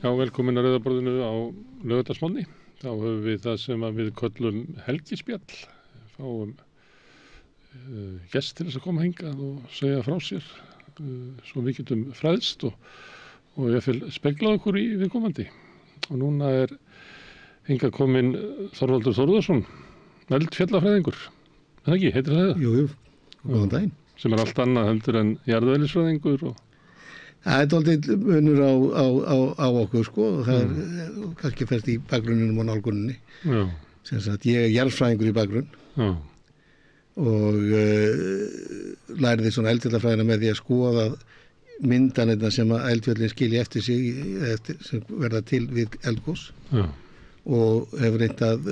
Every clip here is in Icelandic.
Já, velkomin að Rauða borðinu á laugardagsmorgni. Þá höfum við það sem að við köllum helgispjall. Fáum gest til þess að koma hingað og segja frá sér. Svo við getum fræðst og ég vil spegla okkur í viðkomandi. Og núna er hingað kominn Þorvaldur Þórðarsson, eldfjallafræðingur. Er það ekki, heitir það það? Jú, góðan daginn. Sem er allt annað heldur en jarðeðlisfræðingur og... Það er dálítið munur á okkur, sko. Það er kannski fyrst í bakgrunninum og nálguninni. Já. Sem sagt, ég er jarðfræðingur í bakgrunn. Já. Og læriði svona eldfjallafræðina með því að skoða myndanirna sem að eldfjallin skilja eftir sig, sem verða til við eldgos. Já. Og hefur reynt að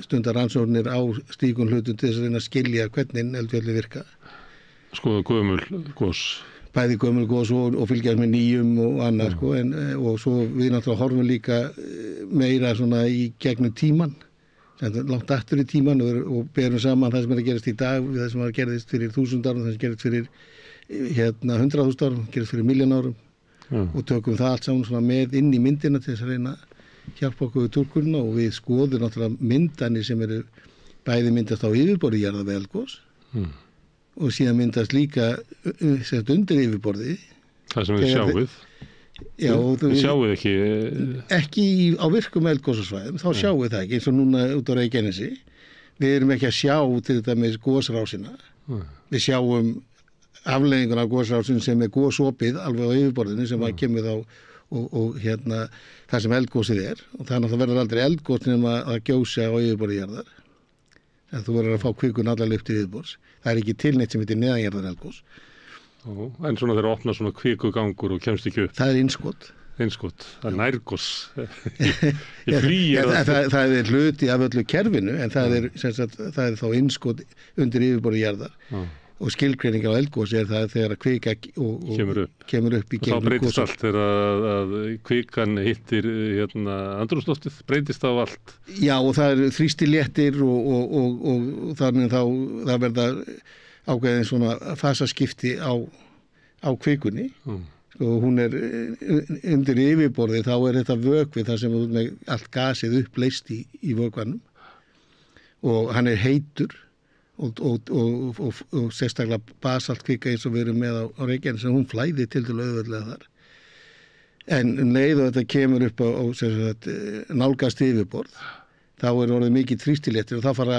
stundar rannsóknir á slíkum hlutum til þess að reyna að skilja hvernig eldfjalli virka. Skoða gömul gos. Bæði gömul gos og fylgjast með nýjum og annað, sko, og svo við náttúrulega horfum líka meira svona í gegnum tíman, langt aftur í tíman og berum saman það sem er að gerast í dag við það sem var að gerast fyrir 1000 árum, það sem gerast fyrir 100.000 árum, gerast fyrir 1.000.000 árum og tökum það allt saman svona með inn í myndina til þess að reyna að hjálpa okkur við túlkunina og við skoðum náttúrulega myndanir sem eru bæði myndast á yfirborði jarðar við eldgos og síðan myndast líka undir yfirborði. Það sem við sjáum. Já, við sjáum ekki á virkum eldgosasvæðum, þá sjáum við það ekki eins og núna út á Reykjanesi. Við erum ekki að sjá til þetta með gosrásina. Við sjáum afleiðinguna af gosrásinu sem er gosopið alveg á yfirborðinu sem að kemur þá og það sem eldgosið er og það náttúrulega verður aldrei eldgos nema að gjósa á yfirborði jarðar. Þú verður að fá kvikun allar upp til yfirborðs. Það er ekki til neitt sem heitir neðanjarðar eldgos. En svona þeir opna svona kvikugangur og kemst ekki upp. Það er innskot. Innskot, það er nærgos. Í fríi það er hluti af öllu kerfinu en það er þá innskot undir yfirborði jarðar. Og skilgreining á eldgosi er það þegar að kvika kemur upp í gegnum. Og þá breytist allt þegar að kvikan hittir andrúmsloftið, breytist á allt. Já, og það er þrýstiléttir og þannig þá það verða ákveðin svona fasaskipti á kvikunni. Og hún er undir yfirborði, þá er þetta vökvi þar sem með allt gasið uppleist í vökvanum og hann er heitur. Og sérstaklega basaltkvika eins og við erum með á Reykjanesi, hún flæði til auðveldlega þar. En leið og þetta kemur upp á nálgast yfirborð, þá er orðið mikið þrýstiléttir og þá fara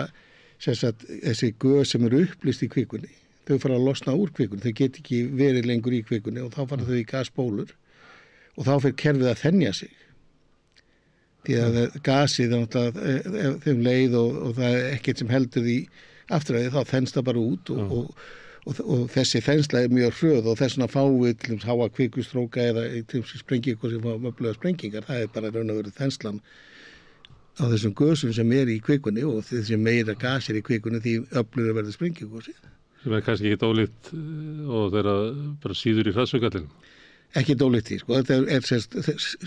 þessi gös sem eru upplýst í kvikunni, þau fara að losna úr kvikunni, þau get ekki verið lengur í kvikunni og þá fara þau í gasbólur og þá fer kerfið að þenja sig. Því að gasið þeim leið og það er ekkert sem heldur því afturæði, þá þenst það bara út og þessi þensla er mjög hröð og þess vegna fáum við til að háa kvikustróka eða til að sprengja eitthvað sem fá mögulega sprengingar. Það er bara raun og verið þenslan á þessum gösum sem er í kvikunni og þessi meira gas er í kvikunni því öflur verður sprengingosið. Sem er kannski ekki ólíkt og þeirra bara síður í hraðsvöggallinum. Ekki ólíkt því, sko. Þetta er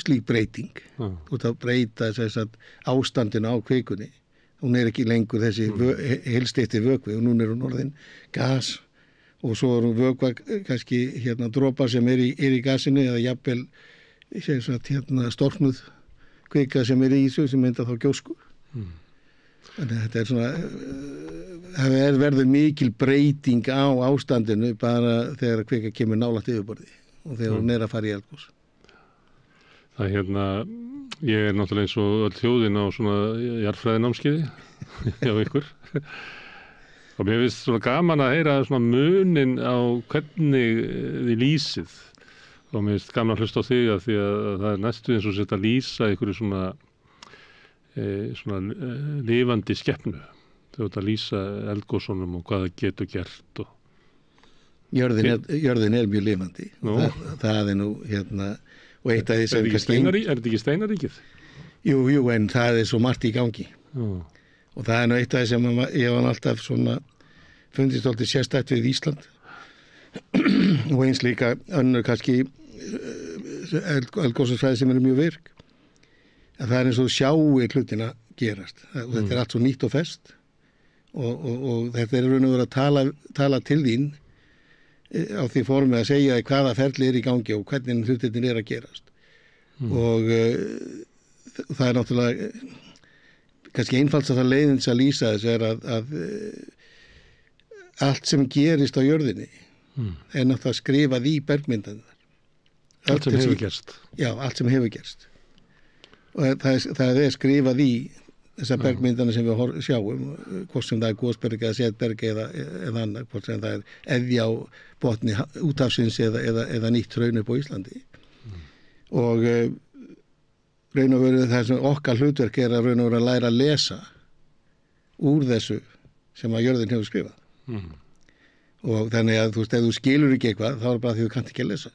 slík breyting. Þú ert að breyta ástandinu á kvikunni. Hún er ekki lengur þessi heilsteypti vökvi og núna er hún orðin gas og svo er hún vökva kannski dropar sem er í gasinu eða jafnvel storknuð kvika sem er í þessu sem mynda þá gjósku. Þannig að þetta er svona, það verður mikil breyting á ástandinu bara þegar kvika kemur nálægt yfirborði og þegar hún er að fara í eldgos. Það ég er náttúrulega eins og öll þjóðin á svona jarðfræðinámskeiði hjá ykkur. Og mér finnst svona gaman að heyra svona munin á hvernig þið lýsið. Og mér finnst gaman að hlusta á þig að því að það er næstu eins og sett að lýsa ykkur svona lifandi skepnu. Þau ert að lýsa eldgosunum og hvað það getur gert. Jörðin er mjög lifandi. Það er nú og eitt af því sem kannski... Er þetta ekki steinaríkið? Jú, en það er svo margt í gangi. Og það er nú eitt af því sem ég var alltaf svona fundist alltaf sérstætt við Ísland og eins líka önnur kannski eldgosasvæði sem eru mjög virk. Það er eins og sjáu hlutina gerast. Þetta er allt svo nýtt og fest og þetta er raun og verið að tala til þín á því formi að segja hvaða ferli er í gangi og hvernig hlutirnir er að gerast. og það er náttúrulega kannski einfaldast að það leiðins að lýsa þessu er að allt sem gerist á jörðinni er náttúrulega skrifað í bergmyndanir. Allt sem hefur gerst. Já, allt sem hefur gerst. Og það er skrifað í þessar bergmyndanir sem við sjáum, hvort sem það er gosberg eða setberg eða annað, hvort sem það er eðja á botni úthafsins eða nýtt hraun upp á Íslandi. Og raun og veru það sem okkar hlutverk er að raun og veru að læra að lesa úr þessu sem að jörðin hefur skrifað. Og þannig að þú veist, ef þú skilur ekki eitthvað, þá er bara því þú kannt ekki að lesa.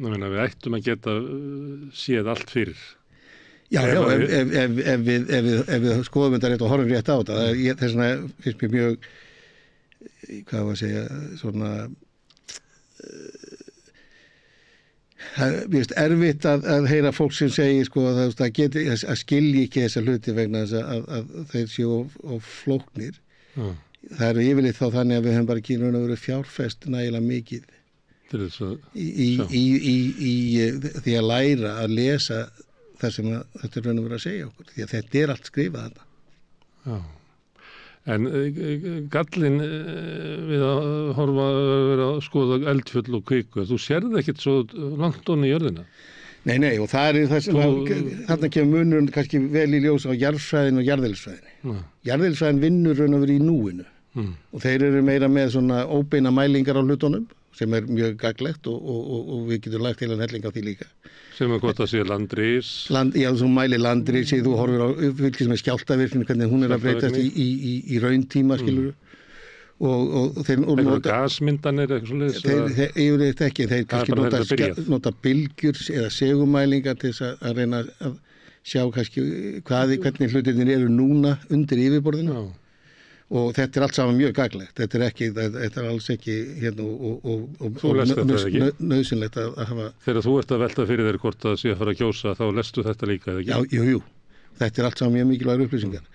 Við ættum að geta séð allt fyrir. Já, ef við skoðum þetta rétt og horfum rétt á þetta, þess vegna finnst mér mjög, hvað var að segja, svona, mér finnst erfitt að heyra fólk sem segir, sko, að skilji ekki þessa hluti vegna þess að þeir séu of flóknir. Það eru yfirleitt þá þannig að við höfum bara ekki raun og veru fjárfest nægilega mikið í því að læra að lesa það sem þetta er raun og veru að segja okkur, því að þetta er allt skrifað þarna. Já, en gallinn við að horfa að skoða eldfjöll og kviku, þú sérð ekkert svo langt onni í jörðina? Nei, og það er það sem þarna kemur munurinn kannski vel í ljós á jarðfræðin og jarðeðlisfræðinni. Jarðeðlisfræðin vinnur raun og veru í núinu og þeir eru meira með svona óbeina mælingar á hlutunum sem er mjög gagnlegt og við getum lagt heila helling á því líka. Sem er gott að sé landrís. Já, þú mælir landrís, þú horfir á fylgis með skjálftavirkni, hvernig hún er að breytast í rauntíma, skilur. Og þeir gasmyndanir eitthvað svoleiðis? Þeir yfirleitt ekki, þeir kannski nota bylgjur eða segumælingar til þess að reyna að sjá kannski hvernig hlutirnir eru núna undir yfirborðinu. Og þetta er allt saman mjög gagnlegt. Þetta er alls ekki hérna og nauðsynlegt að hafa. Þegar þú ert að velta fyrir þér hvort það sé að fara að kjósa, þá lestu þetta líka, eða ekki? Já, jú. Þetta er allt saman mjög mikilvægur upplýsingar.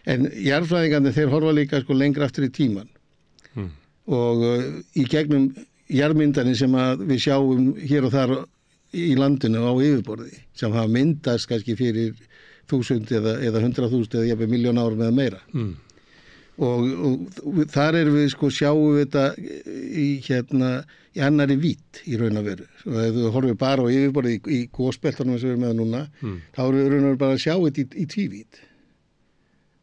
En jarðfræðingarnir, þeir horfa líka sko lengra aftur í tíman. Og í gegnum jarðmyndanir sem að við sjáum hér og þar í landinu á yfirborði, sem hafa myndast kannski fyrir 1000 eða 100.000 eða jafnvel milljón árum eða meira. Og þar erum við sko sjáum við þetta í annari vídd í raun og veru. Og ef þú horfir bara á yfirborði í gosbeltunum sem við erum með núna, þá erum við raun og veru bara að sjá þetta í tvívídd.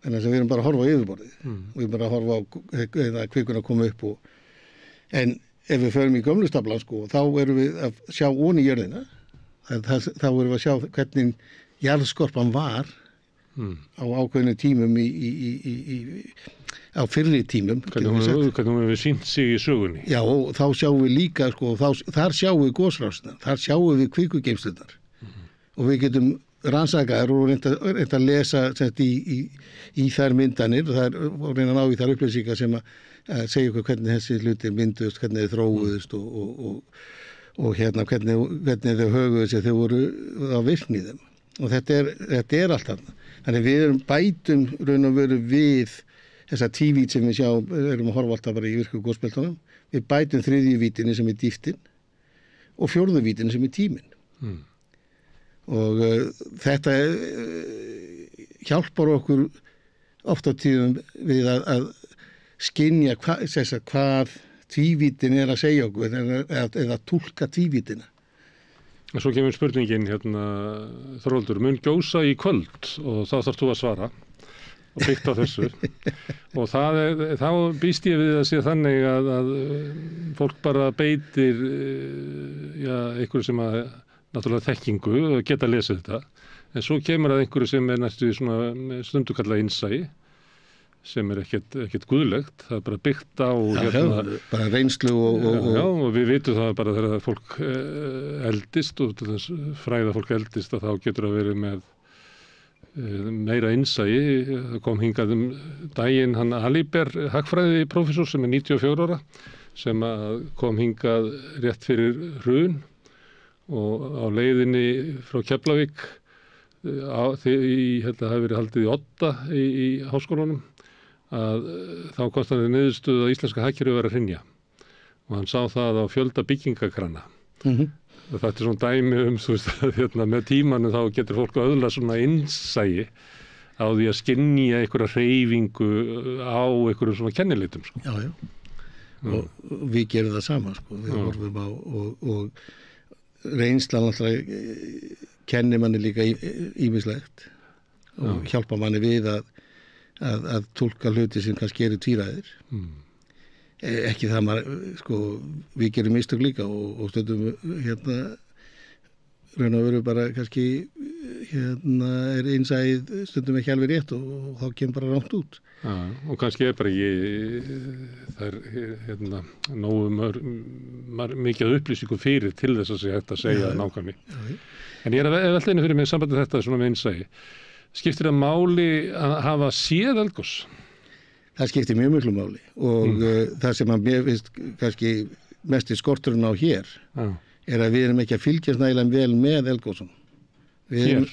Þannig að við erum bara að horfa á yfirborðið. Við erum bara að horfa á kvikuna að koma upp. En ef við förum í gömlustaflan, sko, þá erum við að sjá onni jörðina. Þá erum við að sjá hvernig jarðskorpan var á ákveðinu tímum á fyrri tímum. Hvernig hún hefur sýnt sig í sögunni. Já, og þá sjáum við líka, sko, þar sjáum við gosrásirnar, þar sjáum við kvikugeymslurnar. Og við getum rannsakaðar og reynda að lesa í þær myndanir og reyna að ná í þær upplýsingar sem að segja okkur hvernig þessi hlutir mynduðust, hvernig þeir þróuðust og hérna hvernig þau höguðu sig þau voru á virkni þeim. Og þetta er allt þarna. Þannig við bætum raun og veru við þessa tívít sem við erum að horfa alltaf bara í virku gosbeltunum. Við bætum þriðju vítinni sem er dýftin og fjórðu vítinni sem er tíminn. Og þetta hjálpar okkur oft á tíðum við að skynja hvað tvívítin er að segja okkur eða túlka tvívítina. Og svo kemur spurningin Þorvaldur, mun gjósa í kvöld og þá þarfst þú að svara og byggt á þessu og þá býst ég við að sé þannig að fólk bara beitir einhverju sem að náttúrulega þekkingu og geta að lesa þetta. En svo kemur að einhverju sem er næstu svona stundu kallað innsæi sem er ekkert guðlegt. Það er bara byggt á bara reynslu og við vitum það bara þegar fólk eldist og til þess fræða fólk eldist að þá getur að verið með meira innsæi. Það kom hingað daginn hann Aliber hagfræði prófessor sem er 94 ára sem kom hingað rétt fyrir hrun og á leiðinni frá Keflavík ég held að það hafi verið haldið í Odda í háskólanum að þá komst hann niðurstöðu að íslenska hagkerfið var að hrynja og hann sá það á fjölda byggingakrana Þetta svona dæmi þú veist, að með tímanum þá getur fólk öðla svona innsæi á því að skynja einhverja hreyfingu á einhverjum svona kennileitum, sko. Já. Og við gerum það sama, sko. Við horfum á og reynslan alltaf kennir manni líka ýmislegt og hjálpa manni við að túlka hluti sem kannski eru tvíræðir. Ekki það maður, sko, við gerum mistök líka og stundum raun og veru bara kannski er innsæið stundum ekki alveg rétt og þá kemur bara rangt út. Já, og kannski bara það nógu mikið upplýsingu fyrir til þess að hægt að segja nákvæmni. En ég að velta einu fyrir mig sambandi þetta svona með innsæi. Skiptir það máli að hafa séð eldgos? Það skiptir mjög miklu máli og það sem að mér finnst kannski mest í skorturinn á hér er að við erum ekki að fylgjast nægilega vel með eldgosum. Við erum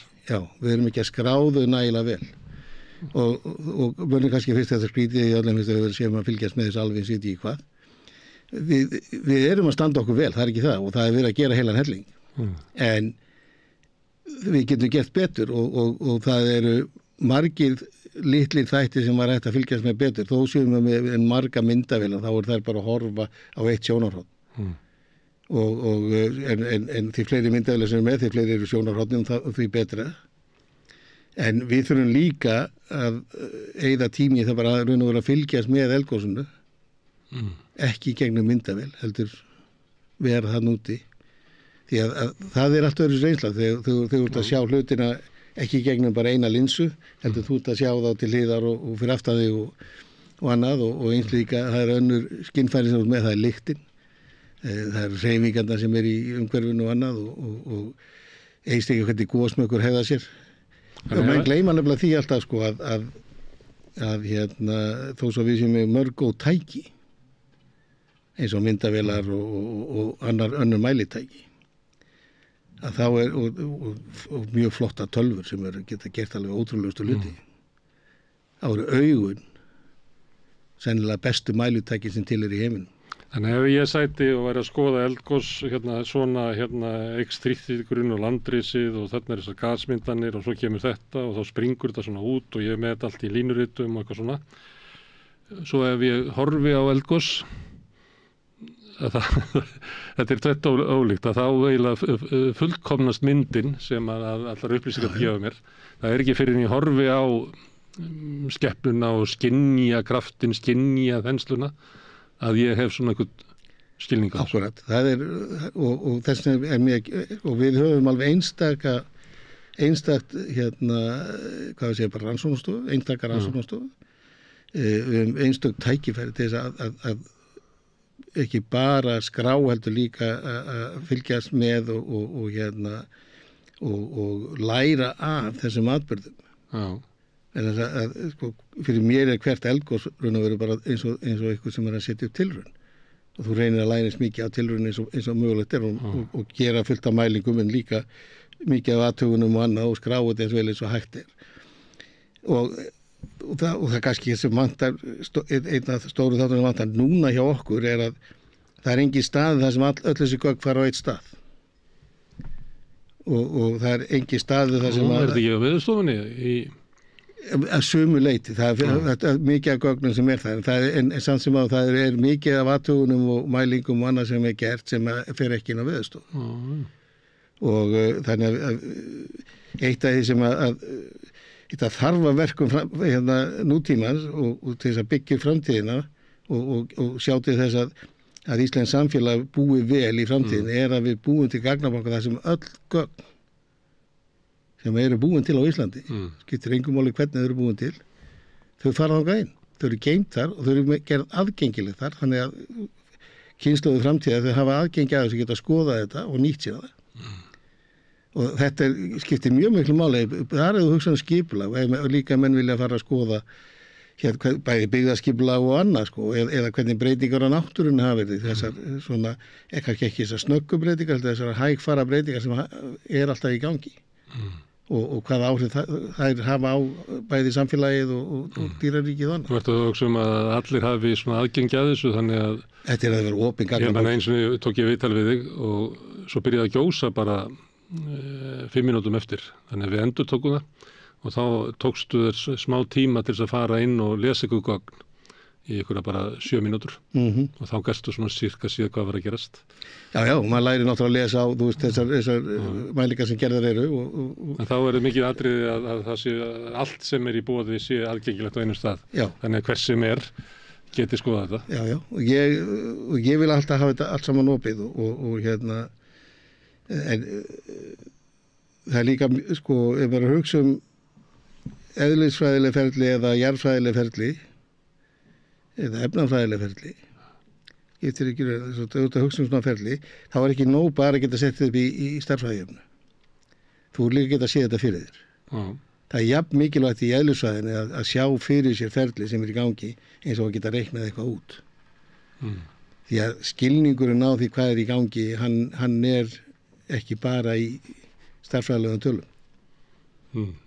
ekki að skráðu nægilega vel og mörgum kannski fyrst þetta skrítið í öllum fyrst að við séum að fylgjast með þess alveg sitt í hvað. Við erum að standa okkur vel, það er ekki það og það er verið að gera heilan helling. En við getum gert betur og það eru margir litlir þættir sem var hægt að fylgjast með betur. Þó séum við með marga myndavélar, þá þær bara að horfa á eitt sjónarhorn. En því fleiri myndavélar sem með, því fleiri eru sjónarhornum því betra. En við þurfum líka að eyða tími það bara að raun og vera að fylgjast með eldgosinu, ekki gegnum myndavél, heldur vera það núti. Því að það er allt öðru reynsla þegar þú ert að sjá hlutina ekki gegnum bara eina linsu, heldur þú ert að sjá þá til hliðar og fyrir aftan þig og annað og eins líka það er önnur skinnfæri sem með, það er lyktin, það er hreyfingarnar sem er í umhverfinu og annað og eist ekki hvernig gosmökkur hegða sér. Og menn gleyma nefnilega því alltaf sko að þó svo við séum með mörg góð tæki eins og myndavélar og önnur mælitæki að þá og mjög flotta tölvur sem geta gert alveg ótrúlegustu hluti. Það eru augun sennilega bestu mælutæki sem til í heiminum. Þannig ef ég sæti og væri að skoða eldgos svona ekstrýttigrunn og landrisið og þarna er þessar gasmyndanir og svo kemur þetta og þá springur þetta svona út og ég með þetta allt í línuritum og eitthvað svona. Svo ef ég horfi á eldgos þetta er tvett ólíkt að þá eiginlega fullkomnast myndin sem að allar upplýsingar gefa mér. Það er ekki fyrir en ég horfi á skepnuna og skynja kraftin, skynja þensluna að ég hef svona einhvern skilning á. Akkurat, það er og þess vegna er mér og við höfum alveg einstakt hvað við segja bara einstakar rannsóknarstofu við höfum einstök tækifæri til þess að ekki bara skrá heldur líka að fylgjast með og læra af þessum atburðum. Já. En sko, fyrir mér er hvert eldgos raun og veru bara eins og eitthvað sem er að setja upp tilraun og þú reynir að læra eins mikið á tilraun eins og mögulegt er og gera fullt af mælingum en líka mikið af athugunum og annað og skrá þetta eins vel eins og hægt er. Og það kannski sem vantar einn af stóru þáttunum vantar núna hjá okkur er að það er engin stað þar sem öll þessi gögn fara á eitt stað og það er engin stað þar sem er þetta ekki á Veðurstofunni að sumu leyti það er mikið af gögnum sem er það en samt sem að það er mikið af athugunum og mælingum og annað sem er gert sem fer ekki inn á Veðurstofu og þannig að eitt af því sem að þetta þarfa verkum nútímans og til þess að byggja framtíðina og sjá til þess að Íslands samfélag búi vel í framtíðin er að við búum til gagnabanka þar sem öll gögn sem eru búin til á Íslandi skiptir engum máli hvernig þau eru búin til þau fara þangað inn, þau eru geymt þar og þau eru gerð aðgengileg þar þannig að kynslóðir framtíðar þau hafa aðgengi að þess að geta skoða þetta og nýtt sér það og þetta skiptir mjög miklu máli það er að þú hugsa skipulag og líka menn vilja fara að skoða bæði byggðaskipulag og annað eða hvernig breytingar á náttúrunni hafa verið þessar svona, kannski ekki þessar snöggubbreytingar þessar hægfara breytingar sem er alltaf í gangi og hvaða áhrif þær hafa á bæði samfélagið og dýraríkið og annað. Þú ert að hugsa að allir hafi svona aðgengi að þessu þannig að þetta er að vera opin gagnabanki. Eins og tók ég viðtal við þig og svo byrjaði að gjósa bara 5 mínútum eftir, þannig að við endurtókum það og þá tókstu þér smá tíma til þess að fara inn og lesa ykkur gögn í ykkur bara 7 mínútur og þá gæstu svona sirka síðan hvað var að gerast. Já, maður læri náttúrulega að lesa á, þú veist, þessar mælingar sem gerðar eru. En þá er mikið atriði að það sé allt sem í boði sé aðgengilegt á einum stað. Já. Þannig að hvers sem geti skoða þetta. Já, og ég vil alltaf hafa þetta allt saman opið og hérna, en það er líka, sko, ef maður hugsa eðlisfræðileg ferli eða jarðfræðileg ferli, eða efnafræðileg ferli, getur ekki að hugsa svona ferli, þá er ekki nóg bara að geta sett upp í starffræðijöfnu. Þú líka geta að sé þetta fyrir þér. Það er jafn mikilvægt í eðlisfræðinni að sjá fyrir sér ferli sem í gangi eins og að geta reiknað eitthvað út. Því að skilningurinn á því hvað í gangi, hann ekki bara í starffræðilegum tölum.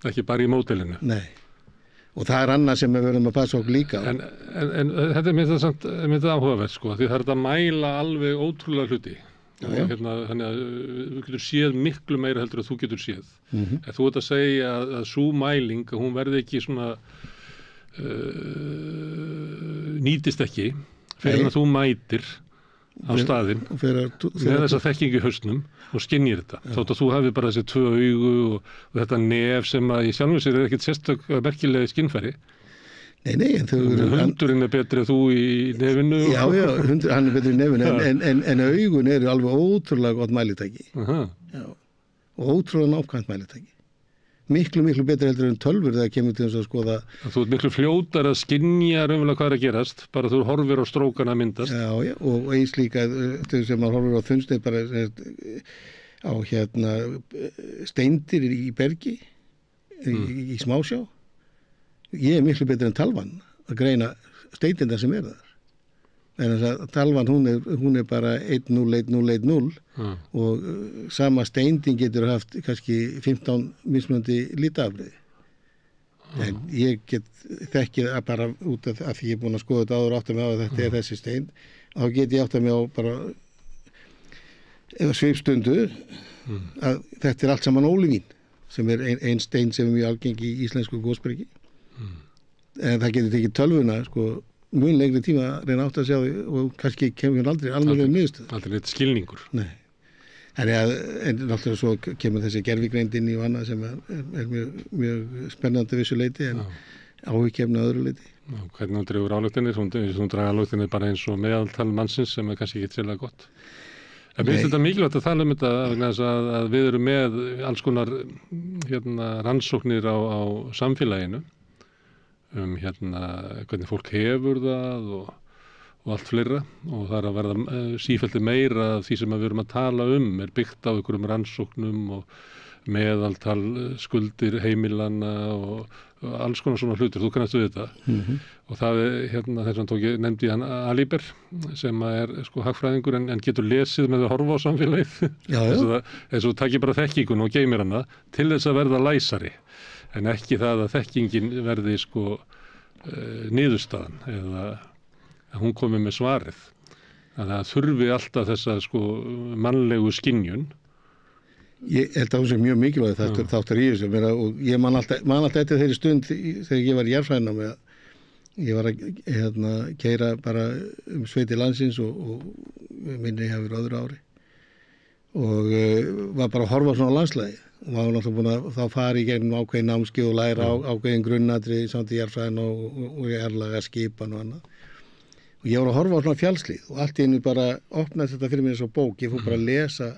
Ekki bara í módelinu. Nei. Og það annað sem við verðum að passa okkur líka á. En þetta er myndið áhugavert, sko, því það er að mæla alveg ótrúlega hluti. Og þannig að þú getur séð miklu meira heldur að þú getur séð. Ef þú ert að segja að sú mæling, að hún verði ekki svona, nýtist ekki, fyrir að þú mætir á staðinn, með þessa þekkingu í hausnum og skinnir þetta. Þótt að þú hafi bara þessi 2 augu og þetta nef sem að í sjálfum sér ekkert sérstök merkilegi skinnfæri. Nei, en þau hundurinn betri en þú í nefinu. Já, hann betri í nefinu, en augun eru alveg ótrúlega gott mælitæki. Já, og ótrúlega nákvæmt mælitæki. Miklu betri heldur en tölvur þegar kemur til þess að skoða. Þú ert miklu fljótar að skynja raunverulega hvað er að gerast, bara þú horfir á strókana að myndast. Já, og eins líka þau sem maður horfir á þunnsneið bara á steindir í bergi, í smásjá. Ég er miklu betri en talvan að greina steindirna sem þar. En þess að talvan hún er bara 1-0-1-0-1-0 og sama steindin getur haft kannski 15 mismunandi litaafbrigði. En ég þekki það bara út af því ég er búin að skoða þetta áður og átta mig á að þetta er þessi steind. Þá get ég átta mig á bara svipstundu að þetta er allt saman ólivín sem er ein steind sem er mjög algengi í íslensku gosbergi. En það getur tekið tölvuna, sko, mjög lengri tíma að reyna átt að sjá því og kannski kemur aldrei alveg niðurstöðu. Aldrei neitt skilningur. Nei. En náttúrulega svo kemur þessi gervigreind inn í og annað sem er mjög spennandi vissu leiti en áhugkefni að öðru leiti. Hvernig hún dregur álöktinni? Hún draga álöktinni bara eins og meðaltal mannsins sem er kannski ekki sérlega gott. En mér finnst þetta mikilvægt að tala þetta vegna þess að við erum með alls konar rannsóknir á samfélaginu hvernig fólk hefur það og allt fleira og það er að verða sífellt meira af því sem við erum að tala er byggt á einhverjum rannsóknum og meðaltal skuldir heimilana og alls konar svona hlutir, þú kannast við þetta og það þess að nefndi ég hann Aliber sem er sko hagfræðingur en getur lesið með að horfa á samfélagið þess að takir bara þekkingun og geymir hana til þess að verða læsari en ekki það að þekkingin verði sko niðurstaðan eða að hún komi með svarið. Þannig að þurfi alltaf þessa sko mannlegu skynjun. Ég held að hún sé mjög mikilvæg þáttar í þessu og ég man alltaf eftir þeirri stund þegar ég var í jarðfræðinámi að ég var að keyra bara sveiti landsins og minni ég hafi verið öðru ári og var bara að horfa svona á landslægi og var náttúrulega búin að þá fara í gegnum ákveðin námskeið og læra ákveðin grunnatri samt í jarðfræðin og jarðlaga skipan og annað. Og ég var að horfa á svona fjallslíð og allt í einu bara opnaði þetta fyrir mér eins og bók. Ég fór bara að lesa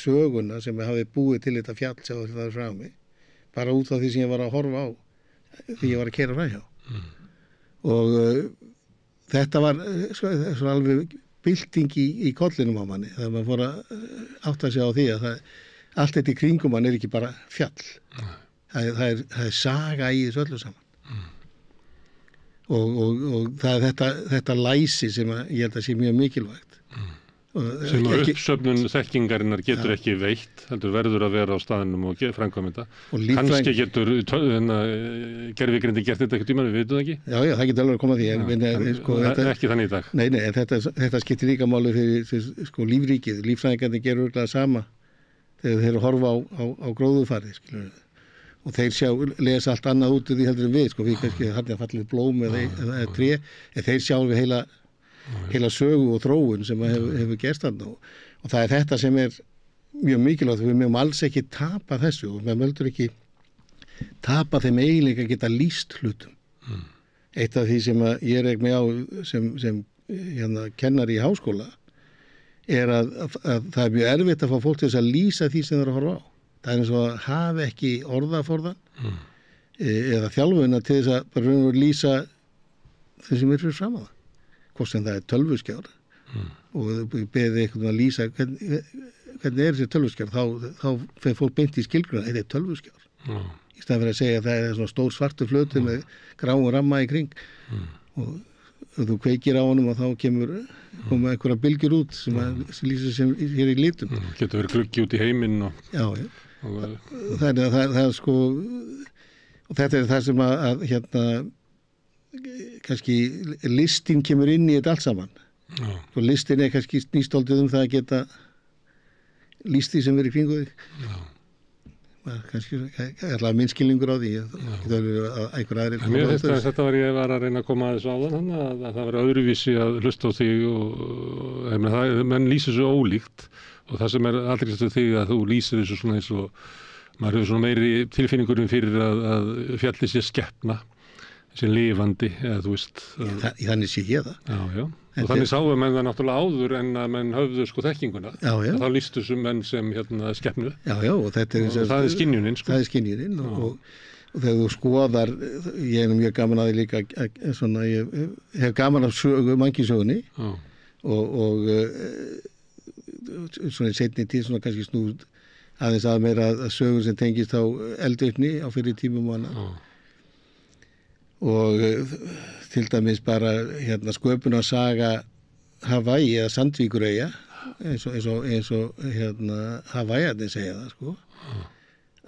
söguna sem ég hafði búið til þetta fjall sem það er frá mig. Bara út af því sem ég var að horfa á því ég var að keyra framhjá. Og þetta var svo alveg bylting í kollinum á manni. Þegar maður fór að átta sig á því að allt þetta í kringum mann er ekki bara fjall. Það er saga í þessu öllu saman. Og það er þetta læsi sem ég held að sé mjög mikilvægt Sem að uppsöfnun þekkingarinnar getur ekki veitt, heldur verður að vera á staðnum og framkvæmda. Kannski getur gervigreindin gert þetta eitthvað tíma, við veitum það ekki. Já, það getur alveg að koma því. Ekki þannig í dag. Nei, en þetta skiptir líka máli fyrir lífríkið. Líffræðingarnir gerur örugglega sama þegar þeir horfa á gróðurfarið, skilur við. Og þeir lesa allt annað út úr því heldur en við, við kannski hann fallið blóm eða tré, en þeir sjá við heila sögu og þróun sem hefur gerst þarna og það er þetta sem er mjög mikilvægt. Við mögum alls ekki tapa þessu og við möldum ekki tapa þeim eiginleika að geta lýst hlutum. Eitt af því sem ég reyk mig á sem kennari í háskóla er að það er mjög erfitt að fá fólk til þess að lýsa því sem það er að horfa á. Það er eins og að hafa ekki orðaforðan eða þjálfuna til þess að bara lýsa þeim sem er fyrir fram á það. Hvort sem það er tölvuskjár og beðið einhvern veginn að lýsa hvernig er þessi tölvuskjár, þá fer fólk beint í skilgruna, þetta er tölvuskjár. Í staðan fyrir að segja að það er svona stór svartur flötur með gráum ramma í kring og ef þú kveikir á honum og þá koma einhverja bylgjur út sem lýsir sem hér í litum. Getur verið gluggi út í heiminn og... Já. Það er sko, og þetta er það sem að kannski listin kemur inn í þetta allt saman. Og listin er kannski snýstoltið það að geta lýst því sem verið í kringu þig. Kannski allavega minnskilningur á því Þetta var ég var að reyna að koma að þessu áðan að það var öðruvísi að hlusta á þig og menn lýsir svo ólíkt og það sem er aldrei til þig að þú lýsir þessu svona eins og maður hefur svona meiri tilfinningurum fyrir að fjalli sé skepna sem lifandi, eða þú veist. Þannig sé ég það. Já. Og þannig sáu menn það náttúrulega áður en að menn höfðu þekkinguna. Já. Þá lýstu þessum menn sem skepnu. Já, og þetta er... Og það er skynjunin, sko. Það er skynjunin og þegar þú skoðar, ég er mjög gaman að því líka, svona, ég hef gaman af mannkynssögunni og svona í seinni tíð svona kannski snúð aðeins að meira að sögur sem tengist á eldvirkni á fyrir tímum og annað. Og til dæmis bara sköpunarsaga Hawaii eða Sandvíkureyja eins og Hawaiiarnir segja það, sko,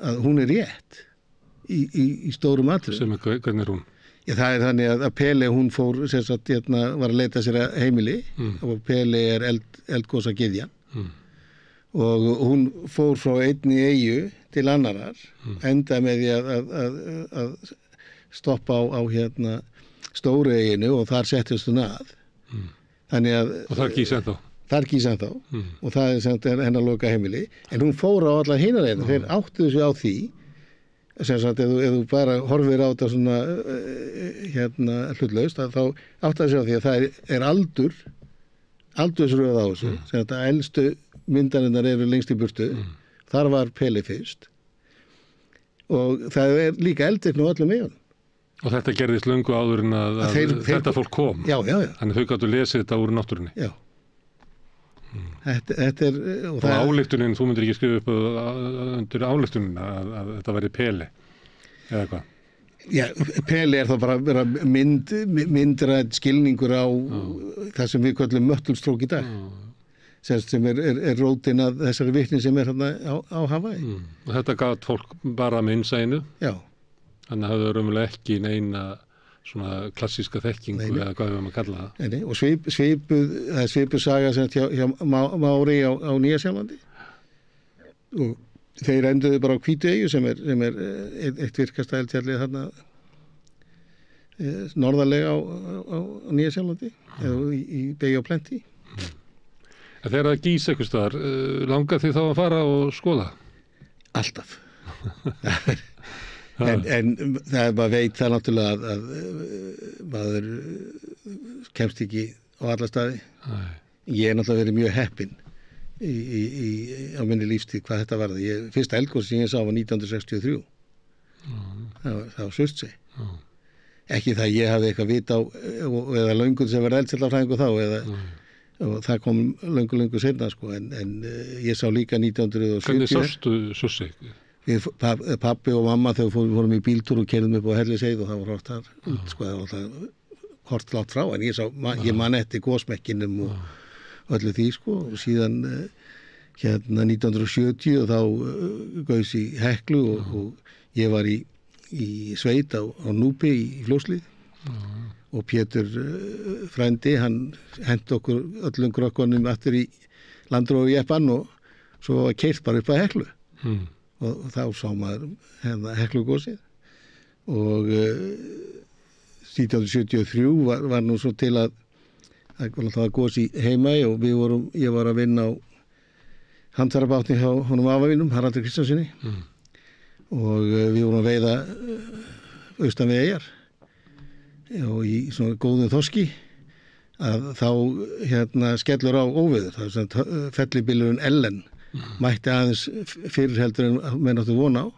að hún er rétt í stórum atriðum. Hvernig er hún? Já, það er þannig að Pele, hún fór, var að leita sér að heimili og Pele er eldgosagyðjan og hún fór frá einni eyju til annarar, enda með því að stoppa á stóru eyjunu og þar settist hún að. Þannig að... Og þar gís ennþá? Þar gís ennþá og það er hennar loka heimili. En hún fór á allar hinar eyjuna. Þeir áttuðu sig á því, ef þú bara horfir á þetta svona hlutlaust, þá áttuðu sig á því að það er aldursröð á þessu. Þetta elstu myndarinnar eru lengst í burtu. Þar var Pele fyrst. Og það er líka eldvirkni á öllum eyjunum. Og þetta gerðist löngu áður en að þetta fólk kom. Já. Þannig þau gáttu lesið þetta úr náttúrunni. Já. Þetta er... Og ályktunin, þú myndir ekki skrifa upp undir ályktunin að þetta væri Pele, eða hvað? Já, Pele er þá bara myndrætt skilningur á það sem við köllum möttulstrók í dag. Sem er rótin að þessari vitni sem er hérna á Hawaii. Og þetta gat fólk bara með innsæinu? Já. Þannig að það hefur raunverulega ekki neina svona klassíska þekkingu eða hvað við maður kalla það. Nei. Og það er svipuð saga hjá Mári á Nýja-Sjálandi. Og þeir enduðu bara á Hvítueyju sem er eitt virkasta eldfjallið þarna norðarlega á Nýja-Sjálandi eða í Bay of Plenty. En þegar það gís einhvers staðar, langar þið þá að fara og skoða? Alltaf. En það maður veit það náttúrulega að maður kemst ekki á alla staði. Ég er náttúrulega verið mjög heppinn á minni lífstíð hvað þetta varði. Fyrsta eldgos sem ég sá var 1963. Það var Surtsey. Ekki það ég hafði eitthvað vit á eða löngun sem var eldfjallafræðingur þá og það kom löngu seinna, sko, en ég sá líka 1970. Hvernig sástu Surtsey? Pabbi og mamma þegar fórum í bíltúr og keyrðum upp á Helliseið og það var hort þar út, sko, það var hort látt frá, en ég man eftir gosmekkinum öllu því sko og síðan hérna 1970 og þá gaus í Heklu og ég var í sveit á Núpi í Fljótslið og Pétur frændi, hann henti okkur öllum krökkunum aftur í landrófi jeppan og svo var keyrt bara upp að Heklu og þá sá maður hérna Heklugosið og 1973 var nú svo til að það var gosi heima og ég var að vinna á handfærabátni hjá honum afavinum, Haraldur Kristjánsinni og við vorum að veiða austan við Eyjar og í svona góðum þorski að þá hérna skellur á óveður, það er svona fellibylurinn Ellen mætti aðeins fyrir heldur en menn áttu vona á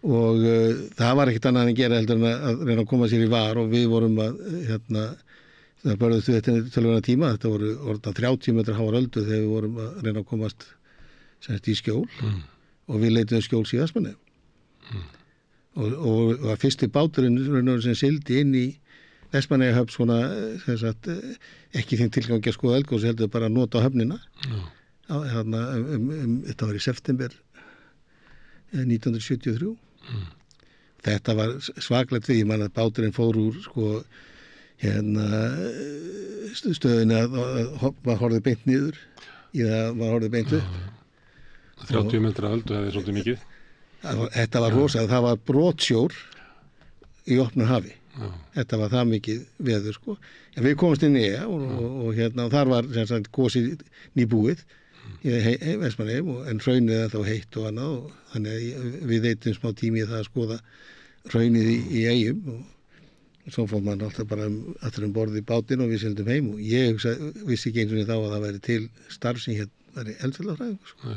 og það var ekkert annað en gera heldur en að reyna að koma sér í var og við vorum að hérna það börðuðst við þetta tölvuna tíma, þetta voru orðan 30 metrar háar öldu þegar við vorum að reyna að komast semst í skjól og við leituðum skjóls í Vestmannaeyjum og að fyrsti báturinn sem sildi inn í Vestmannaeyjahöfn svona sagt, ekki þeim tilgangi að skoða eldgos heldur bara að nota á höfnina hérna, þetta var í september 1973 þetta var svaklegt því að báturinn fór úr sko hérna stöðinu að maður horfði beint niður í það maður horfði beint upp 30 metra öldu, það er svolítið mikið þetta var rosa, það var brotsjór í opnu hafi þetta var það mikið veður sko en við komumst inn í Eyja og hérna og þar var sem sagt gosið nýbúið í Vestmannaeyjum en hraunið ennþá heitt og annað og þannig að við veitum smá tími í það að skoða hraunið í Eyjum og svo fór maður alltaf bara aftur borð í bátinn og við sildum heim og ég vissi ekki eins og þá að það væri til starf sem hérna væri eldfjallafræðingur sko.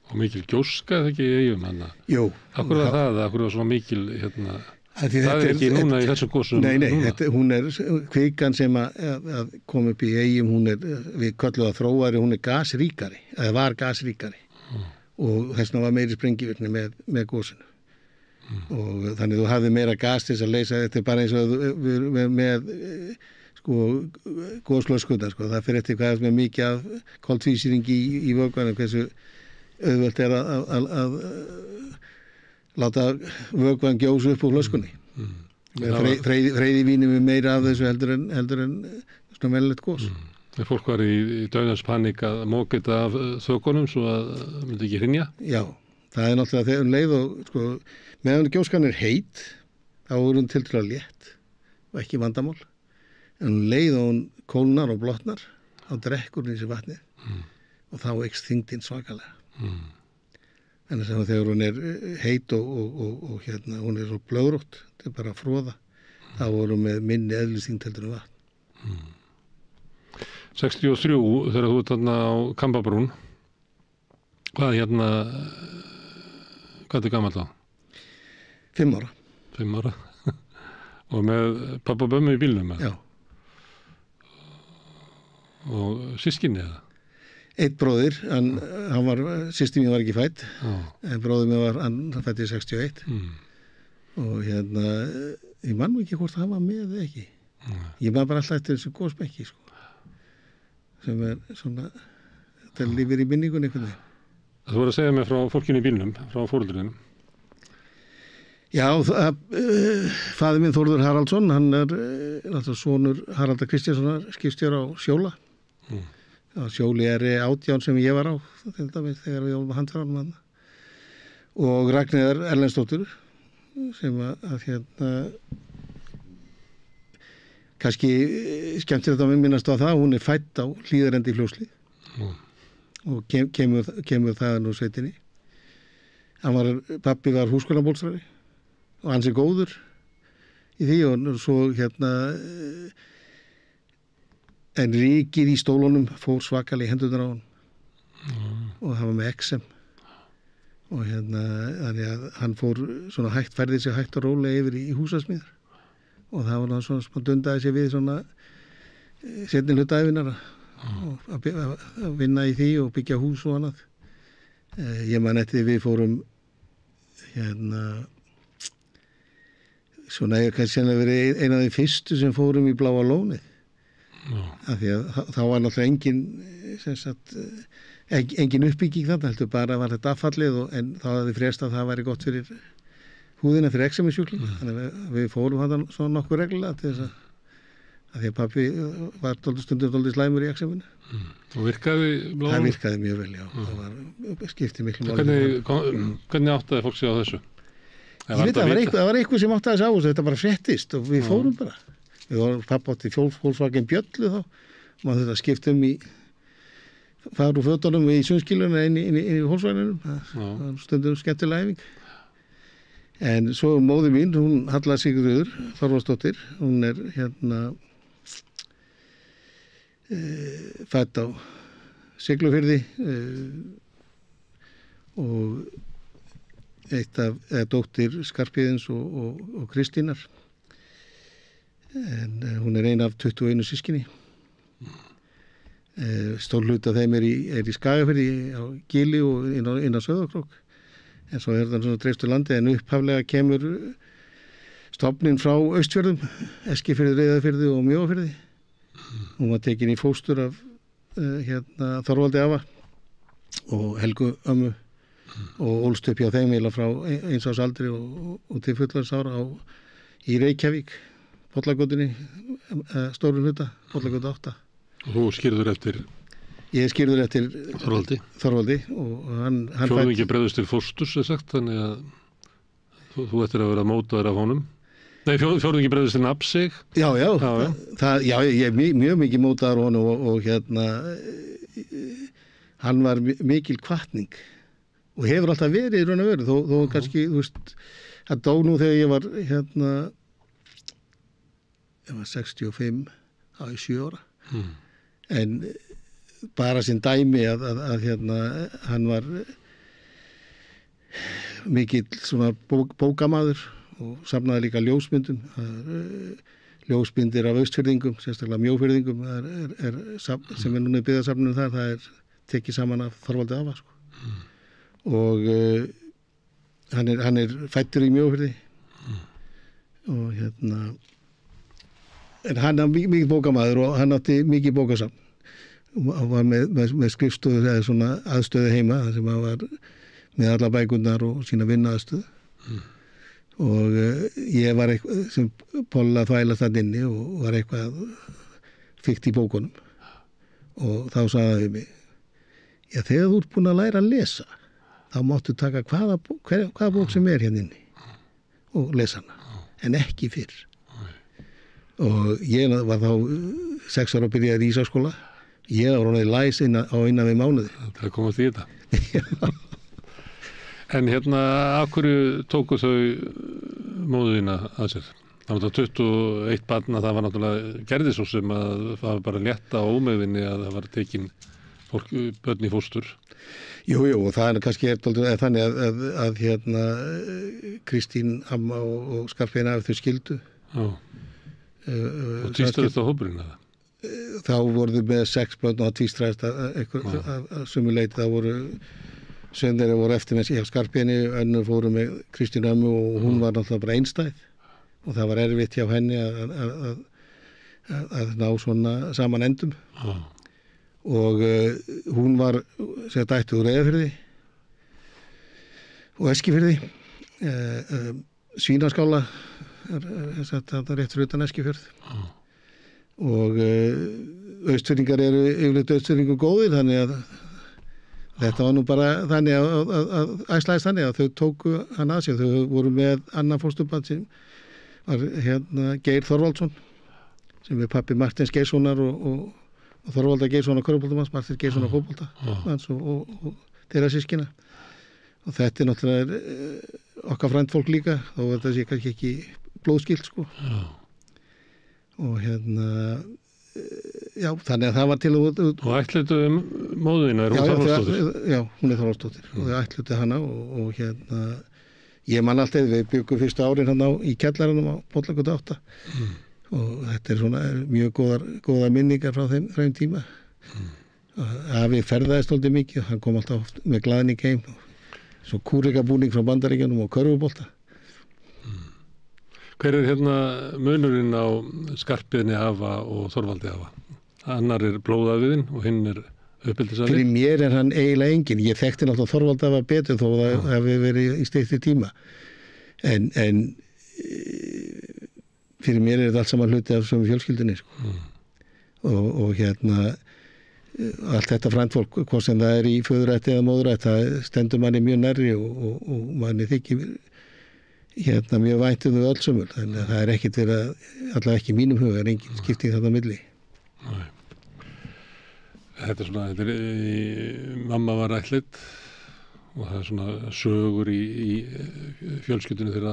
Og mikil gjóska þegar ekki í Eyjum hann Jú. Akkur var það, akkur var svona mikil hérna það er ekki núna í þessu gósum Nei, hún er kvikan sem að kom upp í Eyjum, hún er við kölluð að þróari, hún er gasríkari eða var gasríkari og þess vegna var meiri sprengivirkni með gósinu og þannig þú hafði meira gas til að leysa þetta bara eins og með sko góðslöskunar sko, það fyrir eftir hvað með mikið af koltvísýringi í vökvanum hversu auðvelt er að láta vökvan gjósa upp úr flöskunni freyði víni með meira af þessu heldur en svona velilegt gós Þegar fólk var í dauðanspanik að móka þetta af þökunum svo að myndi ekki hrynja Já, það er náttúrulega þegar leið og sko meðan gjóskan er heit þá er hún tiltölulega létt og ekki vandamál en leið og hún kólnar og blotnar þá drekkur hún í sig vatnið og þá eykst þyngdin svakalega en þess að þegar hún er heit og hérna hún er svo blöðrótt þetta er bara að fróða þá er hún með minni eðlisþyngd heldur en vatn 63 þegar þú ert þarna á Kambabrún hvað er gamall þá? 5 ára 5 ára og með pappa og mömmu í bílnum Já og systkini eða? Eitt bróðir, hann var systir mín var ekki fædd en bróðir mér hann fædd í 61 og hérna ég man ekki hvort hann var með eða ekki ég man bara alltaf eftir þessu góðsbekki sko sem er svona þetta lifir í minningunni einhvern veginn Þú voru að segja mig frá fólkinu í bílnum frá foreldrunum Já, faðir minn Þórður Haraldsson, hann er náttúrulega sonur Haraldar Kristjánssonar skipstjóra á Sjóla. Á Sjóli er 18 sem ég var á, til dæmis þegar við vorum að handfæranum hann. Og Ragnheiðar Erlendsdóttur, sem að hérna, kannski skemmtir þetta að minnast á það, hún er fædd á Hlíðarendi í Fljótslið og kemur það nú sveitinni. Pappi var hússkólabólstrari og hans er góður í því og svo hérna en ríkið í stólunum fór svakalega í hendurnar á hann og það var með XM og hérna þannig að hann fór svona færði sig hægt og rólega yfir í húsasmíðar og það var svona sem hann dundaði sig við svona seinni hluta ævinnar og að vinna í því og byggja hús og annað ég man eftir við fórum hérna svona ég kannski sennilega verið eina af þeim fyrstu sem fórum í Bláa lónið af því að þá var náttúrulega engin uppbygging þarna, heldur bara var þetta affallið en þá hafði frést að það væri gott fyrir húðina fyrir eksemisjúkling, þannig að við fórum hann svona nokkuð reglulega til þess að því að pappi var stundum dálítið slæmur í ekseminu. Og virkaði bláan? Það virkaði mjög vel, já. Það skipti miklu máli. Hvernig áttaði fólk sig á þessu? Ég veit að það var eitthvað sem áttaði sig á þessu, þetta bara fréttist og við fórum bara. Við vorum pappa átti Volkswagen Bjöllu þá og maður þetta skiptum í fara úr fötunum í sundskýluna inn í Volkswagenunum. Það var stundum skemmtileg æfing. En svo móðir mín, hún Halla Sigurður Þorvaldsdóttir, hún er fædd á Siglufirði og dóttir Skarphéðins og Kristínar. En hún er ein af 21 systkini. Stór hluti af þeim er í Skagafirði á Gili og inn á Sauðárkrók. En svo er það svona dreifstu landi en upphaflega kemur stofnin frá Austfjörðum, Eskifirði, Reyðarfirði og Mjóafirði. Hún var tekin í fóstur af Þorvaldi afa og Helgu ömmu og ólst upp hjá þeim eða frá eins árs aldri og til fullorðinsára í Reykjavík, Bollagötunni, stórum hluta, Bollagötu 8. Og þú skýrður eftir? Ég er skýrður eftir Þorvaldi og hann Fjórðungi bregðust til fósturs, sagt, þannig að þú ættir að vera mótaður af honum. Nei, fjórðungi bregðust til nafnsig. Já, ég er mjög mikið mótaður af honum og hann var mikil hvatning og hefur alltaf verið í raun og veru, þó kannski, þú veist, hann dó nú þegar ég var 65 á 7 ára. En bara sinn dæmi að hann var mikill svona bókamaður og safnaði líka ljósmyndum. Ljósmyndir af Austfirðingum, sérstaklega Mjófirðingum, sem er núna í byggðasafninu þar, það er tekið saman af Þorvaldi afa, sko. Og hann er fæddur í Mjófirði og en hann er mikið bókamaður og hann átti mikið bókasafn. Hann var með skrifstofu eða svona aðstöðu heima þar sem hann var með alla bækurnar og sína vinnuaðstöðu og ég var eitthvað sem polla þvælast þarna inni og var eitthvað fikt í bókunum og þá sagði hann við mig þegar þú ert búin að læra að lesa þá máttu taka hvaða bók sem er hérna inni og lesa hana en ekki fyrr og ég var þá 6 ára að byrja í Ísaskóla. Ég var honum læs á innan við mánuði. Það er komast í þetta. En af hverju tóku þau móðina að sér? Það var 21 barna, það var náttúrulega gerði svo sem að það var bara létta á ómeðvinni að það var tekin börn í fóstur. Jú, og það er kannski þannig að Kristín amma og Skarphéðin afi þau skildu. Já. Og týstu þetta hópurinn eða? Þá voru þau með 6 börn og tvístræðist að sumu leyti. Það voru sem þeirra voru eftir með Skarphéðinni, önnur fóru með Kristínu ömmu og hún var náttúrulega bara einstæð og það var erfitt hjá henni að ná svona saman endum. Og hún var dættuð úr Reyðarfirði og Eskifirði, Svínaskála það er rétt fyrir utan Eskifjörð og Austfirðingar eru yfirleitt Austfirðingum góðir þannig að þetta var nú bara þannig að æslaðist þannig að þau tóku hann að sér. Þau voru með annan fósturbarn sem var Geir Þorvaldsson sem er pabbi Martins Geirssonar og Þorvaldar Geirssonar körfuboltamanns, Martins Geirssonar fótboltamanns og þeirra systkina og þetta er náttúrulega okkar frændfólk líka þó að þetta sé kannski ekki blóðskilt sko. Og já, þannig að það var til og ætluðu móðina, er hún Þorvaldsdóttir? Já, hún er Þorvaldsdóttir og þau ætluðu hana og ég man alltaf, við byggum fyrstu árin hann í kjallaranum á Bollagötu 8 og þetta er svona mjög góðar minningar frá þeim tíma. Afi ferðaðist svolítið mikið, hann kom alltaf með glaðning heim svo kúrekabúning frá Bandaríkjunum og körfubolta. Hver er munurinn á Skarphéðinni afa og Þorvaldi afa? annar blóðaviðinn og hinn uppeldisali. Fyrir mér hann eiginlega engin. Ég þekkti náttúrulega Þorvald að var betur þó það hefði verið í styttri tíma. En fyrir mér þetta allt saman hluti af sömu fjölskyldunni. Sko. Og allt þetta frændfólk, hvort sem það í föðurætti eða móðurætti, það stendur manni mjög nærri og manni þykir mjög vænt þau öll sömul. Þannig að það ekkert verið, allavega ekki í mínum huga, engin skipting þarna á milli. Nei. Þetta mamma var ættleidd og það svona sögur í fjölskyldunni þegar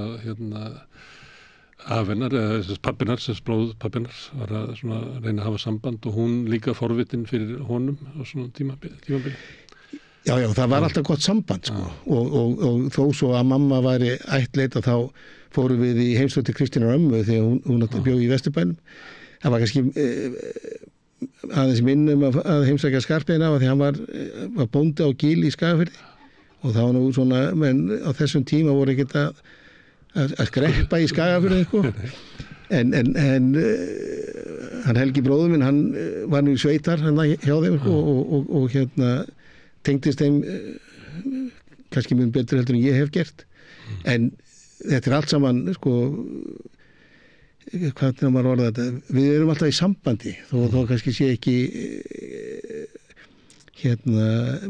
af hennar, eða pappinar, blóðpappinar var að svona reyna að hafa samband og hún líka forvitin fyrir honum á svona tímabili. Já, það var alltaf gott samband sko. Og þó svo að mamma væri ættleidd þá fórum við í heimsókn til Kristínar ömmu þegar hún bjó í Vesturbænum. Það var kannski aðeins minnum að heimsækja Skarphéðin af því hann var bóndi á Gíl í Skagafirði og það var nú svona, menn á þessum tíma voru ekkert að skreppa í Skagafirði sko. En hann Helgi bróður minn, hann var nú í sveitar hjá þeim sko, og tengdist þeim kannski mjög betur heldur en ég hef gert. En þetta allt saman sko, hvernig maður orða þetta, við erum alltaf í sambandi þó kannski sé ekki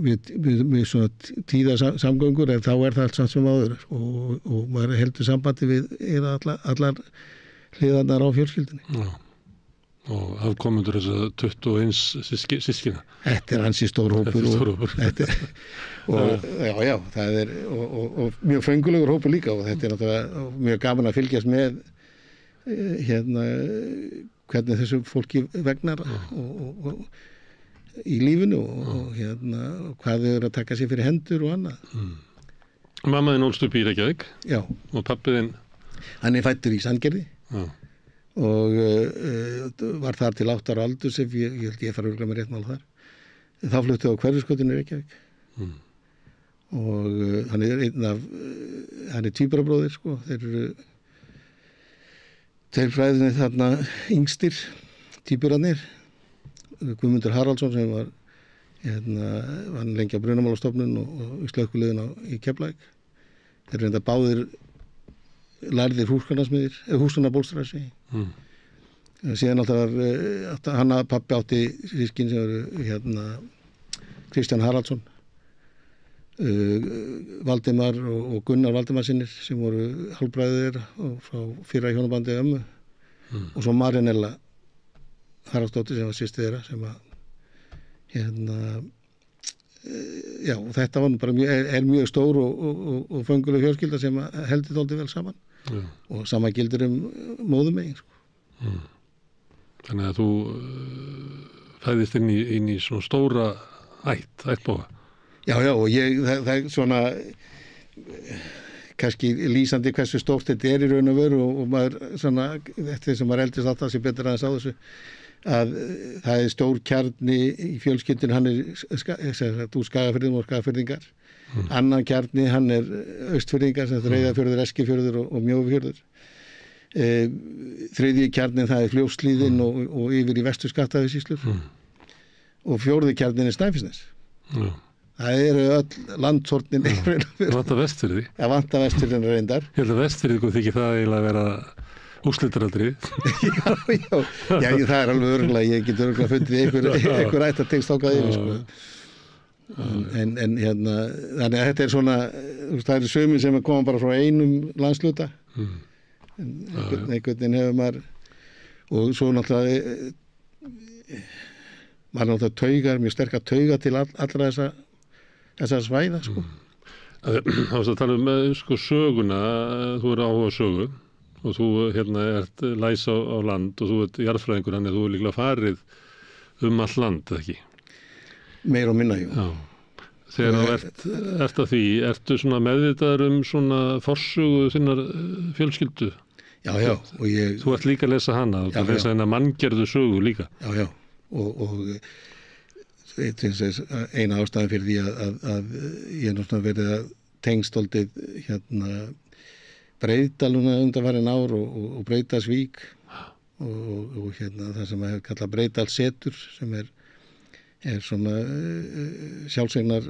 við svona tíða samgöngur en þá það allt samt sem áður og maður heldur sambandi við allar hliðarnar á fjölskyldunni. Já. Og afkomendur þess að 21 systkina. Þetta ansi stór hópur. Já, það og mjög fengulegur hópur líka og þetta náttúrulega mjög gaman að fylgjast með hvernig þessu fólki vegnar og í lífinu og hvað þau eru að taka sér fyrir hendur og annað. Mamma þín ólst upp í Reykjavík. Já. Og pabbi þinn? Hann fæddur í Sandgerði. Já. Og var þar til 8 ára aldurs ef ég held ég fara örugglega með rétt mál þar. Þá flutti á Hverfisgötunni í Reykjavík. Og hann tvíburabróðir sko, þeir fræðinni þarna yngstir tvíburarnir, Guðmundur Haraldsson sem var lengi á Brunamálastofnun og í slökkviliðinu í Keflavík. Þeir reynda báðir lærðir húsgagnabólstræsi. Síðan alltaf hann að pabbi átti sískin sem eru Kristján Haraldsson, Valdimar og Gunnar Valdimarsinnir sem voru hálfbræður og frá fyrra hjónabandi ömmu og svo Marinella Haraldsdóttir sem var systir þeirra sem að já, og þetta var nú bara mjög stór og fönguleg fjölskylda sem heldur dálítið vel saman. Já. Og sama gildir móðurmegin sko. Þannig að þú fæðist inn í svona stóra ættbóga. Já, og það er svona kannski lýsandi hversu stórt þetta í raun og veru og maður svona, eftir sem maður eldist alltaf sem betur aðeins á þessu, að það er stór kjarni í fjölskyldun, hann úr Skagafirðum og Skagafirðingar. Annan kjarni, hann Austfirðingar, sem Reyðarfjörður, Eskifjörður og Mjóafjörður. Þriðji kjarnin, það Fljótshlíðin og yfir í vestur Skaftafellssýslur. Og fjórði kjarnin Snæfellsnes. Það eru öll landshornin. Vantar Vestfirði? Já, vantar Vestfirðin reyndar. Ég held að Vestfirði þykir það eiginlega að vera úrslitaratriði. Já, það er alveg örugglega, ég get örugglega fundið einhver ætt að tengst ákvað yfir, sko. En þannig að þetta er svona, það eru sumir sem koma bara frá einum landshluta. Einhvern veginn hefur maður, og svo náttúrulega, maður náttúrulega taugar, mjög sterkar tauga til allra þessa svæða, sko. Það varst að tala sko söguna, þú er áhuga sögu og þú ert læs á land og þú ert jarðfræðingur, þannig að þú er líklega farið all land, eða ekki? Meir og minna, jú. Já. Þegar þú ert að því, ertu svona meðvitaður svona forsögu þinnar fjölskyldu? Já, og ég... Þú ert líka að lesa hana, þú ert að lesa hennar manngerðu sögu líka. Já, og eina ástæðan fyrir því að ég náttúrulega verið að tengstoltið Breiðdaluna undanfarin ár og Breiðdalsvík og það sem hefur kallað Breiðdalssetur sem er svona sjálfsegnar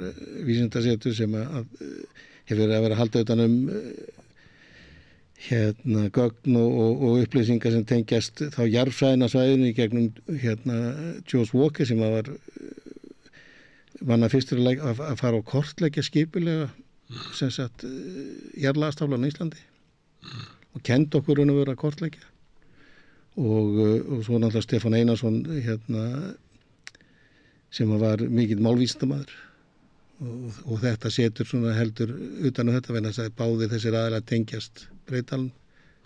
vísindasetur sem hefur verið að vera að halda utan gögn og upplýsingar sem tengjast þá jarðfræðina svæðinu í gegnum George Walker sem var fyrstur að fara á kortleggja skipulega sem sagt jarðlagastaflan á Íslandi og kenndi okkur að vera að kortleggja og svo náttúrulega Stefán Einarsson sem var mikill málvísindamaður og þetta setur svona heldur utan þetta vegna þess að báðir þessir aðilar tengjast Breiðdalnum.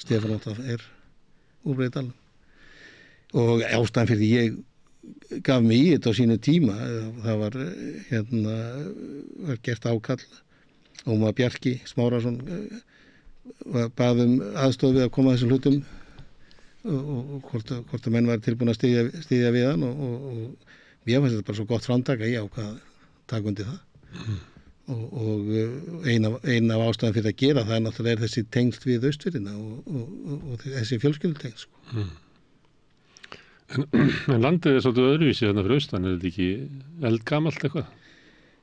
Stefán er úr Breiðdalnum og ástæðan fyrir ég gaf mig í þetta á sínu tíma það var gert ákall Ómar Bjarki Smárason bað aðstoð við að koma að þessum hlutum og hvort að menn var tilbúin að styðja við hann og mér fannst þetta bara svo gott framtak að ég ákvað að taka undir það og ein af ástæðan fyrir að gera það náttúrulega þessi tengsl við Austfirðina og þessi fjölskyldutengsl sko. En landið er svolítið öðruvísi þarna fyrir austan, er þetta ekki eldgamalt eitthvað?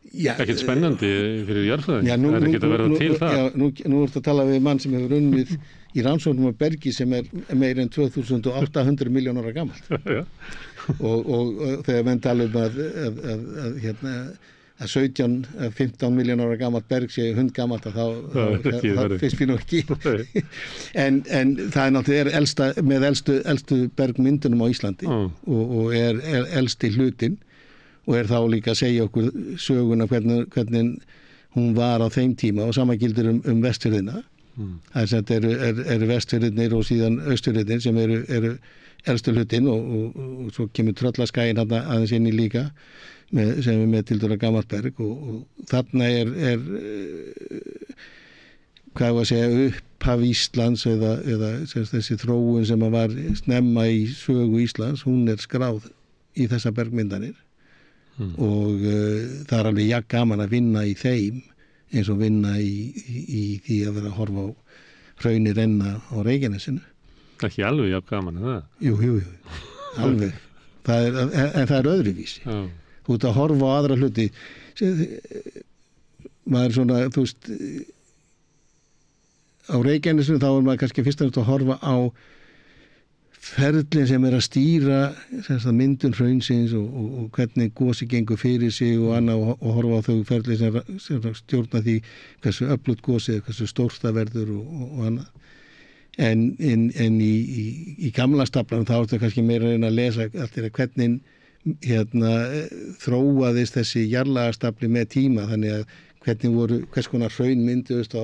Já, ekkert spennandi fyrir jarðfræðing, það er ekkert að vera til það. Já, nú ertu að tala við mann sem hefur unnið í rannsóknum á bergi sem er meir en 2800 milljónir ára gamalt. og þegar menn tala að 15 milljónir ára gamalt berg sé hundgamalt þá finnst mér nú ekki. en það er náttúrulega með elstu bergmyndunum á Íslandi og er elsti hlutinn og er þá líka að segja okkur söguna hvernig hún var á þeim tíma og sama gildir Vestfirðina. Það eru Vestfirðirnir og síðan Austfirðirnir sem eru elstu hlutinn og svo kemur Tröllaskaginn aðeins inn í líka sem er með tiltölulega gamalt berg og þarna er hvað að segja upphaf Íslands eða þessi þróun sem var snemma í sögu Íslands, hún er skráð í þessa bergmyndanir og það er alveg gaman að vinna í þeim eins og vinna í því að vera að horfa á hraunir renna á Reykjanesinu. Ekki alveg gaman, er það? Jú, alveg. En það er öðruvísi. Já. Þú ert að horfa á aðra hluti. Maður svona, þú veist, á Reykjanesinu þá er maður kannski fyrst og fremst að horfa á ferlinn sem er að stýra myndun hraunsins og hvernig gosi gengur fyrir sig og annað og horfa á þau ferli sem stjórna því hversu öflugt gosið, hversu stórt það verður og annað. En í gamla staflanum þá er þetta kannski meira að lesa allt hvernig þróaðist þessi jarðlagastafli með tíma þannig að hvers konar hraun mynduðust á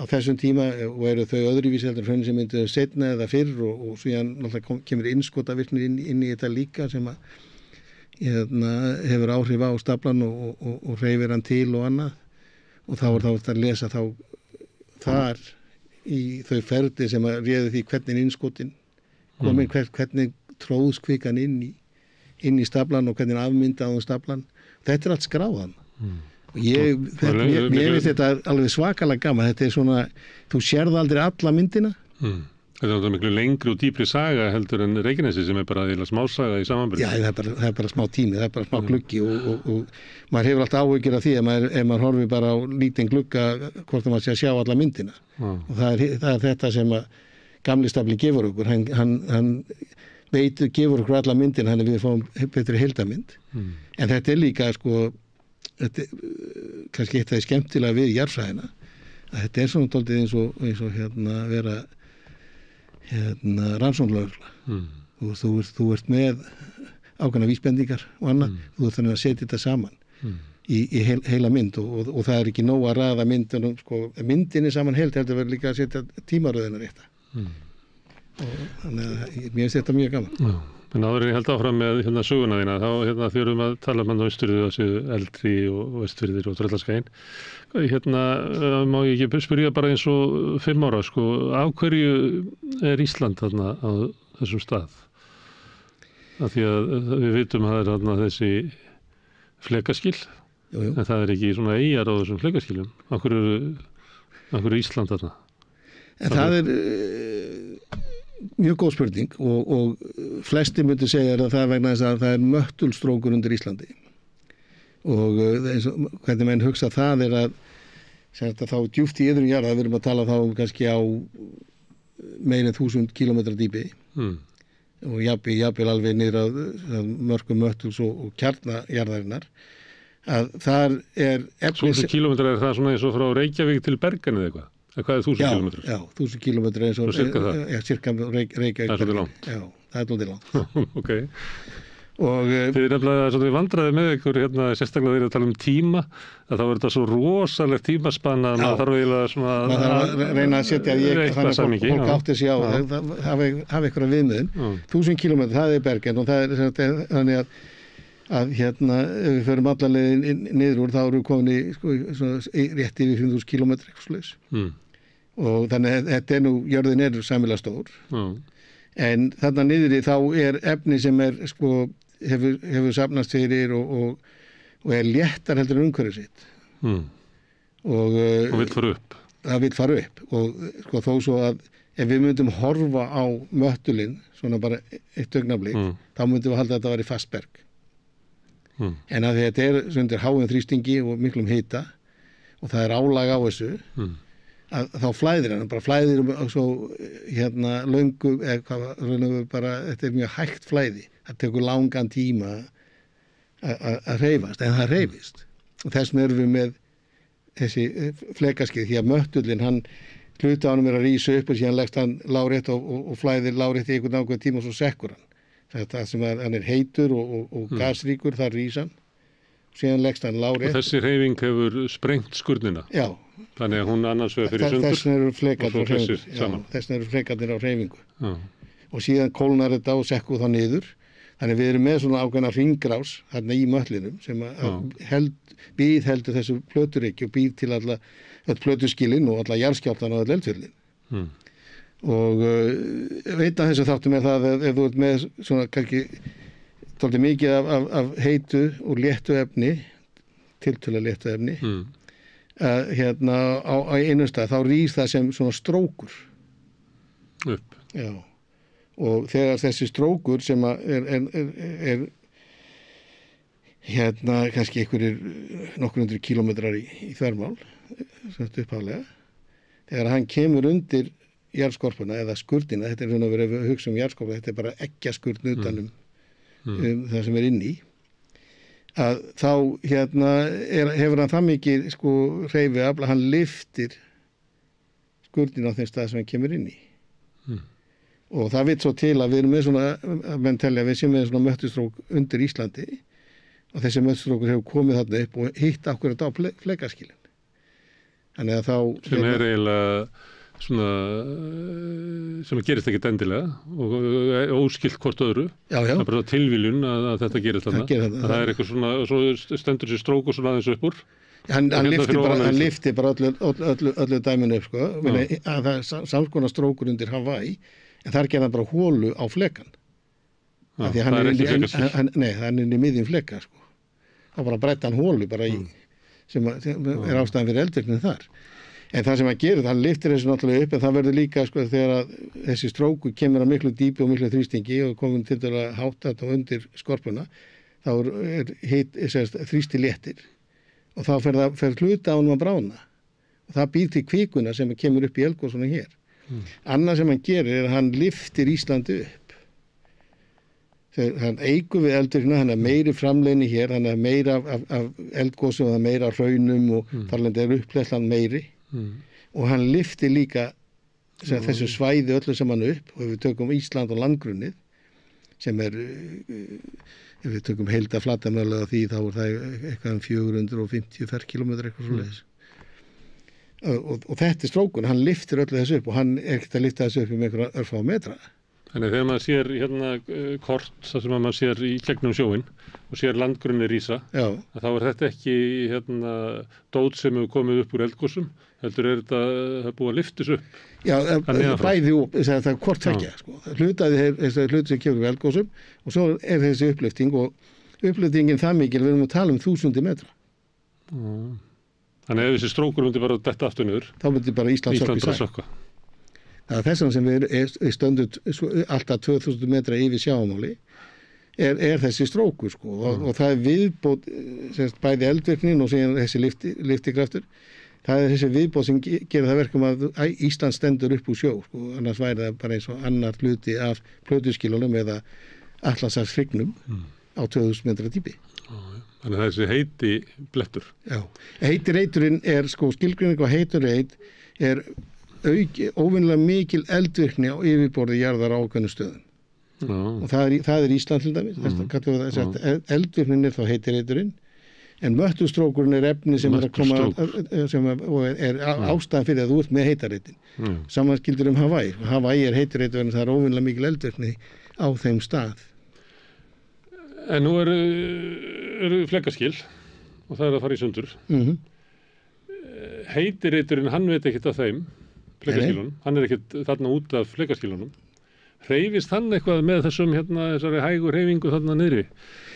þessum tíma og eru þau öðruvísi heldur hraun sem mynduðu seinna eða fyrr og síðan náttúrulega kemur innskotavirknir inn í þetta líka sem hefur áhrif á staflan og hreyfir hann til og annað og þá er þetta að lesa þá þar í þau ferli sem að réðu því hvernig innskotin komin, hvernig tróðs kvikan inn í staflan og hvernig afmyndaðum staflan. Þetta er allt skráðan. Mér finnst þetta alveg svakalega gaman. Þetta er svona, þú sérð aldrei alla myndina. Þetta er miklu lengri og dýpri saga heldur en Reykjanesi sem er bara smásaga í samanburði. Já, það er bara smá tími, það er bara smá gluggi og maður hefur alltaf áhyggjur af því ef maður horfir bara á lítinn glugga hvort maður sé að sjá alla myndina. Og það er þetta sem að gamli stafli gefur okkur. Hann gefur okkur alla myndina, þannig við fáum betri heildarmynd. En þetta er líka þetta er kannski eitt af því skemmtilega við jarðfræðina að þetta er svona dálítið eins og vera rannsóknarlögregla og þú ert með ákveðnar vísbendingar og annað, þú ert þannig að setja þetta saman í heila mynd og það er ekki nóg að raða myndinni saman heilt heldur verður líka að setja tímaröðina rétta og þannig að mér finnst þetta mjög gaman. Já. En áður en ég held áfram með söguna þína, þá þurfum að tala um Austurfirði og þessu eldri og Vestfirðir og Tröllaskaginn. Má ég ekki spyrja bara eins og 5 ára, af hverju er Ísland þarna á þessum stað? Af því að við vitum að það er þarna þessi flekaskil, en það er ekki svona eyjar á þessum flekaskilum. Af hverju er Ísland þarna? En það er mjög góð spurning og flesti myndi segja að það er vegna þess að það er möttulstrókur undir Íslandi og eins og hvernig menn hugsa það er að þá djúpt í yðrum jarða, við erum að tala þá kannski á meira en 1000 kilometra dýpi og jafnvel alveg niður að mörkum möttuls og kjarnajarðarinnar að þar er 1000 kilometrar er það svona eins og frá Reykjavík til Bergen eða eitthvað? Hvað er 1000 kilometrar? Já, 1000 kilometrar eins og cirka það? Já, cirka Reykjavík. Það er svolítið langt? Já, það er svolítið langt. Ok. Og þið er nefnilega svolítið vandræði með ykkur hérna, sérstaklega þegar að tala um tíma, að þá er þetta svo rosalegt tímaspann að maður þarf eiginlega svona maður þarf að reyna að setja þannig að fólk átti sig á hafa eitthvað viðmiðun. 1000 kilometrar, það er Bergen og það er þannig að hérna, ef við förum allarleiðin niður úr, þá erum við komin í rétt yfir 5.000 kilometrar eitthvað slags. Og þannig að þetta er nú, jörðin er sæmilega stór. En þarna niður í þá er efni sem er, hefur safnast fyrir og er léttar heldur en umhverfið sitt. Og vill fara upp. Það vill fara upp. Og þó svo að ef við myndum horfa á möttulinn, svona bara eitt augnablik, þá myndum við halda að þetta væri fast berg. En að þetta er undir háum þrýstingi og miklum hita og það er álag á þessu að þá flæðir hann, bara flæðir svo hérna löngu bara, þetta er mjög hægt flæði, það tekur langan tíma að hreyfast, en það hreyfist og þess vegna erum við með þessi flekaskið, því að möttullinn hann hluta ánum er að rísa upp og síðan leggst hann lárétt og flæðir lárétt í einhvern ákveð tíma og svo sekkur hann. Þetta sem hann er heitur og gasríkur, þar rís hann. Síðan leggst hann lárétt. Og þessi hreyfing hefur sprengt skurnina? Já. Þannig að hún annars vegar fyrir sundur þess eru flekarnir á hreyfingu. Já, þess eru flekarnir á hreyfingu. Já. Og síðan kólnar þetta og sekkur það niður. Þannig við erum með svona ákveðna hringrás þarna í möttlinum sem býðheldur þessu plöturíki og býð til öll plötuskilin og alla jarðskjálftana og öll eldfjöllin. Og einn af þessu þáttum er það að ef þú ert með svona kannski dálítið mikið af heitu og léttu efni, tiltölulega léttu efni, að hérna á einum stað þá rís það sem svona strókur upp. Já. Og þegar þessi strókur sem er hérna kannski einhverjir nokkur hundruð kílómetrar í þvermál, svona upphaflega, þegar hann kemur undir jarðskorpuna eða skurdina, þetta er svona verið að hugsa um jarðskorpuna, þetta er bara eggjaskurn utanum það sem er inni að þá hérna hefur hann það mikið hreyfi afl að hann lyftir skurdina á þeim stað sem hann kemur inn í og það vill svo til að við erum með svona að menn telja við sem með svona möttustrók undir Íslandi og þessi möttustrókur hefur komið þarna upp og hitt akkurat á flekaskilin þannig að þá sem er eiginlega svona sem gerist ekkert endilega og óskilt hvort öðru. Já. Það er bara tilviljun að þetta gerist þarna. Það er eitthvað svona, svo stendur sér strókur svona aðeins upp úr. Hann lyfti bara öllu dæminu upp, það er samskonar strókur undir Hawaii, en þar gerði hann bara hólu á flekan. Já, það er ekki flekaskil. Nei, það er inn í miðjum fleka, þá bara breytti hann hólu bara í, sem er ástæðan fyrir eldvirknin þar. En það sem hann gerir, hann lyftir þessu náttúrulega upp en það verður líka þegar að þessi strókur kemur að miklu dýpi og miklu þrýstingi og komin til að háta þetta undir skorpuna þá er þrýsti léttir og þá fer hluta á hann að brána og það býr til kvikuna sem kemur upp í eldgosuna hér. Annað sem hann gerir er að hann lyftir Íslandi upp. Hann eykur við eldvirknina, hann er meiri framleiðni hér, hann er meira af eldgosu og það er meira af hraunum og þarlendi er uppleyslan meiri. Og hann lyfti líka þessu svæði öllu saman upp og ef við tökum Ísland og landgrunnið sem er ef við tökum heilda flatamölu á því þá er það eitthvað 450 ferkilometrar eitthvað svoleiðis og þetta er strókun, hann lyftir öllu þessu upp og hann er ekkert að lyfta þessu upp með einhverja örfá metra. Þannig þegar maður sér hérna kort þar sem maður sér í gegnum sjóin og sér landgrunni rísa, þá er þetta ekki hérna dót sem hefur komið upp úr eldgosum, heldur er þetta búið að lyftis upp. Já, bæði upp, það er hvort tvekja. Hlutaði hluti sem kemur úr eldgosum og svo er þessi upplyfting og upplyftingin það mikil, við erum að tala um 1000 metra. Þannig ef þessi strókur myndi bara detta aftur niður, þá myndi bara Ísland bara sökka. Það er þess vegna sem við stöndum alltaf 2000 metra yfir sjávarmáli er þessi strókur sko og það er viðbót bæði eldvirknin og síðan þessi lyftikraftur. Það er þessi viðbót sem gerir það verkum að Ísland stendur upp úr sjó sko, annars væri það bara eins og annar hluti af plötuskilunum eða Atlantshafshryggnum á 2000 metra dýpi. Þannig að þessi heiti blettur. Já. Heiti reiturinn er sko skilgreining á heitur reit er óvenjulega mikil eldvirkni á yfirborði jarðar á ákveðnum stöðum. Og það er Ísland til dæmis. Eldvirknin er þá heiti reiturinn en möttustrókurinn er efni sem er að koma og er ástæðan fyrir að þú ert með heitareitin. Saman skildur Hawaii. Hawaii er heitareitur en það er óvenjulega mikil eldvirkni á þeim stað. En nú eru flekaskil og það er að fara í sundur. Heitireiturinn, hann veit ekkert af þeim flekaskilunum. Hann er ekkert þarna út af flekaskilunum. Hreyfist hann eitthvað með þessari hægu hreyfingu þarna niðri?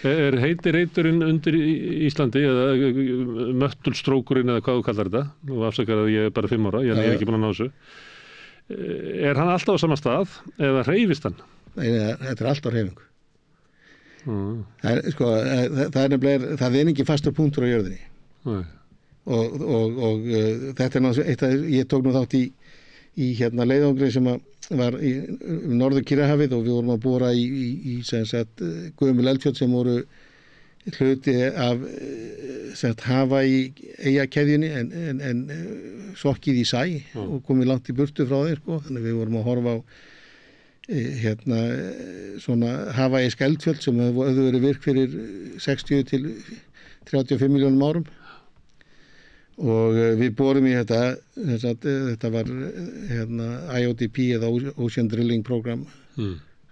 Er heitireiturinn undir Íslandi eða möttulstrókurinn eða hvað þú kallar þetta? Nú afsakar að ég er bara 5 ára, ég er ekki búin að ná þessu. Er hann alltaf á sama stað eða hreyfist hann? Nei, þetta er alltaf hreyfingu. Það er ekki fastur punktur á jörðinni. Nei. Og þetta er náttúrulega eitt að ég tók nú þátt í leiðangri sem var í norður Kyrrahafið og við vorum að bora í gömul eldfjöll sem voru hluti af Hawaii eyjakeðjunni en sokkið í sæ og komið langt í burtu frá þeir sko. Þannig við vorum að horfa á svona Hawaii eldfjöll sem höfðu verið virk fyrir 60 til 35 milljónum árum. Og við borum í þetta var IODP eða Ocean Drilling Program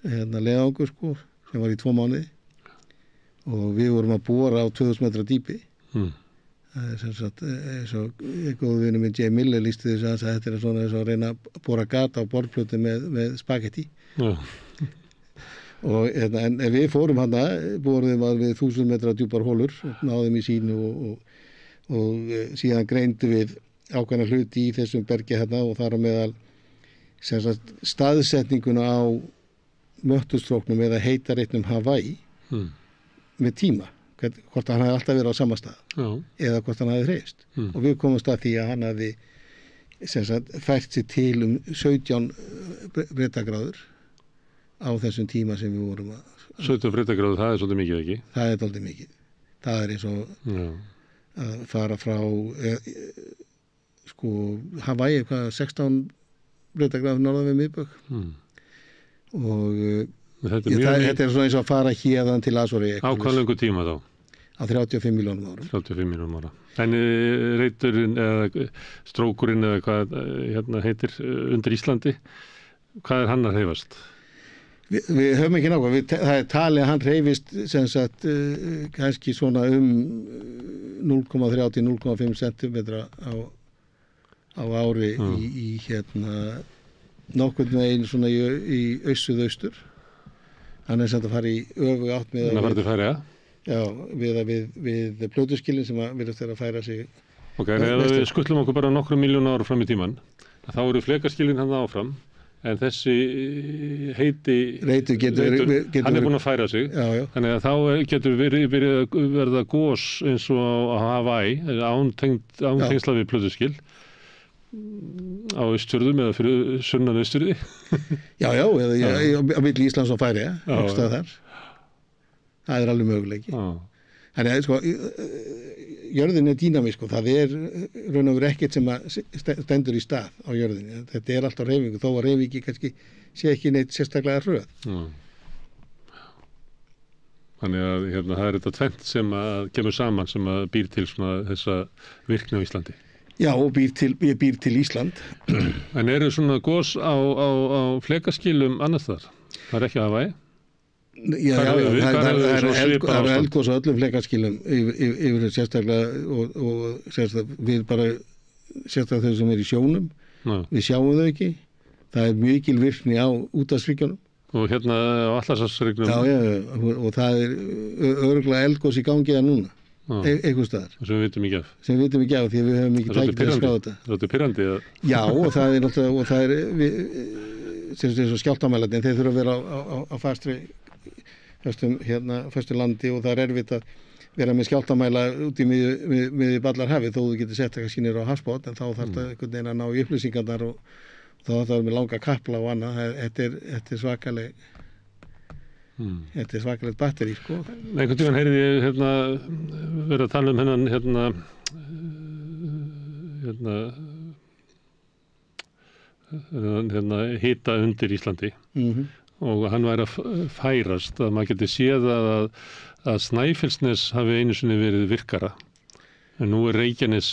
leiðangur sko sem var í 2 mánuði og við vorum að bora á 2000 metra dýpi. Það er eins og góðu vinur minn Jay Miller lýsti þess að þetta er svona eins og að reyna að bora gata á borðplötu með spagetti. Og en við fórum boruðum við 1000 metra djúpar holur og náðum í sínu og síðan greindu við ákveðna hluti í þessum bergi og þar á meðal staðsetninguna á möttustróknum eða heitareitnum Hawaii með tíma, hvort hann hefði alltaf verið á sama stað eða hvort hann hefði hreyfst og við komumst að því að hann hefði fært sig til 17 breiddargráður á þessum tíma sem við vorum að 17 breiddargráður, það er svolítið mikið ekki? Það er svolítið mikið. Það er eins og að fara frá Hawaii 16 breiddargráður norðan við miðbaug og þetta er svona eins og að fara hérðan til Azori. Á hvað löngu tíma þá? Á 35 milljónum árum. 35 milljónum ára. En reiturinn eða strókurinn eða hvað heitir undir Íslandi, hvað er hann að hreyfast? Við höfum ekki nákvæm, það er talið að hann hreyfist kannski svona 0,3 til 0,5 cm á ári í nokkurn veginn svona í austur. Hann er samt að fara í öfuga átt með að fara til Færeyja? Já, við plötuskilin sem að virðast að færa sig. Ok, en ef við skutlum okkur bara nokkrum miljónu ára fram í tíman, þá eru flekaskilin hann áfram. En þessi reitur, hann er búinn að færa sig, þannig að þá getur verða gos eins og á Hawaii, án tengsla við plötuskil, á Austfjörðum eða fyrir sunnan Austfjörði. Já, eða á milli Íslands og Færeyja, einhverstað þar. Það er alveg möguleiki. Þannig að jörðin er dýnamísk og það er raun og veru ekkert sem stendur í stað á jörðinni. Þetta er alltaf hreyfingu, þó að hreyfingi kannski sé ekki neitt sérstaklega hröð. Þannig að það er þetta tvennt sem að kemur saman sem að býr til svona þessa virkni á Íslandi. Já, og býr til Ísland. En eru svona gos á flekaskilum annars þar? Það er ekki að Hawaii? Já, það er eldgos á öllum flekaskilum yfir sérstaklega og sérstaklega við bara sérstaklega þau sem er í sjónum við sjáum þau ekki, það er mikil virkni á útafsríkjunum og á Atlantshafshryggnum og það er örugglega eldgos í gangi núna einhvers staðar. sem við vitum ekki af. Sem við vitum ekki af því að við höfum ekki tækið til að skrá þetta. Það er pirrandi að... Já, og það er náttúrulega, og það er, sem þess að skjálftamælarnir, þeir þurfa að vera á föstu landi og það er erfitt að vera með skjálftamæla út í miðju Ballarhafi þó þú getur sett eitthvað sýnir á hafsbót en þá þarf það einhvern veginn að ná í upplýsingarnar og þá þarf það með langa kapla og annað. Þetta er svakaleg Þetta er svakalegt batteri, sko. Einhvern tímann heyrði ég verið að tala um hennan hita undir Íslandi og hann væri að færast að maður geti séð að Snæfellsnes hafi einu sinni verið virkara en nú er Reykjanes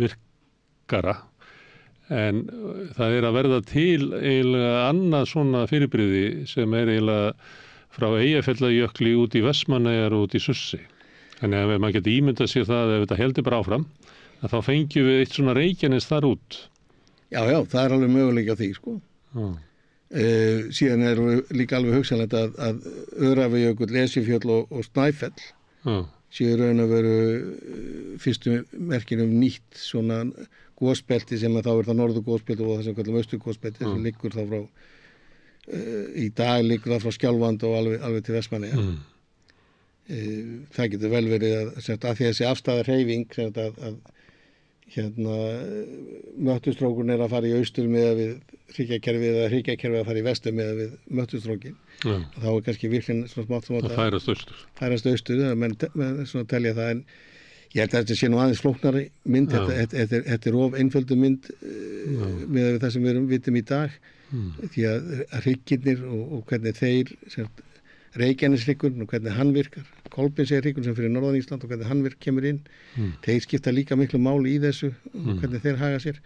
virkara en það er að verða til eiginlega annað svona fyrirbrigði sem er eiginlega frá Eyjafjallajökli út í Vestmannaeyjar og út í Surtsey. Þannig að maður geti ímyndað sér það ef þetta heldur bara áfram, að þá fengjum við eitt svona Reykjanes þar út. Já, það er alveg möguleiki á því, sko. Síðan er líka alveg hugsanlegt að Öræfajökull, Esjufjöll og Snæfell séu raun að veru fyrstu merkin nýtt svona gosbelti sem þá er það norðurgosbelti og það sem kallum austurgosbelti sem liggur þá frá í dag liggur það frá Skjálfand og alveg til Vestmannaeyja. Það getur vel verið að því að þessi afstæðar hreyfing að möttustrókurinn er að fara í austur með við hryggjakerfið eða hryggjakerfið að fara í vestur með við möttustrókin. Þá er kannski virknin svona smátt að færast austur þegar menn svona telja það en ég held að þetta sé nú aðeins flóknari mynd. Þetta er of einföldu mynd með það sem við vitum í dag. Því að hryggirnir og hvernig þeir Reykjaneshryggur og hvernig hann virkar Kolbeinseyjarhryggur sem fyrir Norðan Ísland og hvernig hann kemur inn þeir skipta líka miklu máli í þessu og hvernig þeir haga sér.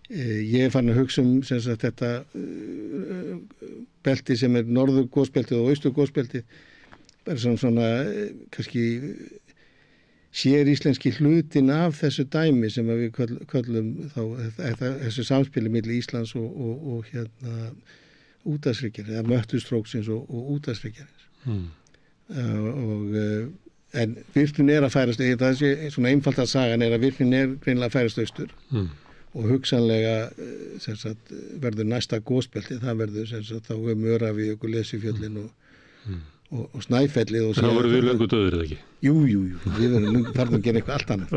Ég er farin að hugsa þetta belti sem er norðurgosbeltið og austurgosbeltið bara svona kannski sér íslenski hlutin af þessu dæmi sem við köllum þessu samspili milli Íslands og útafshryggjari, eða möttustróksins og útafshryggjari. En virknin er að færast, það er svona einfalda sagan er að virknin er greinilega að færast austur og hugsanlega verður næsta gosbelti, það verður þá Öræfajökull, Esjufjöllin og Snæfellið og þá verður við löngu döður eða ekki? Jú, við verðum farin að gera eitthvað allt annað.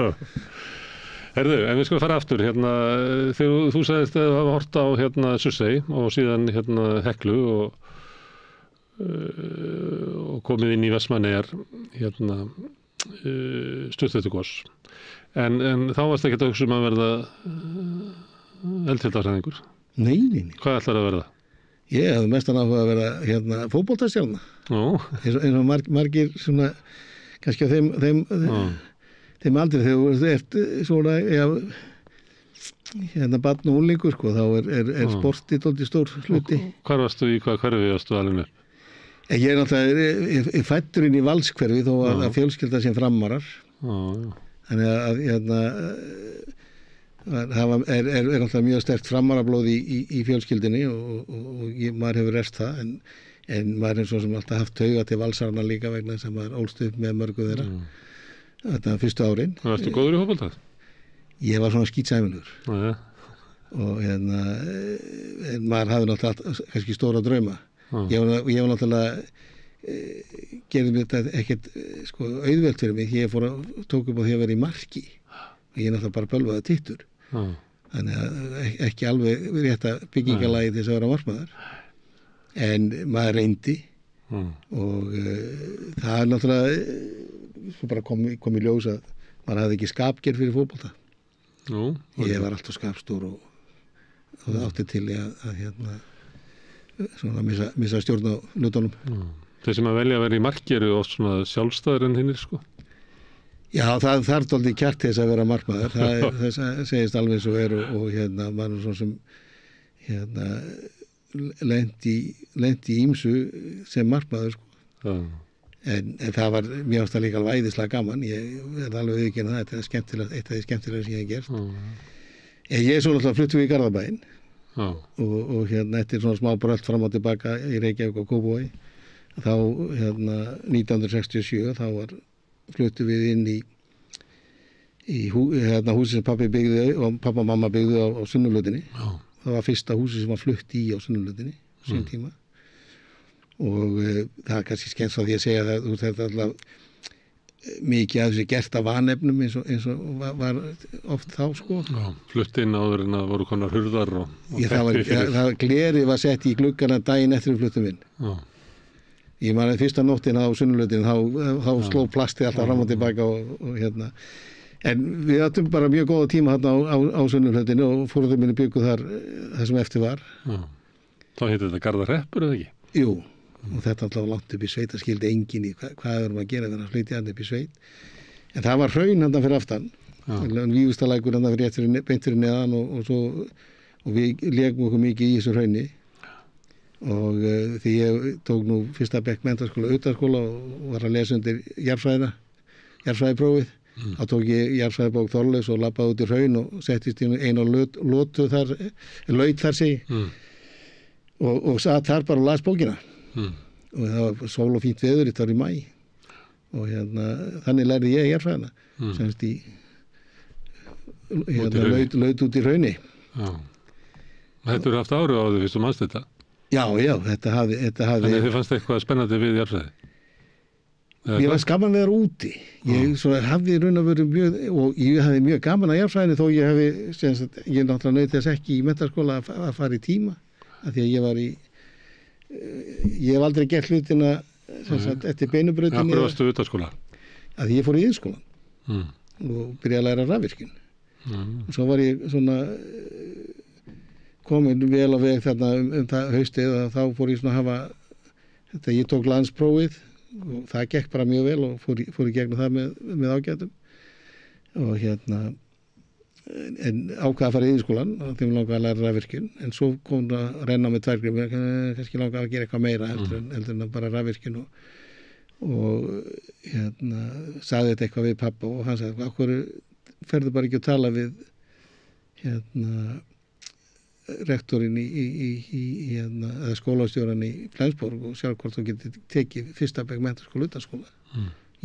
Herðu, en við skulum fara aftur þegar þú sagðist að hafa hort á Surtsey og síðan Heklu og komið inn í Vestmannaeyjar stutt eftir gos en þá varst ekki að hugsa að verða eldfjallafræðingur? Nei. Hvað ætlar að verða? Ég hefði mestan áhuga að vera fótboltastjarna. Eins og margir svona kannski á þeim aldrei þegar þú ert svona barn og unglingur sko, þá er sportið dálítið stór hluti. Hvar varstu í hvað hverfi varstu alveg með? Ég er náttúrulega fæddur inn í Valskverfi þó að fjölskylda sem framarar. Þannig að það er náttúrulega mjög sterkt framarablóð í fjölskyldinni og maður hefur rest það en maður er svo sem alltaf haft tauga til valsarana líka vegna þess að maður ólst upp með mörgu þeirra þetta fyrstu árin. Varstu góður í fótbolta? Ég var svona skítsæmilegur og en maður hafði náttúrulega kannski stóra drauma. Ég var náttúrulega gerði mér þetta ekkert auðvelt fyrir mig. Ég tók upp á því að vera í marki og ég náttúrulega bara bölvaði tittur. Þannig að ekki alveg rétta byggingalagi til þess að vera markmaður. En maður reyndi og það er náttúrulega svo bara kom í ljós að maður hafði ekki skapgerð fyrir fótbolta. Ég var alltaf skapstór og það átti til að svona missa stjórn á hlutunum. Þeir sem að velja að vera í marki eru oft svona sjálfstæðir en hinnir sko? Já, það þarf dálítið kjart til þess að vera markmaður. Það segist alveg eins og er og maður svona sem lent í ýmsu sem markmaður sko. En það var mjög ástæða líka alveg æðislega gaman. Ég er alveg viðurkenna það, þetta er eitt af því skemmtilega sem ég hef gert. Ég er svo náttúrulega fluttur við í Garðabæinn og eftir svona smá brölt fram og tilbaka í Reykjavík og Kópavogi þá 1967 þá fluttum við inn í húsi sem pappi byggði og pappa og mamma byggðu á Sunnulautinni. Já. Það var fyrsta húsi sem var flutt í á Sunnulautinni sín tíma og það er kannski skemmst frá því að segja það þetta alltaf mikið af þessi gert af vanefnum eins og var oft þá sko. Já, flutt inn áður en að voru konar hurðar og það gleri var sett í gluggana daginn eftir við fluttum inn. Já. Ég man að fyrsta nóttina á Sunnulautinni þá sló plastið alltaf fram og tilbaka og hérna. En við áttum bara mjög góða tíma hérna á Sunnulautinni og fóruður minni byggu þar það sem eftir var. Já. Þá heitir þetta Garðarhreppur eða ekki? Jú, og þetta alltaf langt upp í sveit, það skildi enginn í hvað erum að gera þegar að flytja hann upp í sveit. En það var hraun hann fyrir aftan, Vígustalækur hann fyrir beint fyrir neðan og við lékum okkur mikið í þessu hrauni. Og því ég tók nú fyrsta bekk menntaskóla utanskóla og var að lesa undir jarðfræðiprófið. Þá tók ég jarðfræðibók Þorleifs og labbaði út í hraun og settist í einu lotu þar, laut þar segi og satt þar bara og las bókina. Og það var sól og fínt veður þetta var í maí og hérna þannig lærði ég jarðfræðina semst í laut út í hrauni. Já. Þetta eru haft ári á því fyrst manst þetta? Já, þetta hafði... Þannig þið fannst eitthvað spennandi við jarðfræði? Mér var gaman að vera úti. Ég hafði raun og veru mjög, og ég hafði mjög gaman að jarðfræðinni þó ég náttúrulega naut þess ekki í menntaskóla að fara í tíma, af því að ég hef aldrei gert hlutina eftir beinubrautinni. Akkur varstu utanskóla? Af því ég fór í iðnskólan og byrjaði að læra rafvirkjun. Og svo var ég svona komin vel á veg þarna það haustið og þá fór ég svona að hafa þetta, ég tók landsprófið og það gekk bara mjög vel og fór í gegnum það með ágætum og hérna en ákvað að fara í iðnskólan og þeim langaði að læra rafvirkjun en svo kom það að renna með tværgrip kannski langaði að gera eitthvað meira heldur en bara rafvirkjun og hérna sagði þetta eitthvað við pappa og hann sagði okkur ferðu bara ekki að tala við hérna rektorinn eða skólastjóran í Flensborg og sjá hvort þú getur tekið fyrsta bekk menntaskóla utanskóla.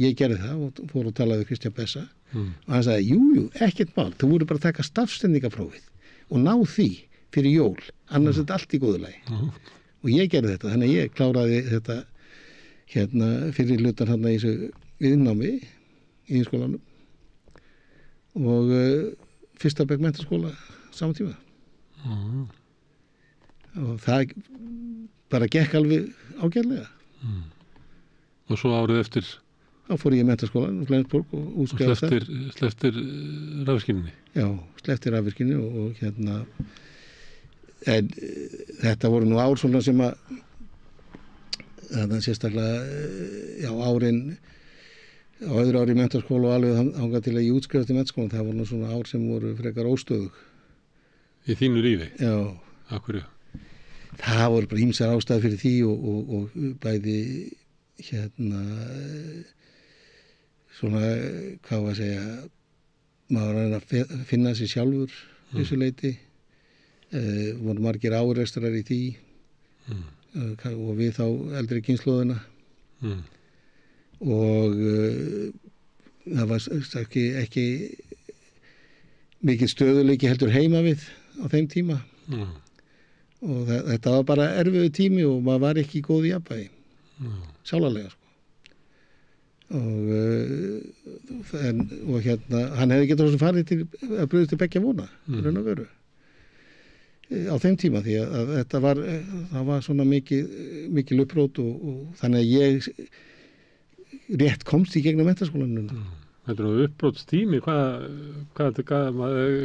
Ég gerði það og fór að tala við Kristján Bessa og hann sagði, jú, ekkert mál, þú voru bara að taka stafsendingaprófið og ná því fyrir jól, annars er þetta allt í góðu lagi. Og ég gerði þetta, þannig að ég kláraði þetta hérna fyrir hlutan hérna í þessu viðnámi í skólanum og fyrsta bekk menntaskóla saman tíma. Og það bara gekk alveg ágætlega. Og svo árið eftir? Þá fór ég í menntaskólan í Flensborg og útskrifaðist þar. Og slepptir rafvirkjunni? Já, slepptir rafvirkjunni og hérna en þetta voru nú ár svona sem að þannig sérstaklega árin á öðru ári í menntaskóla og alveg þangað til að ég útskrifaðist í menntaskólan það voru nú svona ár sem voru frekar óstöðug. Í þínu lífi? Já. Af hverju? Það voru bara ýmsar ástæður fyrir því og bæði hérna svona, hvað var að segja, maður var að finna sig sjálfur þessu leyti. Voru margir árekstrar í því og við þá eldri kynslóðina. Og það var ekki mikið stöðuleiki heldur heima við á þeim tíma og þetta var bara erfiðu tími og maður var ekki í góðu jafnvægi sálarlega sko. og hérna hann hefði getað svo farið til að brugðist til beggja vona raun og veru á þeim tíma því að þetta var svona mikil upprót og þannig að ég rétt komst í gegnum menntaskólanum. Þetta er uppbrotstími,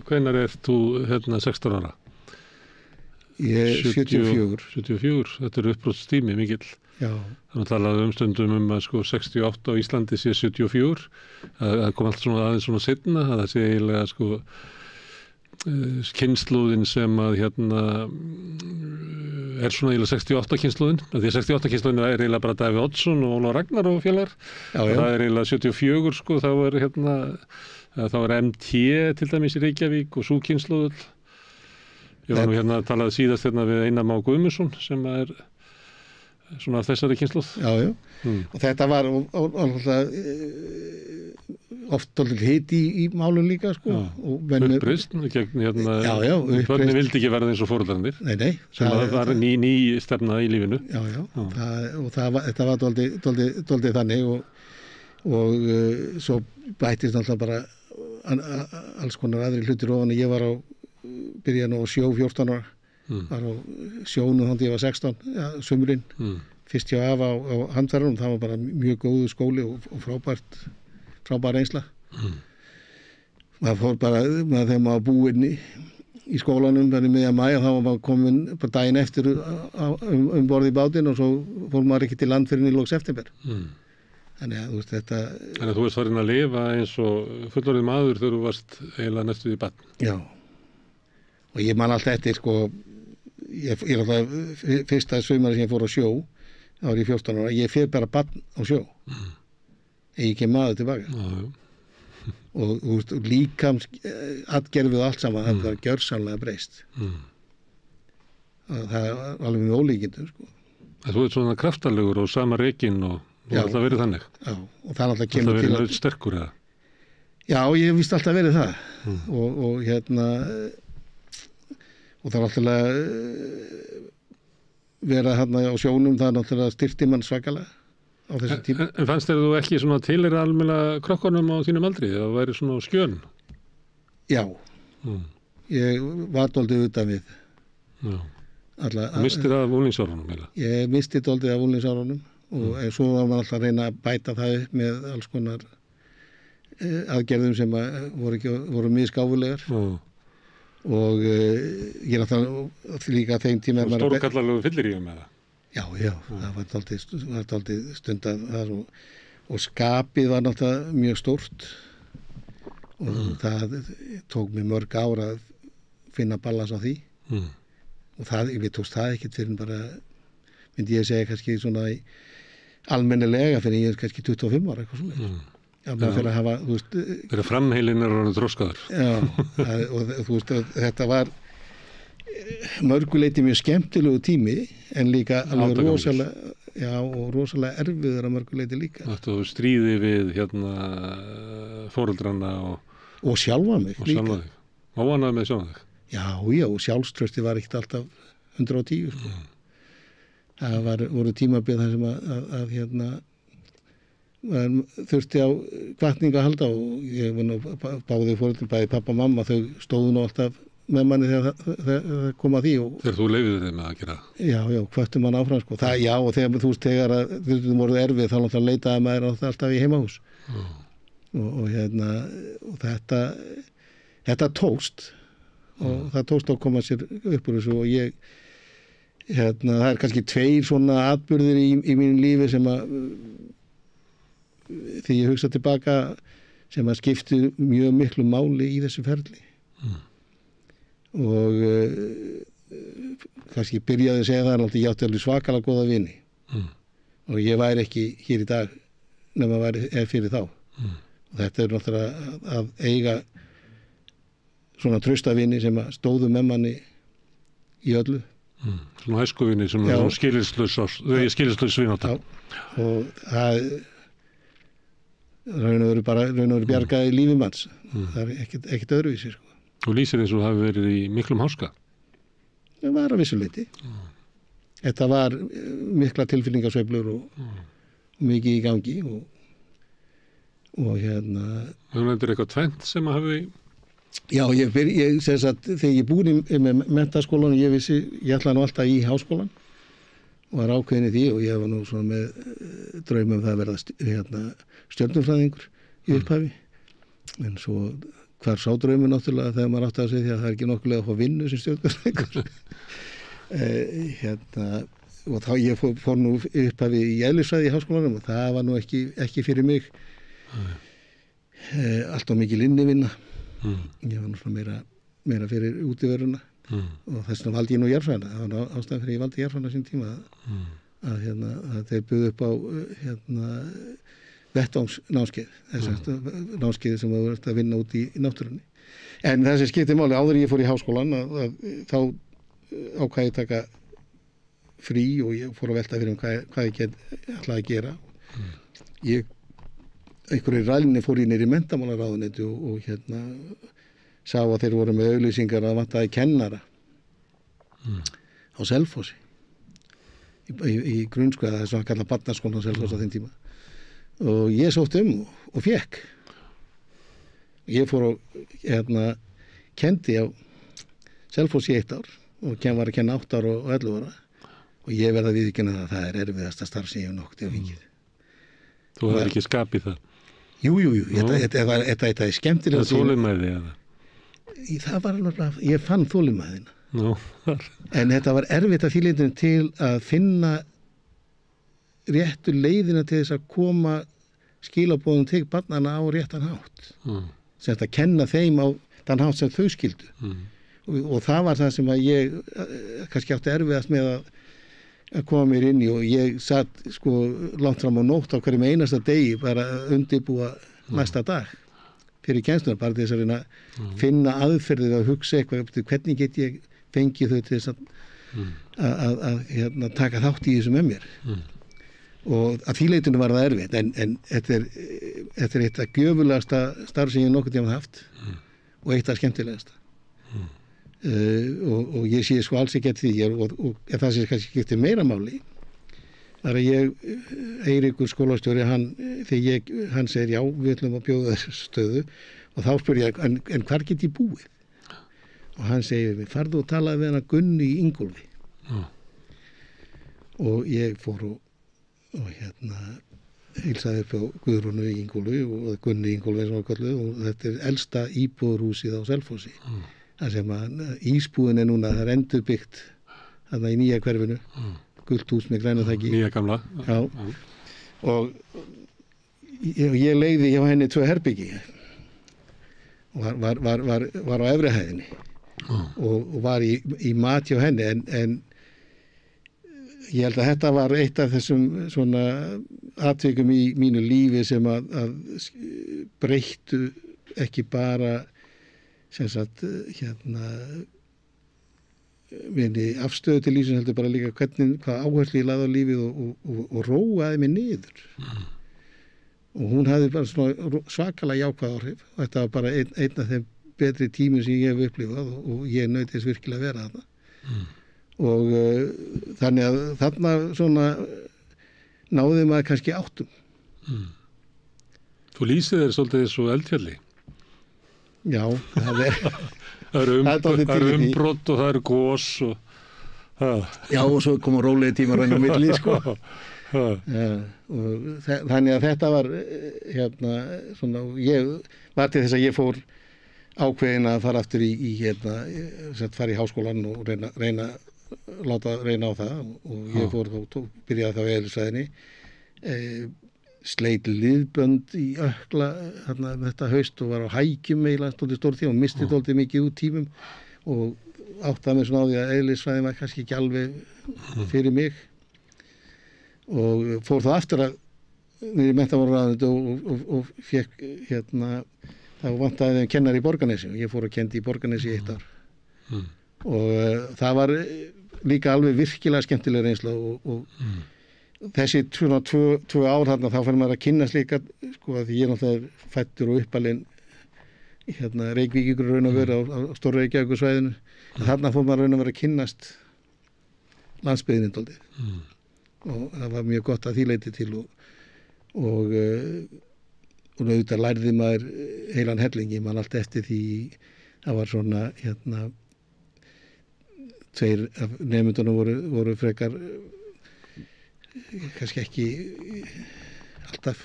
hvenær ert þú 16 ára? Ég er 74. 74, þetta er uppbrotstími mikill. Já. Þannig að talaðu stundum að 68 á Íslandi sé 74. Það kom allt svona aðeins svona seinna, það sé eiginlega kynslóðin sem að er svona eiginlega 68 kynslóðin. Því að 68 kynslóðin er eiginlega bara Davíð Oddsson og Ólafur Ragnar og félagar. Það er eiginlega 74 þá er MT til dæmis í Reykjavík og sú kynslóð. Ég var nú talaði síðast við Einar Má Guðmundsson sem er svona þessari kynslóð. Já. Og þetta var oft dálítið hit í málun líka, sko. Uppreisn gegn börnin vildi ekki verða eins og foreldrarnir. Nei. Sem var ný stefna í lífinu. Já. Þetta var dálítið þannig og svo bættist náttúrulega bara alls konar aðri hlutir ofan. Ég var byrjaði nú á sjó 14 ára. Var á sjónu þannig ég var 16, sumurinn. Fyrst hjá afa á handverðunum, það var bara mjög góðu skóli og frábær reynsla. Maður fór bara, þegar maður var búinn í skólanum, þannig miðjan maí, þá var maður komin bara daginn eftir borð í bátinn og svo fór maður ekki til land fyrir í lok september. Þannig að þú veist þetta... Þannig að þú varst farin að lifa eins og fullorðið maður þegar þú varst eiginlega næstuð í barn. Já. Og ég man allt eftir, sko, ég alltaf fyrsta sumari sem ég fór á sjó, þá var ég 14 ára, ég fer bara barn á sjó. Ég kem maður tilbaka. Og þú veist, líkams atgerfið og allt saman, það var gjörsamlega breyst. Það er alveg mjög ólíkindum, sko. Þú ert svona kraftalegur og sama rekinn og þú alltaf verið þannig. Já, og það alltaf kemur til að... Alltaf verið sterkur, eða? Já, ég hef víst alltaf verið það. Og það er alltaf að vera hérna á sjónum, það er náttúrulega styrkti mann svakalega á þessum tíma. En fannst þér þú ekki svona tilheyra almennilega krökkunum á þínum aldri? Það væri svona skjön? Já. Ég var dálítið utan við. Já. Þú mistir það af unglingsárunum, eða? Ég misti dálítið af unglingsárunum og svo var maður alltaf að reyna að bæta það upp með alls konar aðgerðum sem voru misgáfulegar. Og ég er alltaf líka þeim tíma... Stórkallarlegu fylliríum eða? Já, það var dálítið stundað þar og skapið var náttúrulega mjög stórt og það tók mig mörg ára að finna balans á því og við tókst það ekkert fyrir bara, myndi ég segja kannski svona almennilega fyrir ég er kannski 25 ára eitthvað svona. Fyrir að hafa, þú veist... Fyrir framheilin er hann þroskaður. Já, og þú veist, þetta var mörguleiti mjög skemmtilegu tími, en líka alveg rosalega erfiður að mörguleiti líka. Þú stríði við foreldrana og sjálfa mig líka. Óánægður með sjálfa þig? Já, og sjálfströsti var ekkert alltaf 110, sko. Það voru tímabil þar sem að þurfti á hvatningu að halda og ég var nú báði foreldrar, bæði pappa og mamma, þau stóðu nú alltaf með manni þegar það kom að því. Þegar þú leyfðir þeim að gera? Já, hvöttum mann áfram, sko. Og þegar þú veist, þegar þurftum voruð erfið, þá náttúrulega leitaði maður alltaf í heimahús. Og þetta tókst og það tókst að koma sér upp úr þessu og það er kannski 2 svona atburðir í mínu lífi sem að þegar ég hugsa tilbaka sem að skipti mjög miklu máli í þessu ferli og kannski byrjaði að segja það að ég átti alveg svakalega góða vini og ég væri ekki hér í dag nema væri fyrir þá og þetta er náttúrulega að eiga svona traustavini sem að stóðu með manni í öllu svona æskuvinni sem er skilyrslaus vinátta og það raun og veru bjargaði lífi manns. Það er ekkert öðruvísi, sko. Og lýsir eins og það hafi verið í miklum háska? Það var að vissu leyti. Þetta var mikla tilfinningasveiflur og mikið í gangi og Þú nefndir eitthvað tvennt sem að hafi... Já, ég sem sagt, þegar ég búin með menntaskólan, ég ætlaði nú alltaf í háskólan og var ákveðin í því og ég var nú svona með draumum það að verða stjörnufræðingur í upphafi en svo hvar sá draumur náttúrulega þegar maður átti að segja því að það er ekki nokkulega að fá vinnu sem stjörnufræðingur og þá ég fór nú upphafi í eðlisfræði í háskólanum og það var nú ekki fyrir mig allt of mikil innivinna ég var nú svona meira fyrir útiveruna og þess vegna valdi ég nú jarðfræðina það var ástæðan fyrir ég valdi jarðfræðina sín tíma að þeir buðu upp á vettvangsnámskeið námskeið sem það verður að vinna út í náttúrunni en þessi skipti máli áður ég fór í háskólan þá ákvað ég taka frí og ég fór að velta fyrir hvað ég ætlaði að gera. Ég einhverju rælni fór ég niður í menntamálaráðuneyti og sá að þeir voru með auglýsingar að vantaði kennara á Selfossi í grunnskóla, það er svona kallað barnaskóla á Selfossi á þeim tíma og ég sótti og fékk. Ég fór og kendi á Selfossi í 1 ár og var að kenna 8 ára og 11 ára og ég verð að viðurkenna það er erfiðasta starf sem ég hef nokkuð fengið. Þú hefur ekki skapið það? Jú, þetta er skemmtilega. Það er þolinmæði eða? Það var alveg, ég fann þolinmæðina. Þar. En þetta var erfitt að því leytinu til að finna réttu leiðina til þess að koma skilaboðum til barnana á réttan hátt. Sem að kenna þeim á þann hátt sem þau skildu. Og það var það sem að ég kannski átti erfiðast með að koma mér inn í og ég satt sko langt fram á nótt á hverjum einasta degi bara að undirbúa næsta dag fyrir kennsluna, bara til þess að reyna að finna aðferðir að hugsa eitthvað, hvernig get ég fengið þau til þess að taka þátt í þessu með mér. Og að því leytinu var það erfitt, en þetta er eitt af gjöfulegasta starf sem ég nokkuð tíma haft og eitt af skemmtilegasta. Og ég sé sko alls ekki að því og það sem kannski skiptir meira máli þar að Eiríkur skólastjóri hann segir já, við ætlum að bjóða þessu stöðu og þá spyr ég en hvar get ég búið og hann segir við farðu og talaði við hana Gunni í Ingólfi og ég fór og heilsaði upp á Guðrúnu í Ingólfi og Gunni í Ingólfi sem var kölluð og þetta er elsta íbúðarhúsið á Selfossi það sem að ísbúðin er núna, það er endurbyggt þarna í nýja hverfinu gult hús með grænu þaki nýja gamla já. Og ég leigði hjá henni 2 herbyggi og var á efri hæðinni og var í mat hjá henni en ég held að þetta var eitt af þessum svona atvikum í mínu lífi sem að breyttu ekki bara sem sagt minni afstöðu til lífsins heldur bara líka hvað áherslu ég lagði á lífið og róaði mig niður og hún hafði bara svona svakalega jákvæð áhrif og þetta var bara einn af þeim betri tímum sem ég hef upplifað og ég naut þess virkilega að vera þarna og þannig að þarna svona náði maður kannski áttum. Þú lýsið þér svolítið svo Eldfjalli. Já, það er það er umbrot og það er gos og já, og svo koma rólegi tímar inn á milli sko. Og þannig að þetta var svona, ég var til þess að ég fór ákveðin að fara aftur fara í háskólann og reyna á það og ég fór byrjaði þá í Eðlisfræðinni sleit liðbönd í Ökla þetta haust og var á hækjum eiginlega stór tíma og misti dálítið mikið út tímum og áttaði mig svona á því að eðlisfræðin var kannski ekki alveg fyrir mig og fór þá aftur að niður í menntamálaráðuneytið og fékk þá vantaði þeim kennar í Borgarnesi og ég fór og kenndi í Borgarnesi í 1 ár og það var líka alveg virkilega skemmtileg reynsla og þessi 2 ár þarna þá fyrir maður að kynnast líka sko að því ég náttúrulega fæddur og uppalinn Reykvíkur raun og veru á Stóra Reykjavíkursvæðinu þarna fór maður raun og veru að kynnast landsbyggðinni dálítið og það var mjög gott að því leyti til og auðvitað lærði maður heilan hellingi mann allt eftir því það var svona 2 af nemyndunum voru frekar kannski ekki alltaf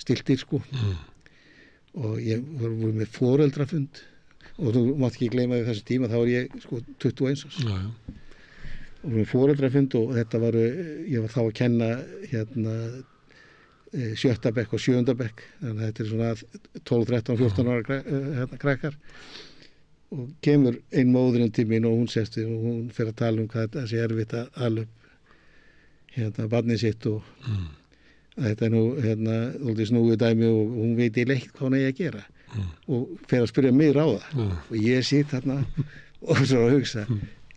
stiltir sko og ég voru með foreldrafund og þú mátt ekki gleyma því þessu tíma þá var ég sko 21 árs og með foreldrafund og þetta ég var þá að kenna 7. bekk og 7. bekk þannig að þetta er svona 12, 13, 14 ára krakkar og kemur ein móðurinn til mín og hún sest við og hún fer að tala hvað það sé erfitt að ala upp barnið sitt og þetta er nú þóttið snúið dæmi og hún veit eiginlega ekkert hvað hún eigi að gera og fer að spyrja mig ráða og ég sitt þarna og svo að hugsa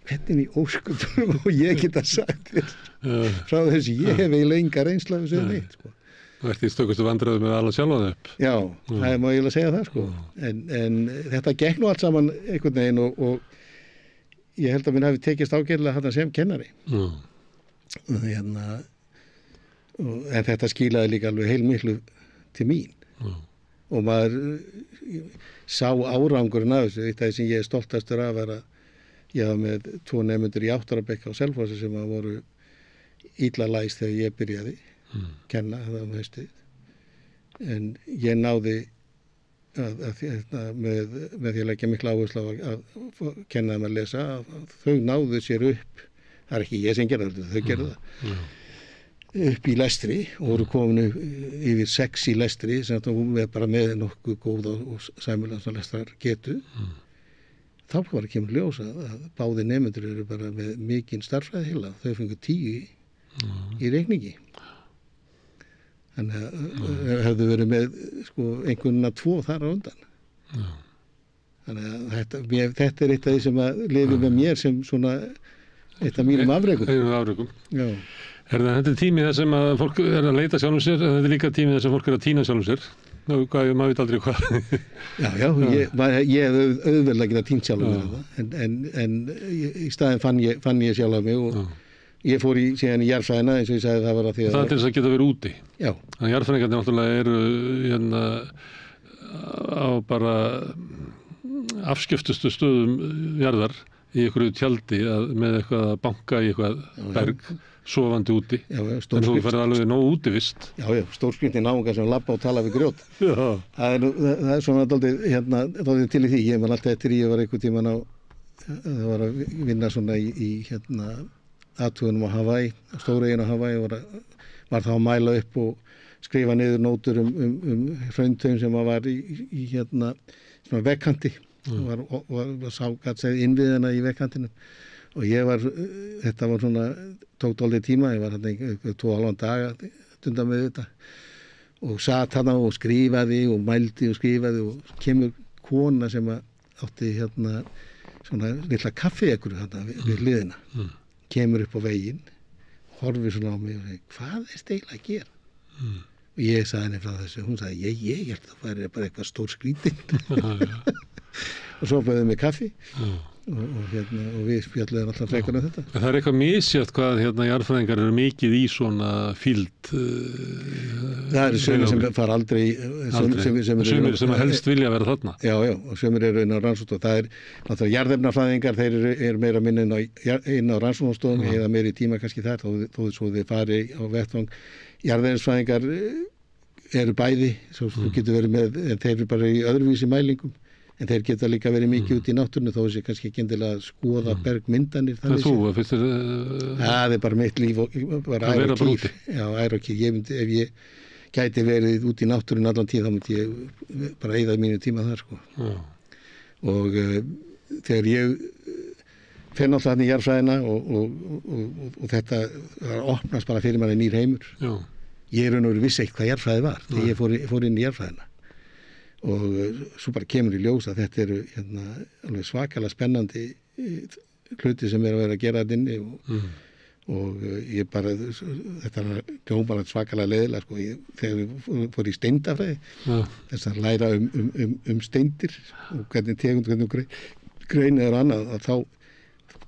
hvernig í óskutum og ég geta sagt þér frá þessu, ég hef eiginlega enga reynslu af þessu neitt, sko. Það ert í stökustu vandræðu með alla sjálfa þau upp. Já, það má eiginlega segja það, sko. En þetta gekk nú allt saman einhvern veginn og ég held að mér hafi tekist ágætlega þarna sem kennari. En þetta skilaði líka alveg heilmiklu til mín. Og maður sá árangurinn af þessu. Eitt af því sem ég er stoltastur af er að ég var með 2 nemendur í 8. bekk á Selfossi sem voru illa læs þegar ég byrjaði kenna það haustið. En ég náði með því að leggja mikla áherslu á að kenna þeim að lesa, að þau náðu sér upp, það er ekki ég sem gerði þetta, þau gerðu það, upp í lestri og voru komin yfir 6 í lestri sem við bara með nokkuð góða og sæmilega lestrar getu. Þá var ekki ljós að báði nemendur eru bara með mikinn starffræði heila. Þau fengu 10 í reikningi. Þannig að hefðu verið með einhverjuna 2 þar á undan. Þannig að þetta er eitt af því sem að lifi með mér sem svona eitt af mínum afrekum. Já. Þetta er tími þar sem að fólk er að leita sjálfum sér, en þetta er líka tími þar sem fólk er að týna sjálfum sér. Maður veit aldrei hvað. Já, ég hef auðveldlega getað týnt sjálfum mér þetta, en í staðinn fann ég sjálf af mig og ég fór síðan í jarðfræðina eins og ég sagði það var að því að... Það er til þess að geta verið úti. Já. Þannig að jarðfræðingarnir náttúrulega eru á bara afskjöftustu stöðum jarðar í einhverju tjaldi með eitthvað að banka í eitthvað berg. Sofandi úti, en þú ferði alveg nóg útivist. Já, stórskrýtni náungar sem labba og tala við grjót. Það er svona dálítið til í því. Ég man alltaf eftir ég var einhvern tímann það var að vinna svona í athugunum á Hawaii, stóru eyjunni á Hawaii og var þá að mæla upp og skrifa niður nótur hrauntaum sem var í svona vegkanti og sá gat segið innviðina í vegkantinum. Og þetta var svona, tók dálítið tíma, ég var hérna 2,5 daga undan með þetta og sat hana og skrifaði og mældi og skrifaði og kemur kona sem átti svona litla kaffiekru við hliðina, kemur upp á veginn, horfir svona á mig og segir, hvað er eiginlega að gera? Og ég sagði henni frá þessu, hún sagði, ég held að það væri bara eitthvað stór skrýtin. Og svo bauðum við kaffi. Og við spjalluðum alltaf frekar þetta. Það er eitthvað misjætt hvað jarðfræðingar eru mikið í svona fíld. Það eru sömur sem fara aldrei. Sömur sem helst vilja vera þarna. Já, og sömur eru inn á rannsóknastofum. Það er náttúrulega jarðefnafræðingar, þeir eru meira minna inn á rannsóknastofum, eða meiri tíma kannski þar, þó svo þeir fari á vettvang. Jarðefnisfræðingar eru bæði, svo þú getur verið með, en þeir eru bara í öðruvísi mælingum. En þeir geta líka verið mikið út í náttúrunni þó þessi kannski ekki endilega að skoða bergmyndanir. En þú, finnst þér... Það er bara mitt líf og bara ær og kýr. Já, ær og kýr. Ef ég gæti verið út í náttúrunni allan tíð þá myndi ég bara eyða mínu tíma þar, sko. Og þegar ég fer náttúrulega þarna í jarðfræðina og þetta opnast bara fyrir manni nýr heimur. Já. Ég er raun og vissi ekkert hvað jarðfræði var þegar ég fór inn í jarðfræðina. Og svo bara kemur í ljós að þetta eru alveg svakalega spennandi hluti sem er að vera að gera þetta inni og ég bara, þetta er bara svakalega leiðilega, sko, þegar við fór í steindafræði, þess að læra steindir og hvernig tegund, hvernig greinir og annað, að þá,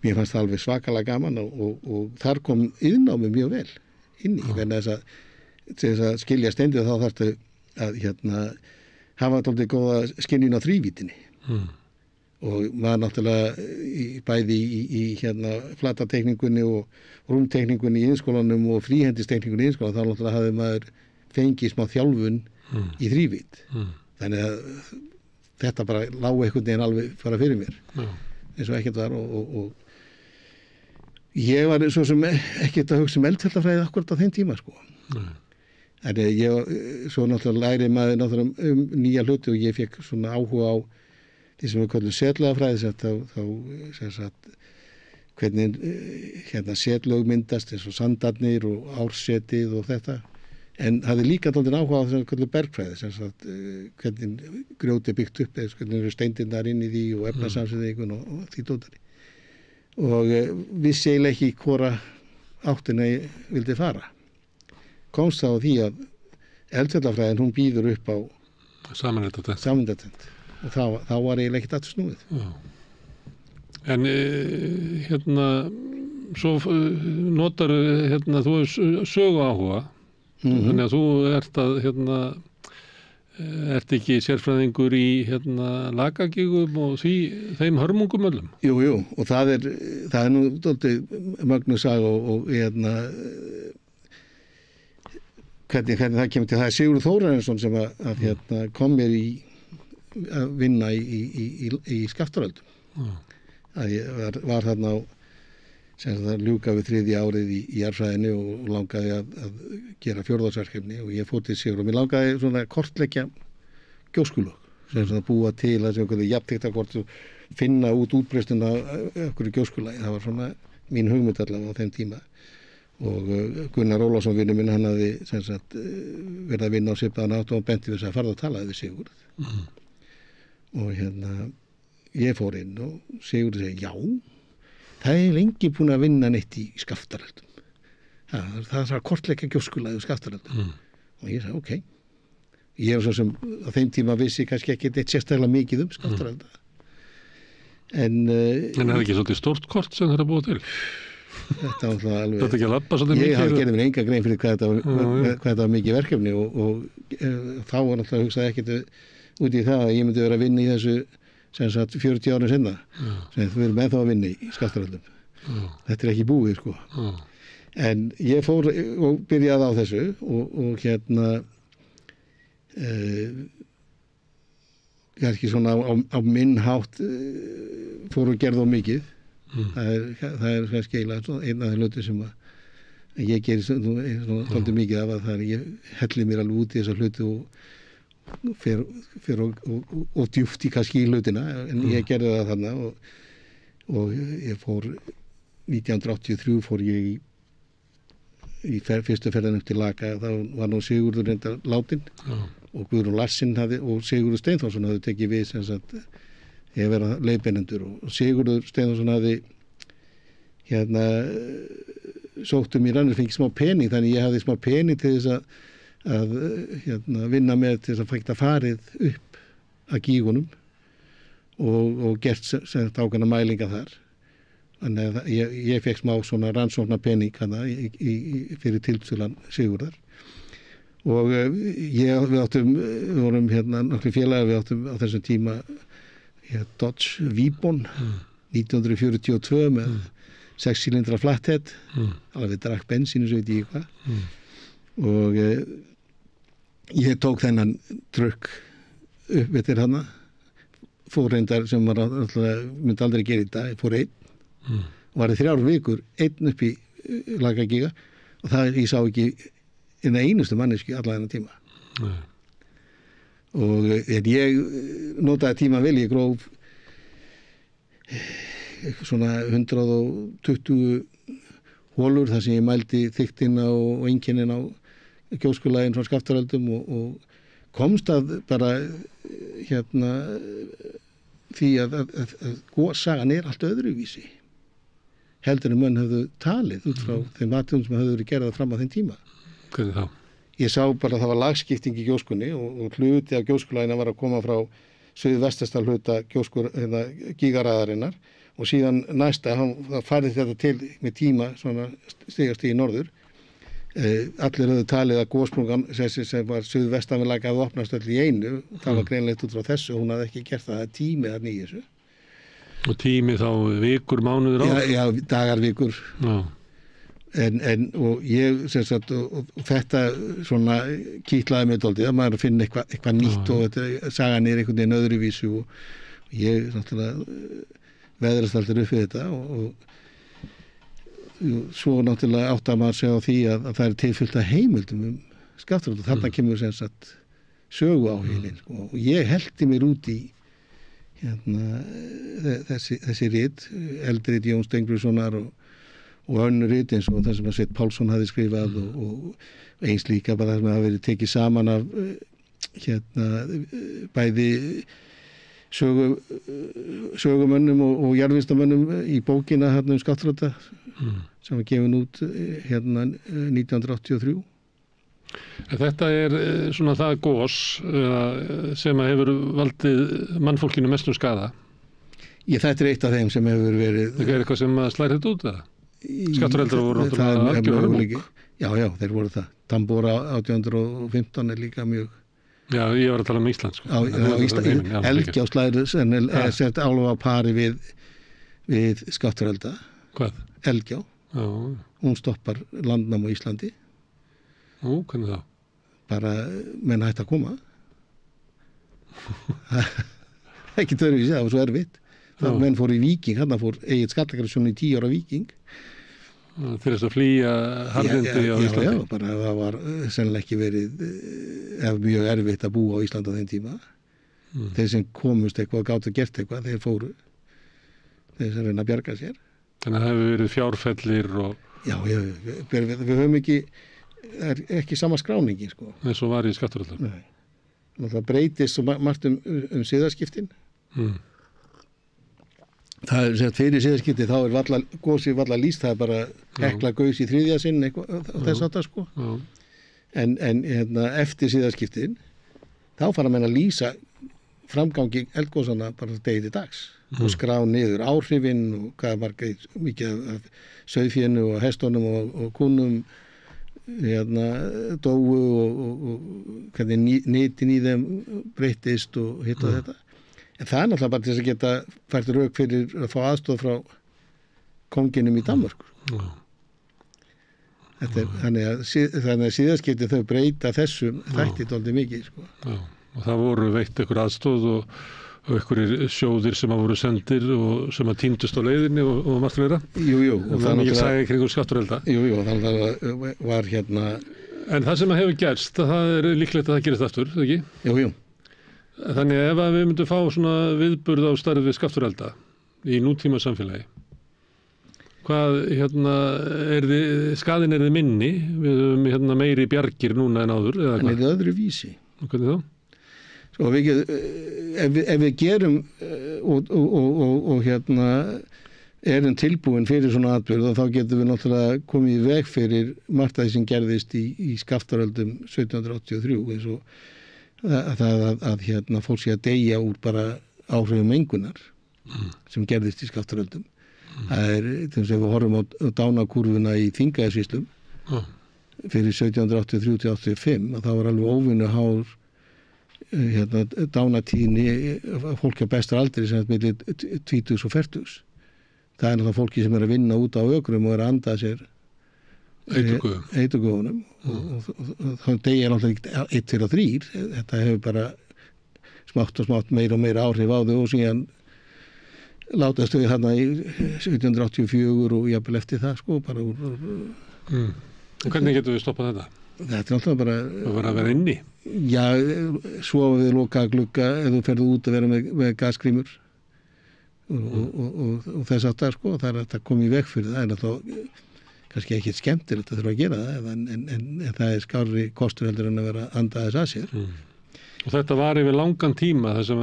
mér fannst það alveg svakalega gaman og þar kom iðnnámið mjög vel inn í, vegna þess að skilja steindir þá þarftu að hafa dálítið góða skynjun á þrívítinni og maður náttúrulega bæði í flatatekningunni og rúmtekningunni í iðnskólanum og fríhendistekningunni í iðnskólanum, þá náttúrulega hafði maður fengið smá þjálfun í þrívít. Þannig að þetta bara lá einhvern veginn alveg fara fyrir mér eins og ekkert var og ég var svo sem ekkert að hugsa eldfjallafræði akkurat á þeim tíma, sko. En svo náttúrulega læri maður náttúrulega nýja hluti og ég fekk svona áhuga á því sem við kallum setlögafræði, þá hvernig setlög myndast eins og sandarnir og ársetið og þetta. En hafði líka dálítið áhuga á þess að kallum bergfræði, hvernig grjóti byggt upp, hvernig eru steindirnar inn í því og efnasamsetningun og því dótari. og vissi eiginlega ekki hvora áttina ég vildi fara. Komst þá að því að eldfjallafræðin hún býður upp á sameindatengt og þá var eiginlega ekkert aftur snúið. Já. En svo notar þú sögu áhuga, þannig að þú ert að ert ekki sérfræðingur í lakagígum og þeim hörmungum öllum? Jú, og það er nú dálítið mögnuð saga og hvernig það kemur til. Það er Sigurður Þórarinsson sem að kom mér að vinna í Skaftaröldum. Að ég var þarna á að ljúka við 3. árið í jarðfræðinni og langaði að gera fjórðungsverkefni og ég fór til Sigur og mér langaði svona að kortleggja gjóskulög, sem að búa til að jafntektarkort og finna út útbreiðsluna okkur í gjóskulagi. Það var svona mín hugmynd allavega á þeim tíma og Gunnar Ólafsson vinur minn, hann hafði verið að vinna á svipaðan hátt og hann benti við þess að farða að tala við Sigurð. Og ég fór inn og Sigurður segi, já, það er lengi búin að vinna neitt í Skaftaröldum. Það þarf að kortleggja gjóskulagið Skaftaröldum. Og ég sagði, ok. Ég hef svo sem á þeim tíma vissi kannski ekki neitt sérstaklega mikið Skaftarölda. En er það ekki svolítið stórt kort sem það er að búa til? Þetta var alveg... Þetta ekki að labba svolítið mikið? Ég hafði gerðið mér enga grein fyrir hvað þetta var mikið verkefni og þá var alltaf hugsað ekkert út í það að ég myndi vera að vinna í þessu sem sagt 40 ára sinna sem þú erum ennþá að vinna í Skaftaröldum. Þetta er ekki búið, sko. En ég fór og byrjaði á þessu og kannski svona á minn hátt fór og gerði á mikið. Það er kannski eiginlega einn af þeim hluti sem að ég geri svolítið mikið af að það er ég helli mér alveg út í þessa hluti og fer og djúpt í kannski í hlutina en ég gerði það þarna og ég fór 1983 fór ég í fyrstu ferðin upp til Laka. Það var nú Sigurður reyndar látinn og Guðrún Larsen og Sigurður Steinþórsson hafði tekið við sem sagt ég vera leiðbeinendur og Sigurður Steinþórsson hafði sóttu mér annars fengið smá pening þannig ég hafði smá pening til þess að vinna með til þess að fækta farið upp að gígunum og gert sem ákveðna mælinga þar. Þannig að ég fekk smá svona rannsóknar pening fyrir tilsölan Sigurðar. Og við vorum nokkri félagar, við áttum á þessum tíma Dodge V-Bon 1942 með 6 cylindra flathead, alveg við drakk bensínu svo veit ég hvað. Og ég tók þennan trukk upp eftir hana, fór reyndar sem maður myndi aldrei gera í dag, fór einn og var í 3 vikur einn upp í Lakagíga og það ég sá ekki eina einustu manneski alla þennan tíma. Og ég notaði tíma vel, ég gróf svona 120 hólur þar sem ég mældi þykktina og einkennin á gjóskulaginn frá Skaftaröldum og komst að bara því að sagan er allt öðruvísi heldur en menn höfðu talið út frá þeim atriðum sem höfðu verið gerðar fram á þeim tíma. Hvernig þá? Ég sá bara að það var lagskipting í gjóskunni og hluti af gjóskulagina var að koma frá suðvestastal hluta gígaræðarinnar og síðan næsta, það færði þetta til með tíma, svona stigast í norður. Allir höfðu talið að gossprungan sem var suðvestan við Laka hafði opnast öll í einu. Það var greinleitt út frá þessu, hún hafði ekki gert það tími þarna í þessu. Og tími þá vikur, mánuður á? Já, dagar, vikur. Já. Og ég, sem sagt, og þetta svona kýtlaði mig dálítið að maður finna eitthvað nýtt og þetta, sagan er einhvern veginn öðruvísu og ég náttúrulega veðrast alltaf upp við þetta og svo náttúrulega átt að maður segja á því að það er tilfyllt að heimildum Skaftaröld og þarna kemur sem sagt sögu á heilin og ég hellti mér út í þessi rit, eldrit Jón Stengriðssonar og önnur rit eins og það sem að Sveinn Pálsson hafði skrifað og eins líka bara það sem hafi verið tekið saman af bæði sögumönnum og jarðvísindamönnum í bókina hérna Skaftárelda sem var gefin út hérna 1983. En þetta svona það gos sem hefur valdið mannfólkinu mestum skaða. Þetta eitt af þeim sem hefur verið... Það eitthvað sem slæri þetta út eða? Skattureldar voru náttúrulega algjör hörmung. Já, þeir voru það. Tambora 1815 líka mjög... Já, ég var að tala Ísland, sko. Helgi á slæri sett alveg á pari við Skatturelda. Hvað? Helgjá. Já. Hún stoppar landnám á Íslandi. Hvernig þá? Bara menn hætti að koma. Ekki törfis, það var svo erfitt. Menn fór í Víking, hann fór Egill Skallagrímsson í 10 ára Víking. Til þess að flýja harðindi á Íslandi? Já, bara það var sennilega ekki verið mjög erfitt að búa á Íslandi á þeim tíma. Þeir sem komust eitthvað og gátu gert eitthvað, þeir fóru. Þeir sem reyna að bjarga sér. Þannig að það hefur verið fjárfellir og... Já, við höfum ekki sama skráningi, sko. Eins og var í Skatturelda? Nei. Það breytist svo margt siðaskiptin. Það sett fyrir siðaskipti, þá gósið varla lýst, það bara Hekla gaus í 3. sinn þess að það, sko. En hérna, eftir siðaskiptin, þá fara menn að lýsa framgangi eldgosana bara degi til dags og skrá niður áhrifin og hvað mikið af sauðfénu og hestunum og kúnum hérna, dóu og hvernig nitin í þeim breyttist og hitt og þetta. En það náttúrulega bara til þess að geta fært rauk fyrir að fá aðstoð frá konginum í Danmörku. Þannig að síðaskipti þau breyta þessum þætti dálítið mikið. Sko. Já, og það voru veitt einhver aðstoð og einhverjir sjóðir sem voru sendir og sem að týndust á leiðinni og margt fleira. Jú. Og það er ekki sagði kringum Skatturelda. Jú, þannig að það var hérna... En það sem að hefur gerst, það líklegt að það gerist aftur, ekki? Jú. Þannig að ef við myndum fá svona viðburð á starfi við Skatturelda í nútíma samfélagi, hvað, skaðinn þið minni, við höfum meiri bjargir núna en áður, eða hvað? En það öðru vísi. Og hvernig þá? Svo ef við gerum og erum tilbúin fyrir svona atburð, þá getum við náttúrulega komið í veg fyrir margt af því sem gerðist í Skaftáröldum 1783, eins og að fólk sé að deyja úr bara áhrifum mengunar sem gerðist í Skaftáröldum. Það til þess að við horfum á dánakúrfuna í Þingeyjarsýslum fyrir 1783-85, að það var alveg óvinnu hár dánatíðni fólk á bestar aldri sem milli 20 og 40. Það náttúrulega fólki sem að vinna út á ökrum og að anda sér eiturgufunum og þá deyja náttúrulega 1, 2 og 3. Þetta hefur bara smátt og smátt meira og meira áhrif á þau og síðan látast þau hérna í 1784 og jafnvel eftir það, sko, bara úr... Hvernig getum við stoppað þetta? Þetta er náttúrulega bara... Það var að vera inni? Já, svo við loka glugga ef þú ferðu út að vera með gasgrímur og þess aftar, sko, það er að koma í veg fyrir það, en þá kannski ekki skemmtir þetta þurfa að gera það, en það er skárri kostur heldur en að vera að anda þess að sér. Og þetta var yfir langan tíma þessum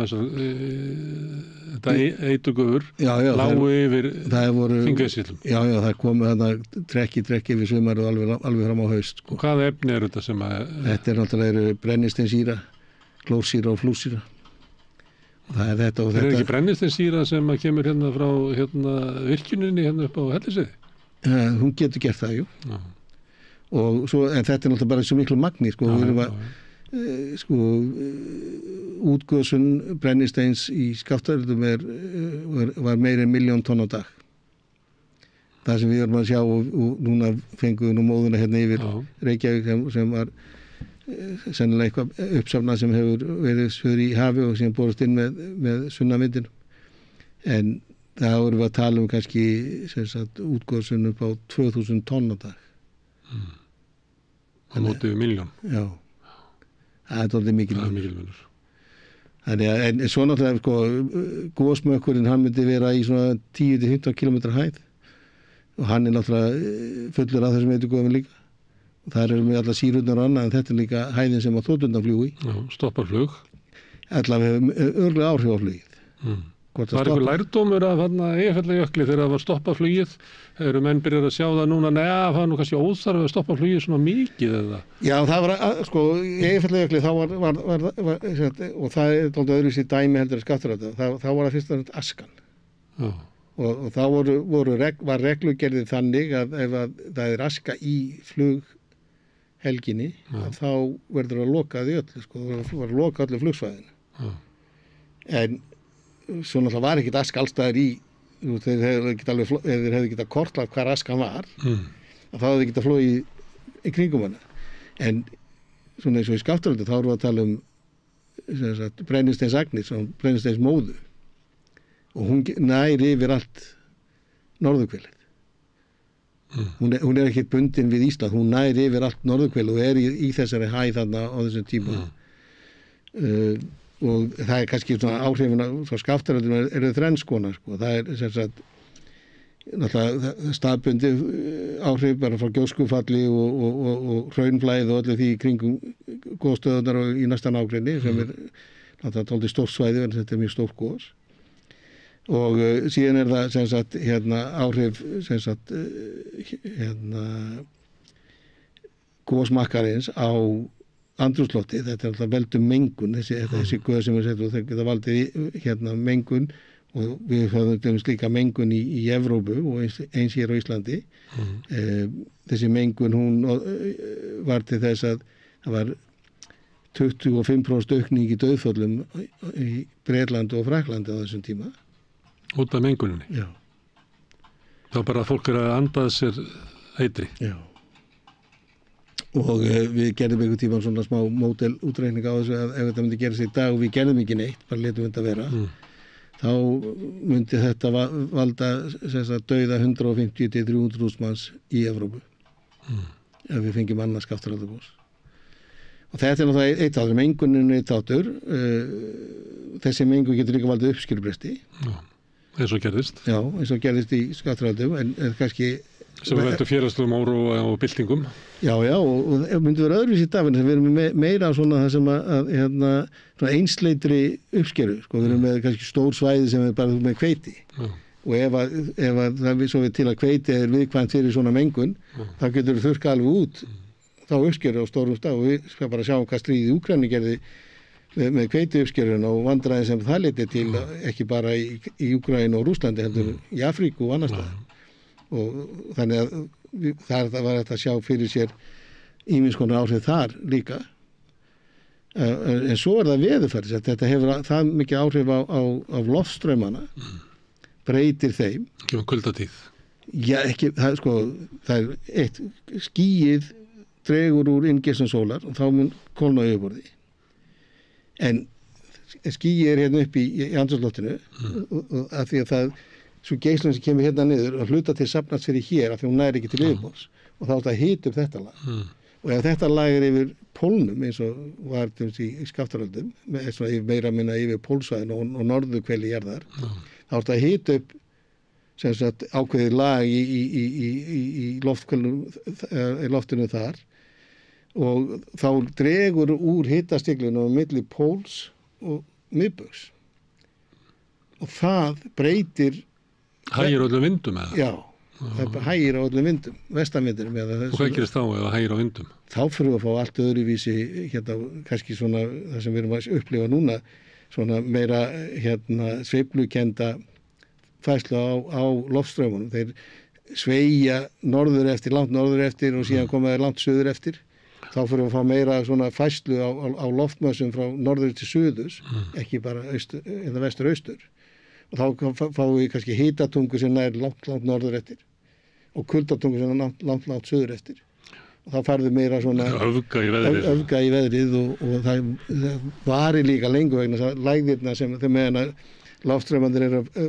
þetta eiturgufur lágu yfir Þingeyjarsýslum. Já, það komu þarna trekk yfir sumar og alveg fram á haust. Sko. Og hvaða efni þetta sem að... Þetta náttúrulega brennisteinssýra, klórsýra og flúrsýra. Það er þetta og þetta... ekki brennisteinssýra sem að kemur hérna frá virkjuninni hérna upp á Hellisheiði? Hún getur gert það, jú. Já. Og svo, en þetta er náttúrulega bara svo miklu magni, sko. Við erum að útgösun brennisteins í Skaftáröldum var meira en 1 milljón tonn á dag. Það sem við erum að sjá og núna fengum við nú móðuna hérna yfir Reykjavík sem var sennilega eitthvað uppsafnað sem hefur verið söður í hafi og sem borist inn með sunnavindinum. En það vorum við að tala um kannski útgösun upp á 2000 tonn á dag. Það móti við 1 milljón. Já. Það er dálítið mikil munur. Þannig að, en svo náttúrulega, sko, gosmökkurinn, hann myndi vera í svona 10-15 kilometra hæð og hann er náttúrulega fullur af þessum eiturgufum líka. Og það eru með alla sýrurnar og annað, en þetta er líka hæðin sem að þoturnar fljúi. Já, stoppar flug. Allavega örgulega áhrif á flugið. Hvort Það var einhver lærdómur af Eyjafjallajökli þegar það var stoppað flugið. Eru menn byrjar að sjá það núna, neða, það var nú kannski óþarf að stoppa flugið svona mikið eða? Já, það var, sko, í Eyjafjallajökli þá var og það er dálítið öðruvísi dæmi heldur að Skaftáröldu, þá var það fyrst og fremst askan. Já. Og þá var reglugerðið þannig að ef að það er aska í flughelginni, þá verður að loka því öllu, sko, það var að loka öllu flugsvæðinu. Já. En svo náttúrulega var ekkert ask allstaðar í, þeir hefðu getað kortlagt hvar askan var, þá hefðu þeir getað flogið í kringum hana. En svona eins og í Skaftáröldu þá erum við að tala um Brennisteinsins Agnes og Brennisteinsins móðu og hún nær yfir allt norðurhvelið. Hún er ekki bundin við Ísland, hún nær yfir allt norðurhvelið og er í þessari hæð þarna á þessum tíma. Og það er kannski svona áhrifin frá Skaftáröldum eru þrennskona, sko. Það er sem sagt náttúrulega staðbundi áhrif bara frá gjóskufalli og hraunflæði og öllu því í kringum gosstöðunar og í næsta nágrenni sem er náttúrulega dálítið stórt svæði en þetta er mjög stórt gos. Og síðan er það sem sagt áhrif sem sagt gosmakkarins á andrúmsloftið, þetta er alltaf veldur mengun, þessi göð sem við setjum, þeir geta valdið mengun og við höfum líka mengun í Evrópu og eins hér á Íslandi. Þessi mengun, hún var til þess að það var 25% aukning í dauðsföllum í Bretlandi og Frakklandi á þessum tíma. Út af menguninni? Já. Það var bara að fólk er að andað sér eitri? Já. Og við gerðum einhvern tíma svona smá módelútreikning á þessu að ef þetta myndi gerast í dag og við gerðum ekki neitt, bara letum þetta vera, þá myndi þetta valda dauða 150-300.000 manns í Evrópu ef við fengjum annað Skaftáröldugos. Og þetta er náttúrulega eitt þáttur, mengunin er eitt þáttur, þessi mengun getur líka valdið uppskerubresti. Já, eins og gerðist. Já, eins og gerðist í Skaftáröldum, en kannski sem veldur félagslegum óróa og byltingum. Já, og myndi vera öðruvísi í dag, en við erum meira svona það sem svona einsleitri uppskeru, sko, við erum með kannski stór svæði sem er bara með hveiti. Já. Og ef það er svo við til að hveiti er viðkvæmt fyrir svona mengun, þá getur við þurrka alveg út þá uppskeru á stórum stað og við skal bara sjá hvað stríðið í Úkraínu gerði með hveiti uppskerun og vandræði sem það leiti til ekki bara í Úkraínu og Rússlandi heldur í Afríku og annars staðar. Og þannig að það var þetta að sjá fyrir sér ýmiss konar áhrif þar líka. En svo er það veðurfari, þetta hefur það mikið áhrif á loftstraumana, breytir þeim. Ekki um kuldatíð. Já, ekki, það er eitt, skýið dregur úr inngeislun sólar og þá mun kólna yfirborði. En skýið er hérna upp í andrúmsloftinu og af því að það svo geislun sem kemur hérna niður að hluta til safnast fyrir hér af því hún næri ekki til yfirborðs og þá er þetta að hita upp þetta lag. Og ef þetta lag er yfir pólnum eins og var í Skaftáröldum, meira minna yfir pólsvæðin og norðurhveli jarðar, þá er þetta að hita upp sem sagt ákveðið lag í loftinu þar og þá dregur úr hitastiklunum á milli póls og miðbaugs. Og það breytir hægir á öllum vindum eða? Já, það hægir á öllum vindum, vestanvindum. Og hvað gerist þá ef það hægir á vindum? Þá fyrir við að fá allt öðruvísi, kannski svona það sem við erum að upplifa núna, svona meira sveiflukennda færslu á loftstraumunum. Þeir sveigja langt norður eftir og síðan koma þeir langt suður eftir. Þá fyrir við að fá meira svona færslu á loftmössum frá norður til suðurs, ekki bara vestur-austur. Og þá fáum við kannski hitatungu sem nær langt norður eftir og kuldatungu sem er langt suður eftir. Og þá færðu meira svona öfga í veðrið og það varir líka lengur vegna lægðirna sem þeim meðan að loftstraumarnir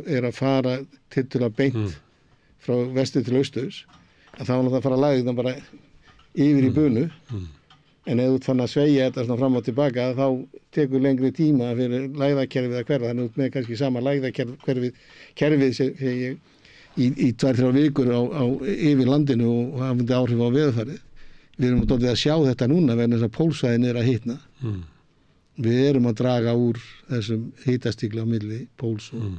er að fara tiltölulega beint frá vestur til austurs, að þá er það að fara lægðirna bara yfir í bunu. En ef þú fann að sveigja þetta svona fram og tilbaka þá tekur lengri tíma fyrir lægðakerfið að hverfa. Þannig út með kannski sama lægðakerfið í 2-3 vikur yfir landinu og hafandi áhrif á veðurfarið. Við erum dálítið að sjá þetta núna vegna þess að pólsvæðin er að hitna. Við erum að draga úr þessum hitastíkli á milli póls og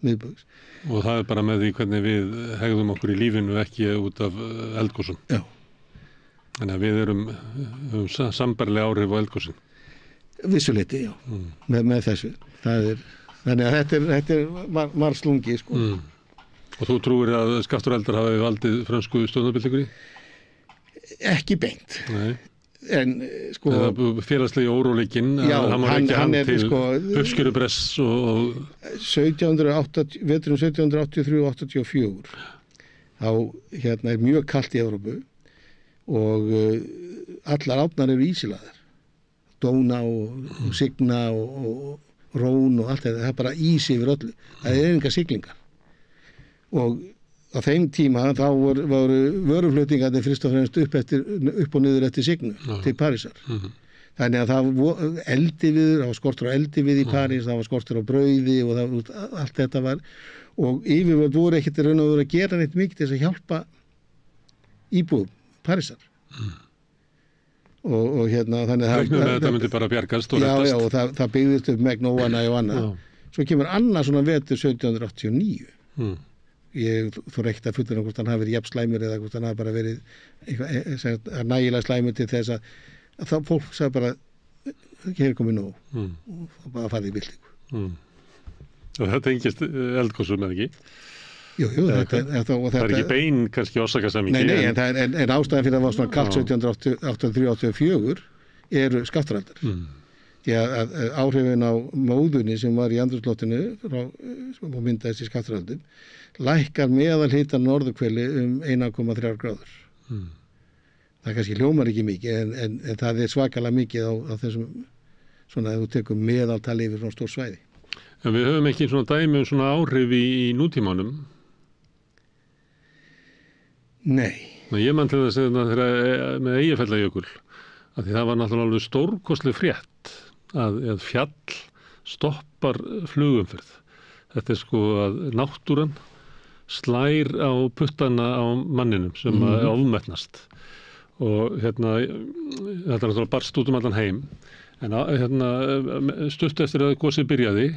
miðbaugs. Og það bara með því hvernig við hegðum okkur í lífinu ekki út af eldgosum. Já. Þannig að við höfum sambærileg áhrif á eldgosin. Vissuleiti, já, með þessu. Þannig að þetta er margslungi, sko. Og þú trúir að Skaftáreldur hafi valdið frönsku stjórnarbyltingunni? Ekki beint. Nei. En sko... Eða félagslegi óróleikinn, hann var ekki hann til uppskjörubress og... Veturinn 1783-84, þá er mjög kalt í Evrópu og allar árnar eru ísilaðar. Dóna og Signa og Rón og allt þetta, það er bara ís yfir öllu. Það er enga siglingar. Og á þeim tíma þá voru vöruflutningarnir fyrst og fremst upp og niður eftir Signu til Parísar. Þannig að það var skortur á eldiviði í París, það var skortur á brauði og allt þetta var. Og yfirvöld voru ekkert raun og veru að gera neitt mikið til þess að hjálpa íbúðum Parísar. Og þannig að þetta myndi bara bjargast og reddast. Já, og það byggðist upp megn óana og annað. Svo kemur annað svona vetur 1789. Ég þór ekkert að fullera hvort hann hafi verið jafn slæmur eða hvort hann hafi bara verið nægilega slæmur til þess að þá fólk sagði bara hér er komið nóg og bara farið í byltingu. Og þetta engist eldgosum eða ekki? Jú, þetta er ekki bein kannski orsakasamhengi. Nei, en ástæðan fyrir að það var svona kalt 1783-84 eru Skaftáreldar. Því að áhrifin á móðunni sem var í andrúmsloftinu sem myndaðist í Skaftáreldum lækkar meðalhita norðurhveli 1,3 gráður. Það kannski hljómar ekki mikið en það er svakalega mikið á þessum svona ef þú tekur meðaltali yfir svona stór svæði. En við höfum ekki svona dæmi svona áhrif í nútímanum. Nei. Ég man til þess að með Eyjafjallajökul að því það var náttúrulega alveg stórkostleg frétt að fjall stoppar flugumferð. Þetta er sko að náttúran slær á puttana á manninum sem ofmetnast og þetta er náttúrulega barst út allan heim en stutt eftir að gosið byrjaði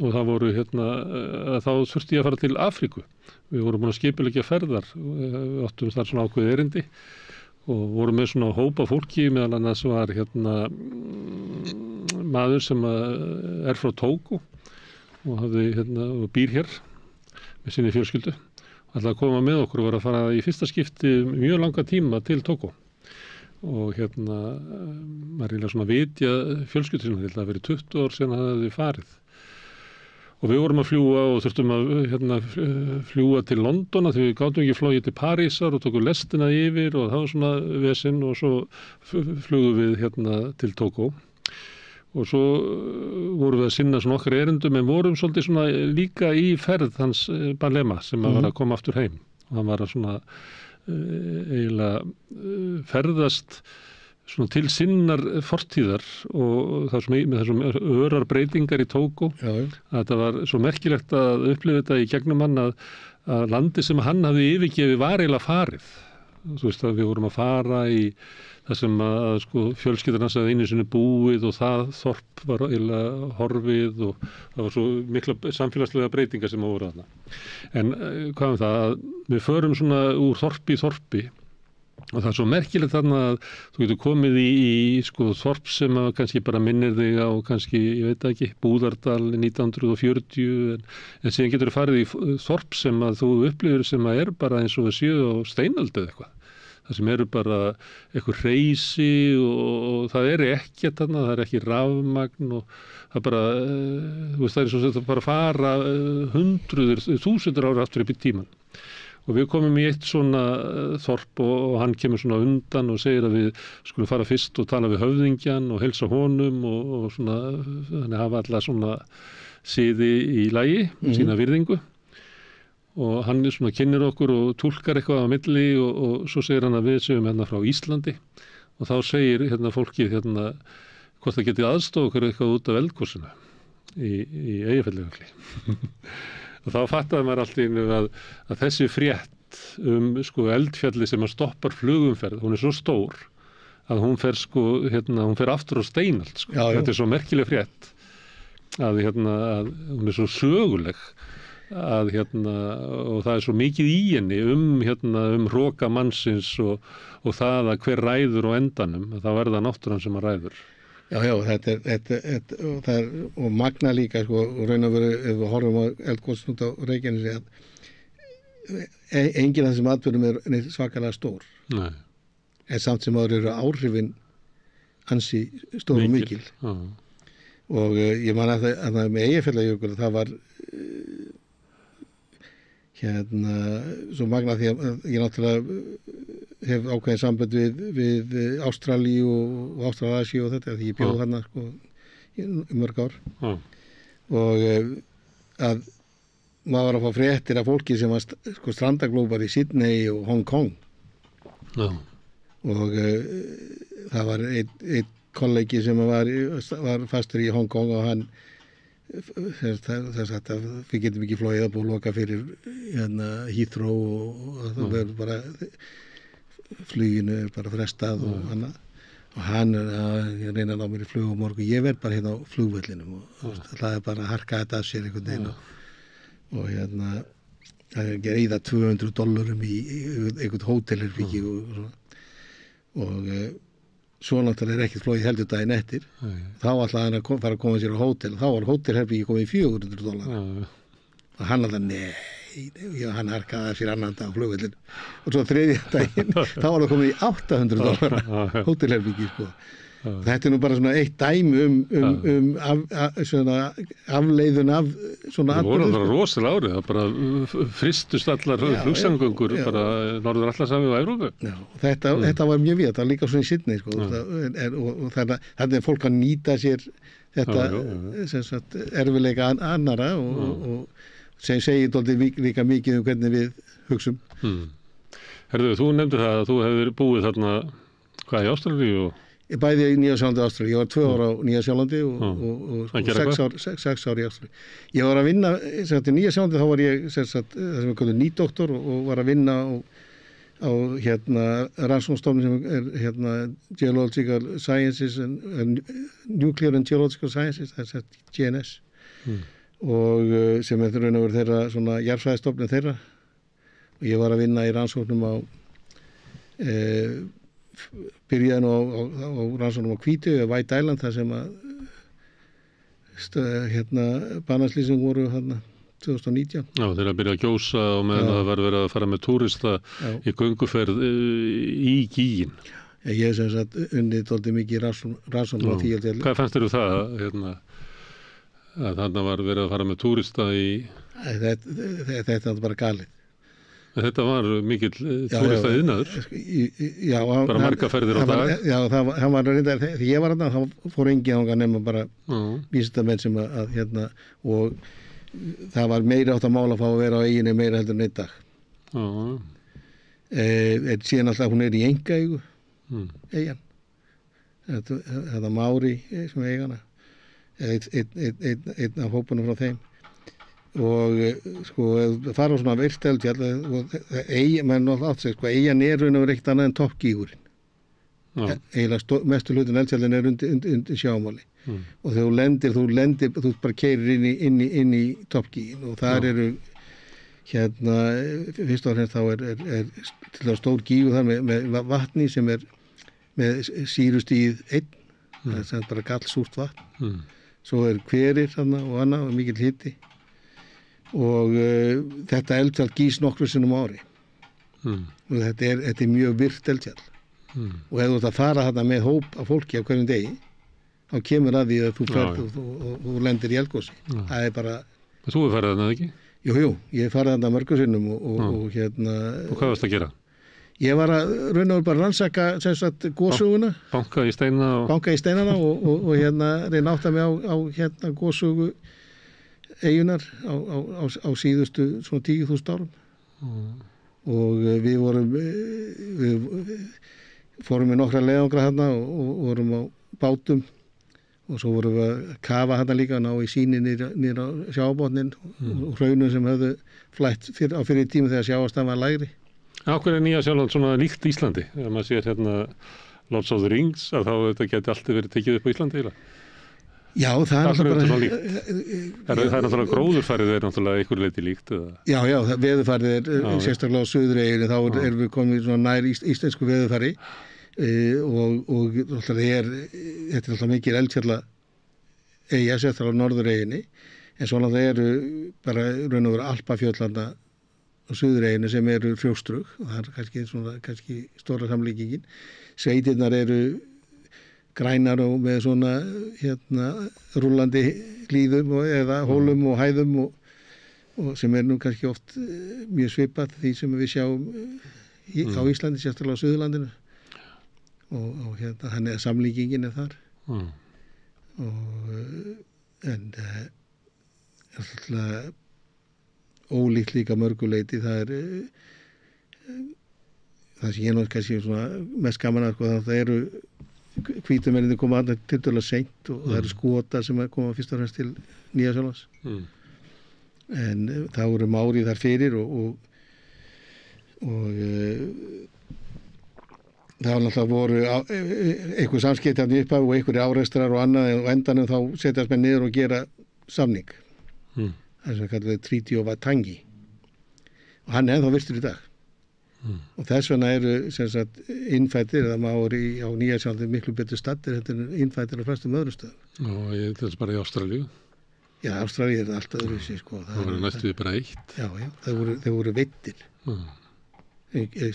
og það voru þá þurfti ég að fara til Afríku. Við vorum búin að skipuleggja ferðar, áttum þar svona ákveðið erindi og vorum með svona hópa fólki, meðal annars var maður sem er frá Tógó og og býr hér með sinni fjölskyldu. Ætlaði að koma með okkur og var að fara í fyrsta skipti mjög langa tíma til Tógó. Og maður reyna svona vitja fjölskyldu sinna, það verið 20 ár síðan það hefði farið. Og við vorum að fljúga og þurftum að fljúga til London því við gátum ekki flogið til Parísar og tókum lestina yfir og það var svona vesinn og svo flugum við til Tógó. Og svo vorum við að sinna svona okkar erindum en vorum svolítið svona líka í ferð hans Balema sem var að koma aftur heim. Og hann var að svona eiginlega ferðast svona til sinnar fortíðar og það svona með þessum örar breytingar í Tógó. Þetta var svo merkilegt að upplifa þetta í gegnum hann að landi sem hann hafði yfirgefið var eiginlega farið. Þú veist að við vorum að fara í það sem að sko fjölskyldan hans að einu sinni búið og það þorp var eiginlega horfið og það var svo mikla samfélagslega breytingar sem voru þarna. En hvað það að við förum svona úr þorpi í þorpi og það er svo merkilegt þarna að þú getur komið í sko þorp sem að kannski bara minnir þig á kannski, ég veit ekki, Búðardal 1940 en síðan getur þú farið í þorp sem að þú upplifir sem að er bara eins og við séu á steinöldu eða eitthvað. Það sem eru bara eitthvað hreysi og það er ekkert þarna, það er ekki rafmagn og það bara, þú veist það er svo að það bara fara hundruður, þúsundur ára aftur upp í tíman. Og við komum í eitt svona þorp og hann kemur svona undan og segir að við skulum fara fyrst og tala við höfðingjan og heilsa honum og svona, þannig hafa alla svona siði í lagi, sína virðingu. Og hann svona kynnir okkur og túlkar eitthvað á milli og svo segir hann að við séum frá Íslandi og þá segir fólkið hvort það geti aðstoð okkur eitthvað út af eldgosinu í Eyjafjallajökli. Og þá fattaði maður allt í einu að þessi frétt sko eldfjalli sem að stoppar flugumferð, hún er svo stór að hún fer hún fer aftur á steinald sko. Já, já. Þetta svo merkileg frétt að að hún svo söguleg að og það svo mikið í henni hroka mannsins og það að hver ræður á endanum, að það verða náttúran sem að ræður. Já, þetta og magna líka, sko, og raun og veru, ef við horfum á eldgosið út á Reykjanesi, að enginn af þessum atburðum svakalega stór. Nei. En samt sem áður eru áhrifin ansi stór og mikil. Já. Og ég man að það með Eyjafjallajökul, það var svo magna því að ég náttúrulega hef ákveðin samband við Ástralíu og Ástralasíu og þetta, því ég bjóð þarna sko í mörg ár. Og að maður var að fá fréttir af fólki sem var sko strandaglópar í Sydney og Hong Kong. Og það var einn kollegi sem var fastur í Hong Kong og hann þess að við getum ekki flogið að búið loka fyrir Heathrow og það verður bara fluginu bara frestað og annað og hann ég reyna að ná mér í flug á morgun, ég verð bara hérna á flugvellinum og það er bara að harka þetta af sér einhvern veginn og það er ekki að eyða $200 í einhvern hótelherbyggi og svo náttúrulega er ekkert flogið heldur daginn eftir. Þá ætlaði hann að fara að koma sér á hótel. Þá var hótelherbyggi komið í $400. Og hann alltaf, hann harkaði sér annan dag á flugvellinu. Og svo þriðja daginn, þá var það komið í $800 hótelherbyggi, sko. Þetta nú bara svona eitt dæmi svona afleiðun af svona atburði. Það voru bara rosalega árið, það bara fristust allar flugsamgöngur, bara norður allarsafi og Evrópu. Já, þetta var mjög við, þetta var líka svona í Sydney, sko, og þannig er fólk að nýta sér þetta erfiðleika annara og sem segir dálítið líka mikið hvernig við hugsum. Herðu, þú nefndir það að þú hefur búið þarna, hvað í Ástralíu og Ég bæði í Nýja-Sjálandi og Ástralíu. Ég var 2 ára á Nýja-Sjálandi og 6 ár í Ástralíu. Ég var að vinna, í Nýja-Sjálandi þá var ég það sem við kallum nýdoktor og var að vinna á rannsóknarstofnun sem er Geological Sciences and Nuclear and Geological Sciences, það er GNS. Og sem er raun og veru þeirra svona jarðfræðistofnun þeirra. Og ég var að vinna í rannsóknum á byrjaði nú á rannsóknum á Hvítu eða White Island þar sem að banaslýsing voru 2019. Já, þeir að byrja að gjósa og meðan það var verið að fara með túrista í gönguferð í gíginn. Ég hef sem sagt unnið dálítið mikið rannsóknum á því. Hvað fannst þér það að þarna var verið að fara með túrista í... Þetta er bara galið. Þetta var mikill túrista iðnaður. Já, bara marga ferðir á dag. Já, hann var reyndar, þegar ég var þarna, þá fór enginn þangað nema bara vísindamenn sem og það var meira átt að mála að fá að vera á eyjunni meira heldur en einn dag. Síðan alltaf hún er í einkaeigu, eyjan. Þetta Mári sem er eigana, einn af hópunum frá þeim. Og sko fara á svona virkt eldfjall og eyjan er raun og veru ekkert annað en toppgígurinn. Eiginlega mestu hlutin eldfjallin er undir sjávarmáli og þegar þú lendir þú bara keyrir inn í toppgíginn og þar eru fyrst og fremst þá er til það stór gígur þar með vatni sem er með sýrustigið 1, það er bara gallsúrt vatn. Svo er hverir þarna og annað og mikill hiti. Og þetta eldfjall gís nokkru sinnum á ári og þetta er mjög virkt eldfjall og ef þú ert að fara þarna með hóp af fólki á hverjum degi þá kemur að því að þú ferð og lendir í eldgosi. Það er bara... Þú hefur farið þarna, ekki? Jú, ég hef farið þarna mörgum sinnum og hvað varst að gera? Ég var að raun og bara rannsaka gossuguna. Banka í steinana og reyna átta mig á gossugu eyjunar á síðustu svona 10.000 árum og við fórum með nokkra leiðangra þarna og vorum á bátum og svo vorum við að kafa þarna líka og ná í síni niður á sjábotnin og hraunum sem höfðu flætt á fyrir tíma þegar sjávarstaðan var lægri. Á hverju er Nýja-Sjáland svona líkt Íslandi? Ef maður sér Lords of the Rings að þá þetta geti alltaf verið tekið upp á Íslandi eiginlega. Já, það er náttúrulega það er náttúrulega gróðurfarið er náttúrulega einhver leiti líkt eða? Já, veðurfarið er sérstaklega á Suðureyjunni, þá erum við komið svona nær íslensku veðurfari og náttúrulega þetta er náttúrulega mikið eldfjalla eyja, sérstaklega á Norðureyjunni, en svo náttúrulega eru bara raun og veru Alpafjöllanda á Suðureyjunni sem eru frjóstrug og það er kannski stóra samlíkingin. Sveitirnar eru grænar og með svona rúllandi hlíðum eða hólum og hæðum og sem er nú kannski oft mjög svipað því sem við sjáum á Íslandi, sérstaklega á Suðurlandinu og þannig að samlíkingin er þar en alltaf ólíkt líka mörguleiti. Það sem ég náttúrulega kannski svona mest gaman að það eru hvítumennir koma annað tiltölulega seint og það eru Skotar sem koma fyrst og fremst til Nýja-Sjálands en þá eru Mári þar fyrir og það var náttúrulega voru einhver samskipti af nýpa og einhverju árekstrar og annað og endanum þá setjast menn niður og gera samning það sem kallaði Treaty of Waitangi og hann er ennþá virtur í dag og þess vegna eru sem sagt innfættir eða Mári á Nýja-Sjálandi miklu betur staddir þetta er innfættir á flestum öðrum stöðum. Og þetta er bara í Ástralíu? Já, Ástralíu er alltaf öðruvísi sko. Það var næstuði bara eitt? Já, þeir voru veittir.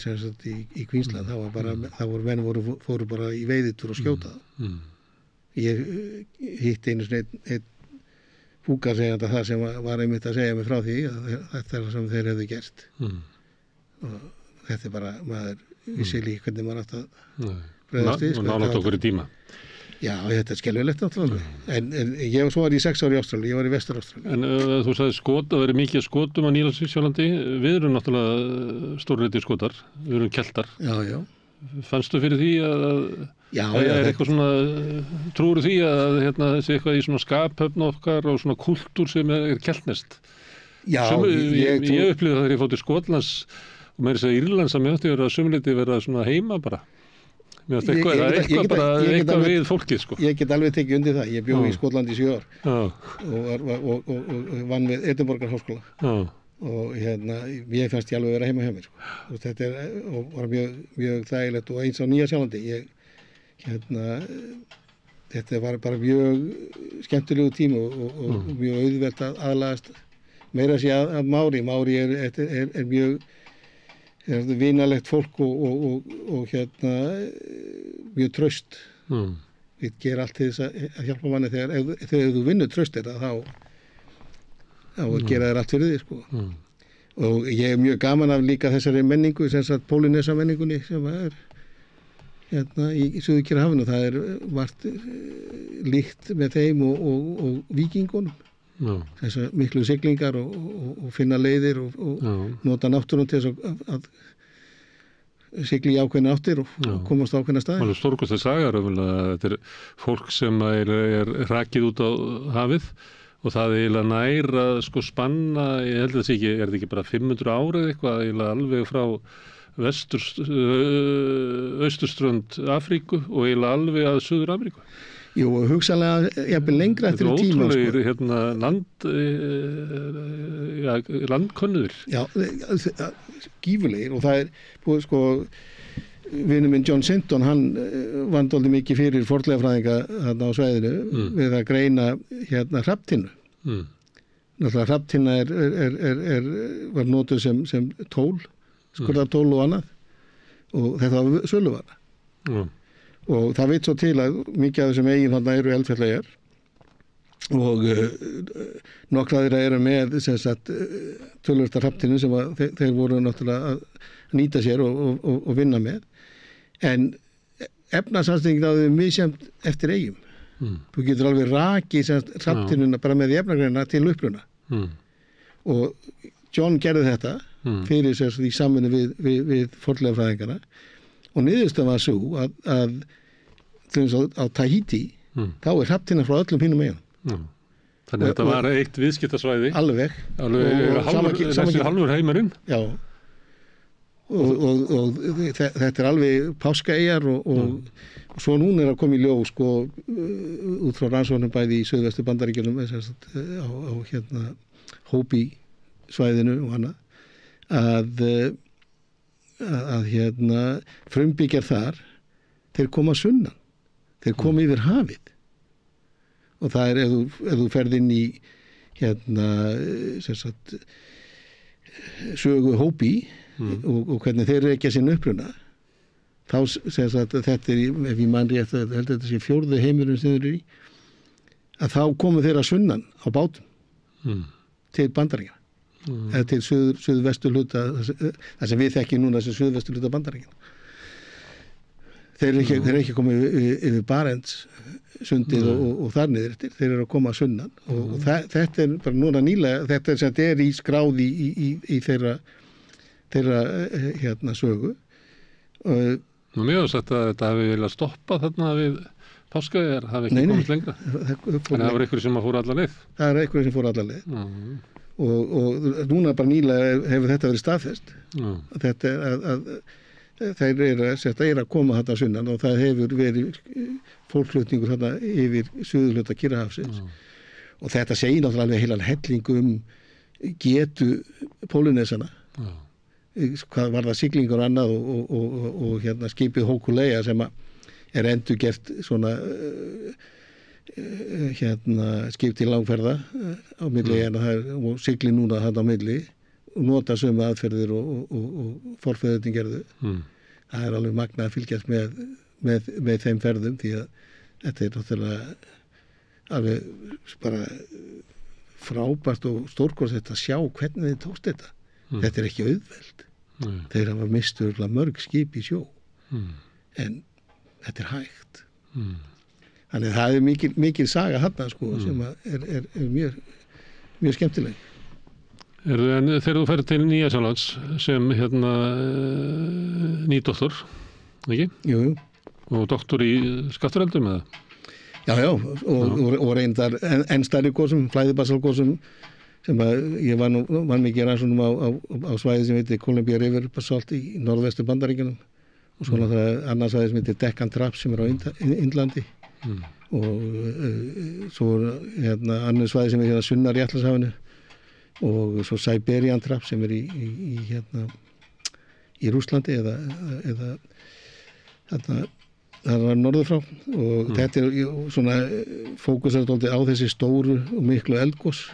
Sem sagt í Queensland menn fóru bara í veiðitur og skjóta það. Ég hitti einu einn fúkasegjanda það sem var einmitt að segja mig frá því að þetta er það sem þeir hefðu gert. Og þetta er bara, maður vissi líka hvernig maður átt að bregðast við. Og nálægt okkur í tíma. Já, þetta er skelfilegt náttúrulega. En ég var í 6 ári í Ástralíu, ég var í Vestur-Ástralíu. En þú sagði að verið mikið skotum á Nýja-Sjálandi. Við erum náttúrulega stórleiti skotar, við erum keltar. Já. Fannstu fyrir því að er eitthvað svona, trúir því að þessi eitthvað í svona skaphöfn okkar og svona kultúr sem er keltnest? Já, ég upplifði það þegar ég fór til Skotlands og með þess að Írlands að mér átti að vera sumleiti vera svona heima bara. Mér átti eitthvað við fólkið sko. Ég get alveg tekið undir það. Ég bjó í Skotlandi í 7 ár og vann við Edinborgar háskóla og ég fannst ég alveg vera heima hjá mér sko. Og þetta var mjög þægilegt og eins á Nýja-Sjálandi. Þetta var bara mjög skemmtilegu tími og mjög auðvelt að aðlagast. Meira að segja að Mári er mjög vinalegt fólk og mjög traust. Við gerum allt til þess að hjálpa manni þegar þú vinnur traustir þá gera þér allt fyrir því sko. Og ég er mjög gaman af líka þessari menningu, sem sagt Pólynesa menningunni sem er í Suður-Kyrrahafinu. Það er margt líkt með þeim og víkingunum. Þessar miklu siglingar og finna leiðir og nota náttúrun til þess að sigla í ákveðna áttir og komast á ákveðna staði. Það er stórkostleg saga, þetta er fólk sem er rakið út á hafið og það er eiginlega nær að sko spanna, ég held að þetta ekki bara 500 árið eitthvað, eiginlega alveg frá austurströnd Afríku og eiginlega alveg að Suður-Ameríku. Jú, hugsanlega jafnvel lengra eftir tíma. Þetta er ótrúlegir landkönnuðir. Já, gífurlegir og það er búið sko, vinur minn John Sinton, hann vann dálítið mikið fyrir fornleifafræðinga þarna á svæðinu við að greina hrafntinnu. Náttúrulega hrafntinna var notuð sem tól, skurðartól og annað og þetta var söluvara. Og það veit svo til að mikið af þessum eigin þarna eru eldfjallaeyjar og nokkra þeirra eru með tölvörsta hrafntinu sem þeir voru náttúrulega að nýta sér og vinna með. En efnasamsetningin á þau misjafnt eftir eyjum. Þú getur alveg rakið hrafntinuna bara með efnagreinina til uppruna. Og John gerði þetta fyrir í samvinnu við fornleifafræðingana. Og niðurstaðan var svo að á Tahiti þá er hrafntinna frá öllum hinum eyjum. Þannig að þetta var eitt viðskiptasvæði. Alveg. Halvur heimurinn. Já. og þetta alveg páskaeyjar og svo núna að koma í ljós sko út frá rannsóknum bæði í Suðvestur Bandaríkjunum á hérna Hopi svæðinu og annað að hérna frumbyggjar þar þeir koma sunnan, þeir koma yfir hafið og það ef þú ferð inn í hérna sögu Hopi og hvernig þeir rekja sinn uppruna þá þetta ef ég man rétt að held þetta sé 4. heimurinn sem þeir eru í að þá komu þeir að sunnan á bátum til Bandaríkjanna eða til suðvestur hluta það sem við þekkjum núna sem suðvestur hluta Bandaríkjanna þeir eru ekki komið yfir Barents sundið og þar niður eftir þeir eru að koma að sunnan og þetta er bara núna nýlega þetta er sem þetta í skráði í þeirra hérna sögu Nú mjög sagt að þetta hafi viljað stoppa þarna við páskaeyjar hafi ekki komist lengra en það var einhverjir sem fóru alla leið það er einhverjir sem fóru alla leið og núna bara nýlega hefur þetta verið staðfest þetta þeir eru að koma þarna sunnan og það hefur verið fólkflutningur þarna yfir suðurhluta Kyrrahafsins og þetta segir náttúrulega heilan helling getu Pólynesiana hvað var það siglingur og annað og hérna skipið Hokulea sem er endurgert svona hérna skip til langferða á milli og sigli núna þarna á milli og nota sömu aðferðir og forfeðurinn gerðu það er alveg magnað að fylgjast með þeim ferðum því að þetta er náttúrulega alveg bara frábært og stórkostlegt að sjá hvernig þeir tókst þetta þetta er ekki auðvelt þeir hafa mistur mörg skip í sjó en þetta er hægt þannig að það er mikil saga þarna sko sem er mjög skemmtileg En þegar þú ferð til Nýja-Sjálands sem hérna nýdoktor, ekki? Jú. Og doktor í skattareldum eða? Já, og reyndar enn stærri gósum, flæðibasalgósum sem ég var mikið rannsóknum á svæði sem heitir Columbia River Basalt í norðvestur Bandaríkjunum og svo náttúrulega annars svæði sem heitir Deccan Traps sem er á Indlandi og svo hérna annars svæði sem er hérna sunnar í Atlantshafinu og svo Siberian Trap sem er í hérna í Rússlandi eða þarna það var norður frá og þetta er svona fókusar á þessi stóru og miklu eldgos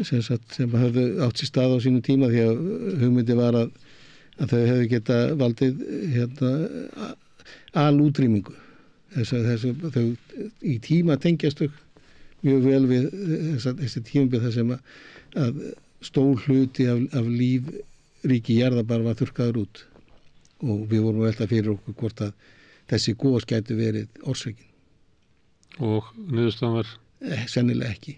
sem höfðu átt sér stað á sínum tíma því að hugmyndi var að þau hefðu geta valdið hérna alútrýmingu þau í tíma tengjast þau mjög vel við þessi tímabil þar sem að stór hluti af lífríki jarðabar var þurrkaður út og við vorum að velta fyrir okkur hvort að þessi gos gæti verið orsökin. Og niðurstaðan var? Sennilega ekki.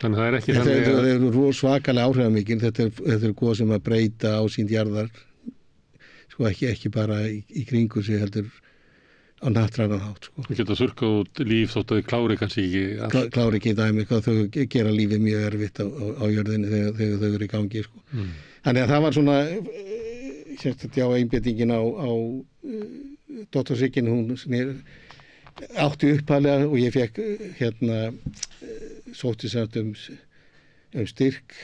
Þannig það er ekki þannig að... Þetta er svakalega áhrifamikil, þetta er gos sem að breyta ásýnd jarðar, sko ekki bara í kringu sig heldur á nattrænan hátt. Sko. Þú geta þurrkað út líf þótt að þið klári kannski ekki... Klári ekki dæmi, hvað þau gera lífið mjög erfitt á jörðinni þegar þau eru í gangi. Sko. Þannig að það var svona, sérstaklega einbeitingin á doktorsríkin, hún átti upphæðlega og ég fekk hérna sótti samt styrk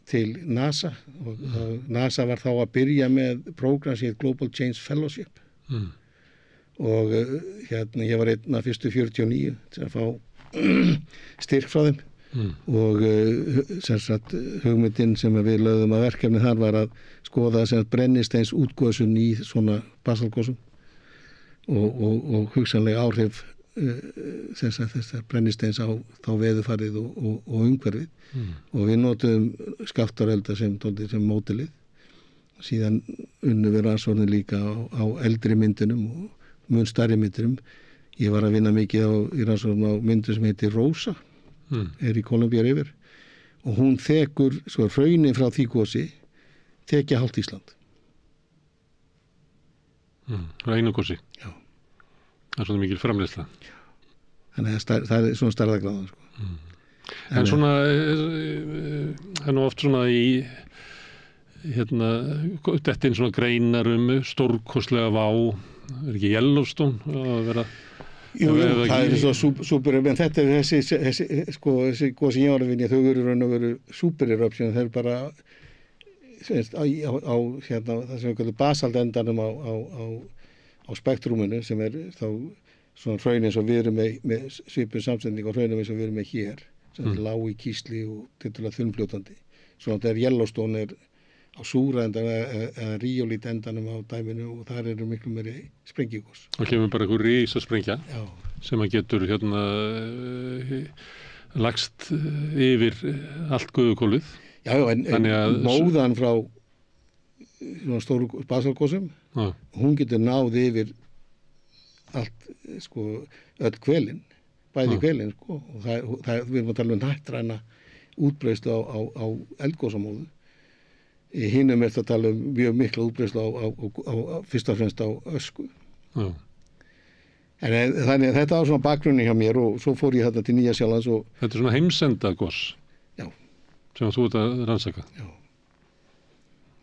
til NASA og NASA var þá að byrja með prógram sem heit Global Change Fellowship og hérna ég var einn af fyrstu 49 til að fá styrk frá þeim og sérsagt hugmyndin sem við lögðum að verkefni þar var að skoða brennisteins útgösun í svona basalgosum og hugsanlega áhrif þessar brennisteins á þá veðurfarið og umhverfið og við notuðum skaftarelda sem mótilið síðan unnum við rannsóknir líka á eldri myndunum og mun stærri myndunum ég var að vinna mikið í rannsóknum á myndun sem heitir Rosa er í Columbia River og hún þekur svo hraunin frá því gosi þekja hálft Ísland Það er einu gosi? Já. Það er svona mikil framleiðsla. Þannig að það er svona stærðargráða. Sko. En svona, það er nú oft svona í þetta inn svona greinar stórkostlega vá, ekki Yellowstone að vera. Jú, það er svo súper, en þetta er þessi góð sem ég var að vinja, þau eru raun og veru súperiröpsjón, þeir bara á það sem við kallum basaldendanum á spektrúminu sem er þá svona hraun eins og við erum með svipun samsetning og hraunum eins og við erum með hér, sem er lág í kísli og tiltölulega þunnfljótandi. Svona þegar Yellowstone er á súra endan eða ríólít endanum á dæminu og þar eru miklu meiri sprengigos. Og kemur bara einhver rísasprengja sem að getur lagst yfir allt guðukólfið. Já, en móðan frá svona stóru basalgosum, hún getur náð yfir allt, öll hvelin, bæði hvelin, og það við erum að tala hnattræna útbreiðslu á eldgosamóðu. Hinum er það að tala mjög mikla útbreiðslu á fyrst og fremst á ösku. Já. En þannig að þetta var svona bakgrunni hjá mér og svo fór ég þarna til Nýja-Sjálands og... Þetta er svona heimsendagos. Já. Sem þú ert að rannsaka. Já.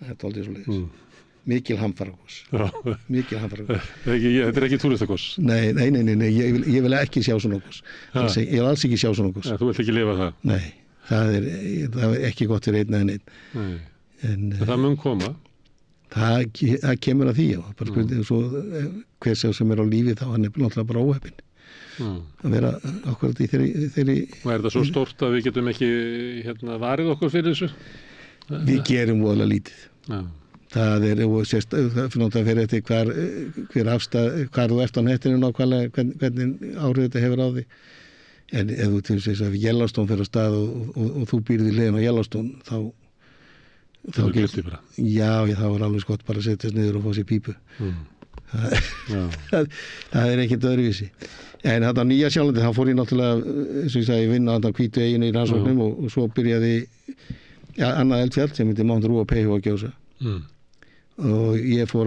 Þetta er aldrei svo leiðis. Mikil hamfaragos. Já. Mikil hamfaragos. Þetta er ekki túristagos. Nei, ég vil ekki sjá svona gos. Ég vil alls ekki sjá svona gos. Þú vilt ekki lifa það? Nei, það er ekki gott fyrir einn eða einn. Nei. En það mun koma? Það kemur að því, já. Bara spurning, svo hver sem er á lífi þá hann er náttúrulega bara óheppinn. Að vera akkurat í þeirri... Og er það svo stórt að við getum ekki varið okkur fyrir þessu? Við gerum voðalega lítið. Já. Það er, og sérst, það fyrir eftir hvar þú ert á nettinu nákvæmlega, hvernig árið þetta hefur á því. En ef þú til þess að Yellowstone fyrir að stað og þú býrð í leiðin á Yellowstone, þá það er glötti bara. Já, það var alveg skott bara að setjast niður og fá sér pípu. Það er ekkert öðruvísi. En þetta á Nýja-Sjálandi, þá fór ég náttúrulega, eins og ég sagði, vinna á hvítu eiginu í rannsóknum og svo byrjaði annað eldfjall sem heitir Mount Ruapehu að gjósa. Og ég fór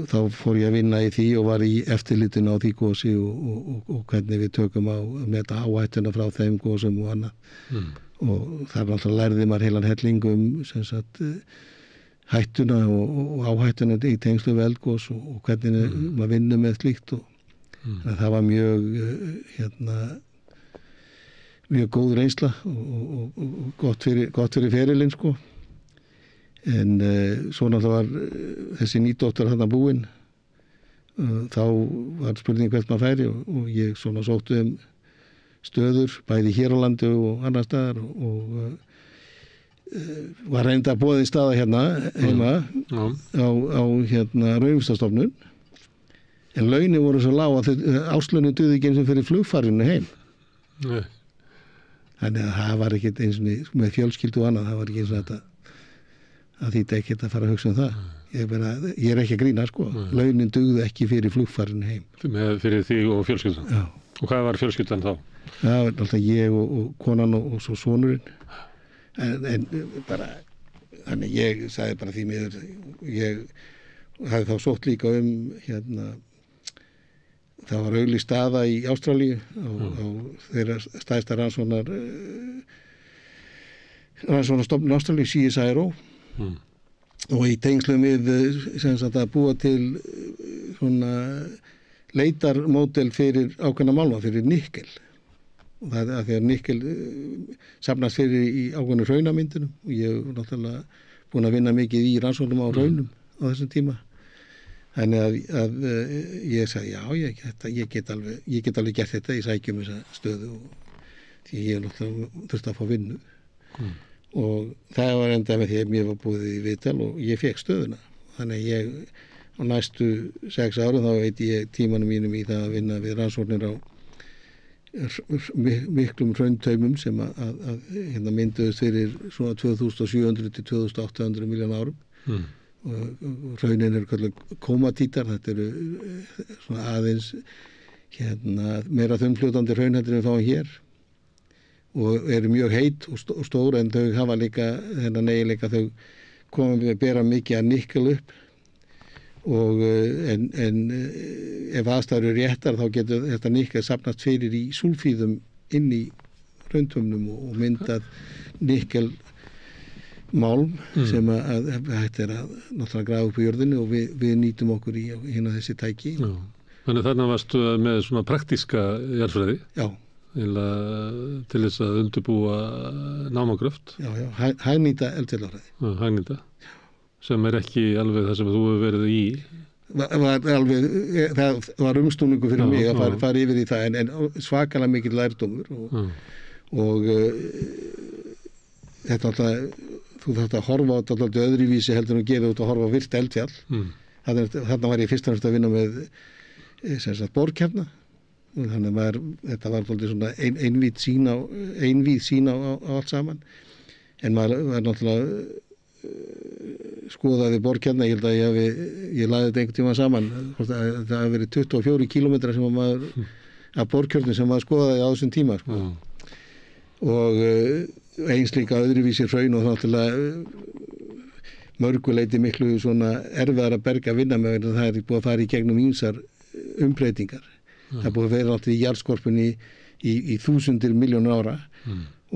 þá fór ég að vinna í því og var í eftirlitinu á því gosi og hvernig við tökum á að meta áhættuna frá þeim gosum og annað. Og þar náttúrulega lærði maður heilan helling sem sagt hættuna og áhættuna í tengslu við eldgos og hvernig maður vinnur með slíkt og það var mjög góð reynsla og gott fyrir ferilinn en svo náttúrulega var þessi nýdóttur þarna búinn þá var spurning hvert maður færi og ég svona sótti stöður, bæði hér á landi og annar staðar og var reynda að boða í staða heima á Raunvísindastofnun en launin voru svo lág að áslaunin duði ekki eins og fyrir flugfarinu heim. Nei. Þannig að það var ekkert eins og með fjölskyldu og annað, það var ekki eins og þetta að þýtti ekkert að fara að hugsa það. Ég er ekki að grína launin duði ekki fyrir flugfarinu heim. Fyrir þig og fjölskyldan? Já. Og hvað var fjölskyldan þá? Það var alltaf ég og konan og svo sonurinn. En bara, þannig ég sagði bara því miður, ég hafði þá sótt líka það var auglýst staða í Ástralíu á þeirra stærsta rannsóknarstofnun Ástralíu, CSIRO, og í tengslum við sem sagt að búa til svona leitarmódel fyrir ákveðna málma, fyrir nikkel. Og það er að því að nikkel safnast fyrir í ákveðnu hraunamyndunum og ég hef náttúrulega búin að vinna mikið í rannsóknum á raunum á þessum tíma. Þannig að ég sagði, já, ég get alveg gert þetta, ég sækjum þessa stöðu því ég náttúrulega þurfti að fá vinnu. Og það var endað með því að mér var búið í viðtal og ég fekk stöðuna. Þannig að ég á næstu 6 árum þá veit ég tímanum mínum í það að vinna við rannsóknir á miklum hrauntaumum sem að mynduðust fyrir svona 2700 til 2800 miljón árum. Og hraunin eru kallað komatítar, þetta eru svona aðeins meira þunnfljótandi hraun heldur en við fáum hér og eru mjög heit og stór en þau hafa líka þennan eiginleika, þau koma við að bera mikið að nikkel upp og en ef aðstæður eru réttar þá getur þetta nikkel safnast fyrir í súlfíðum inn í hrauntumnum og myndað nikkel málm sem að hægt að náttúrulega grafa upp í jörðinu og við nýtum okkur í hérna þessi tæki. Já. Þannig þarna varstu með svona praktíska jarðfræði. Já. Til þess að undirbúa námagröft. Já, hagnýta eldfjallafræði. Já, hagnýta. Sem ekki alveg það sem þú hefur verið í. Það var umstúningu fyrir mig að fara yfir í það en svakalega mikill lærdómur og þetta alltaf, þú þarft að horfa á þetta alltaf öðruvísi heldur en að gera út að horfa á virkt eldfjall. Þarna var ég fyrst og fremst að vinna með borkjarna. Þannig að þetta var svona einvíð sín á allt saman en maður var náttúrulega skoðaði borkjarna, ég held að ég lagði þetta einhvern tíma saman, það hafi verið 24 kílómetra sem maður af borkjörnum sem maður skoðaði á þessum tíma sko. Og eins líka öðruvísi hraun og náttúrulega mörguleiti miklu svona erfiðara berg að vinna með það er búið að fara í gegnum ýmsar umbreytingar. Það er búið að vera náttúrulega í jarðskorpunni í þúsundir milljónir ára